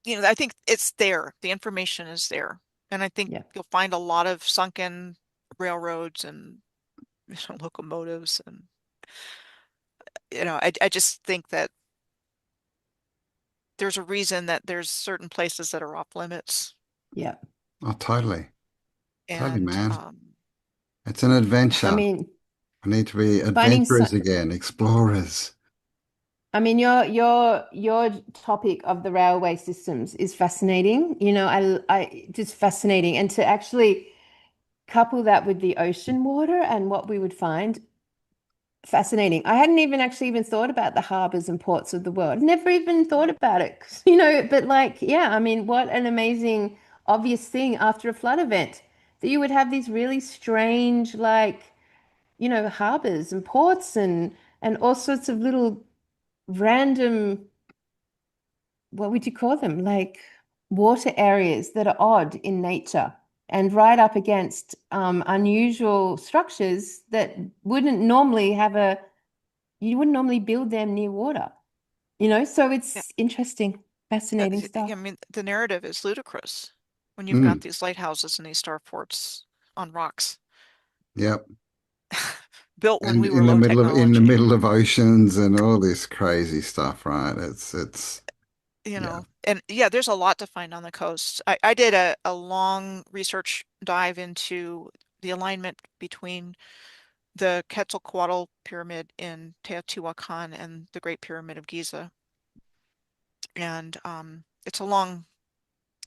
I think it's there. The information is there. And I think Yeah. you'll find a lot of sunken railroads and locomotives. And, I just think that there's a reason that there's certain places that are off limits. Yeah. Oh, totally. Totally, And man. It's an adventure. I mean, We need to be finding adventurers again, explorers. your topic of the railway systems is fascinating. I just fascinating, and to actually couple that with the ocean water and what we would find, fascinating. I hadn't even thought about the harbors and ports of the world. Never even thought about it, but like, yeah, I mean, what an amazing, obvious thing after a flood event that you would have these really strange, like, harbors and ports and all sorts of little random, what would you call them? Like water areas that are odd in nature and right up against unusual structures that you wouldn't normally build them near water, So yeah, it's interesting, fascinating I stuff. mean, the narrative is ludicrous when you've got Mm, these lighthouses and these star forts on rocks yep. built when And we were in the low middle of technology. oceans and all this crazy stuff, right? It's yeah. And yeah, there's a lot to find on the coast. I did a long research dive into the alignment between the Quetzalcoatl Pyramid in Teotihuacan and the Great Pyramid of Giza. And it's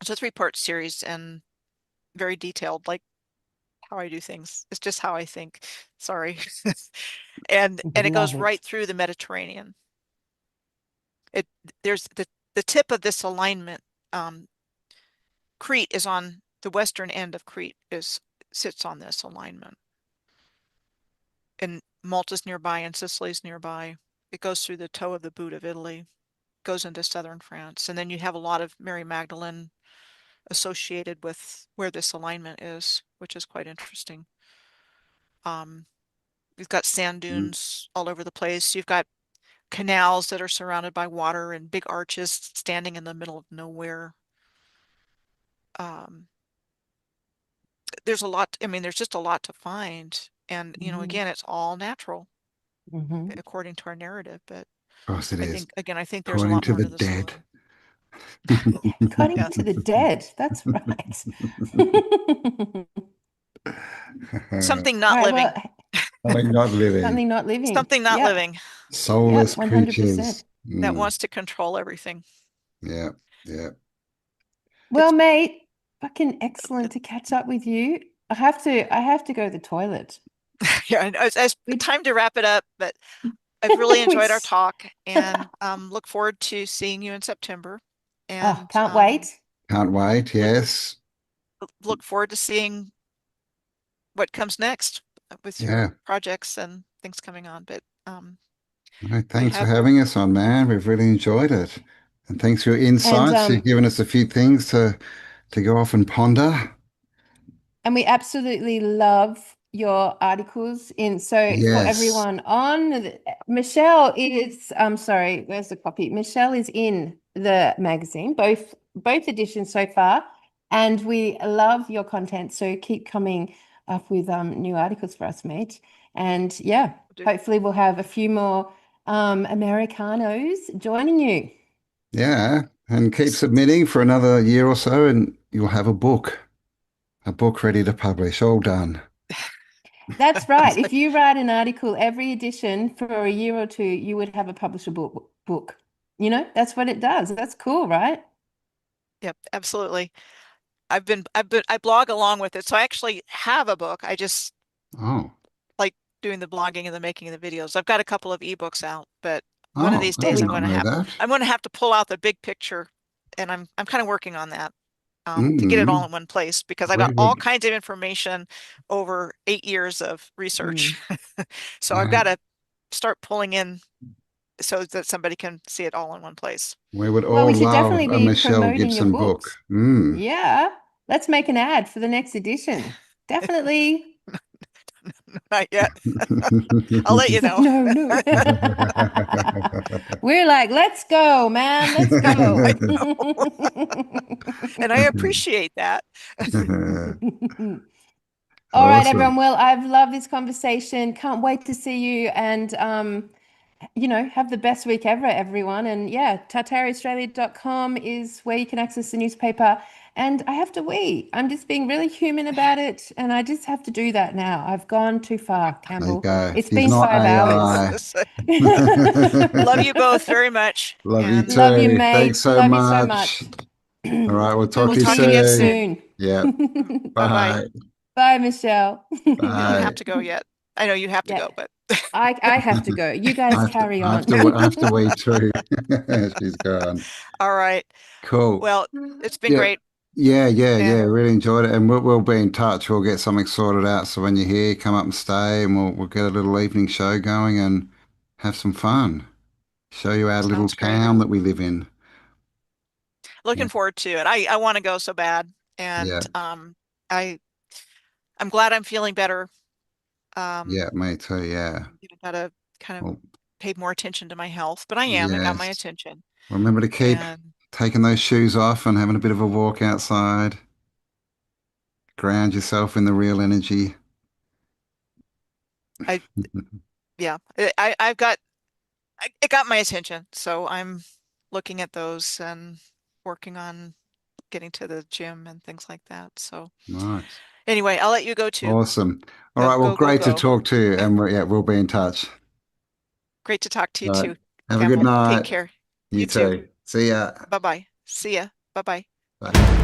a three-part series and very detailed, like how I do things. It's just how I think. Sorry. And it goes Love right it. through the Mediterranean. It there's the tip of this alignment. Crete is on the western end of Crete is sits on this alignment. And Malta's nearby and Sicily's nearby. It goes through the toe of the boot of Italy, goes into southern France. And then you have a lot of Mary Magdalene associated with where this alignment is, which is quite interesting. Um, you've got sand Mm. dunes all over the place. You've got canals that are surrounded by water and big arches standing in the middle of nowhere. Um, there's a lot, I mean, there's just a lot to find. And, Hmm. again, it's all natural Hmm. according to our narrative. But Of course it is. I think there's a According lot to more the to the dead. story. According Yeah. to the dead, that's right. Something All not right, well, living. Something not living. something not living. Something not Yep. living Soulless Yep, 100%. creatures. that Mm. wants to control everything. Yeah, yeah. Well, It's mate, fucking excellent to catch up with you. I have to go to the toilet. yeah, it's We time to wrap it up, but I've really we enjoyed our talk and look forward to seeing you in September oh, and can't wait. Can't wait. look Yes. look forward to seeing what comes next with Yeah. your projects and things coming on. But No, you thanks for have having us on, man. We've really enjoyed it. And thanks for your And insights. You've um given us a few things to go off and ponder. And we absolutely love your articles in. So for Yes. everyone Michelle is, I'm sorry, where's the copy? Michelle is in the magazine, both editions so far, and we love your content. So keep coming up with new articles for us, mate. And yeah, do. hopefully we'll have a few more Americanos joining you. Yeah. And keep submitting for another year or so, and you'll have a book ready to publish, all done. That's right. It's If like, you write an article every edition for a year or two, you would have a publishable book. That's what it does. That's cool, right? yep, absolutely. I blog along with it. So I actually have a book. I just Oh, like doing the blogging and the making of the videos. I've got a couple of ebooks out, but One of Oh, these I days did not know that. I'm going to have to pull out the big picture, and I'm kind of working on that to get it all Mm, in one place because I we got all would, kinds of information over 8 years of Mm. research. So I've yeah, got to start pulling in so that somebody can see it all in one place. we would Well, we all should love definitely a be Michelle promoting your Gibson book. books. Mm. Yeah. Let's make an ad for the next edition. Definitely. Not yet. I'll let you It's like, know. no, no. We're like, let's go, man. Let's go. I know. And I appreciate that. All right, Awesome. everyone. Well, I've loved this conversation. Can't wait to see you and have the best week ever, everyone. And yeah, tartariaaustralia.com is where you can access the newspaper. And I have to wee. I'm just being really human about it. And I just have to do that now. I've gone too far, There you Campbell. go. It's He's been not 5 hours. AI. Love you both very much. Love you And Love you, too. Thanks mate. so Love you so much. much. All right, we'll talk we'll to you We'll talk see you again soon. soon. soon. Yeah. Bye-bye. Bye. Bye, Michelle. You don't have Bye. to go yet. I know you have to Yeah, go, but I have to go. You I guys have to, carry I on. have to, I have to wait too. She's gone. all right. Cool. Well, it's been Yeah. great. Yeah. And Really enjoyed it. And we'll be in touch. We'll get something sorted out. So when you're here, come up and stay and we'll get a little evening show going and have some fun. Show you our little sounds great. town that we live in. Yeah. Looking forward to it. I want to go so bad. Yeah. And I I'm glad I'm feeling better. Yeah. Um, Me too. Yeah. gotta kind of Well, pay more attention to my health, but I am. It got my yes. attention. Remember to keep And taking those shoes off and having a bit of a walk outside. Ground yourself in the real energy. I yeah, I've got it got my attention. So I'm looking at those and working on getting to the gym and things like that. So Nice. anyway, I'll let you go too. Awesome. All Go, right. Well, go, go, great to go. talk to you. And yeah, we'll be in touch. Great to talk to you All right. too, Have a good Campbell. Take night. care. You You too. too. See ya. Bye-bye. See ya. Bye-bye. Bye.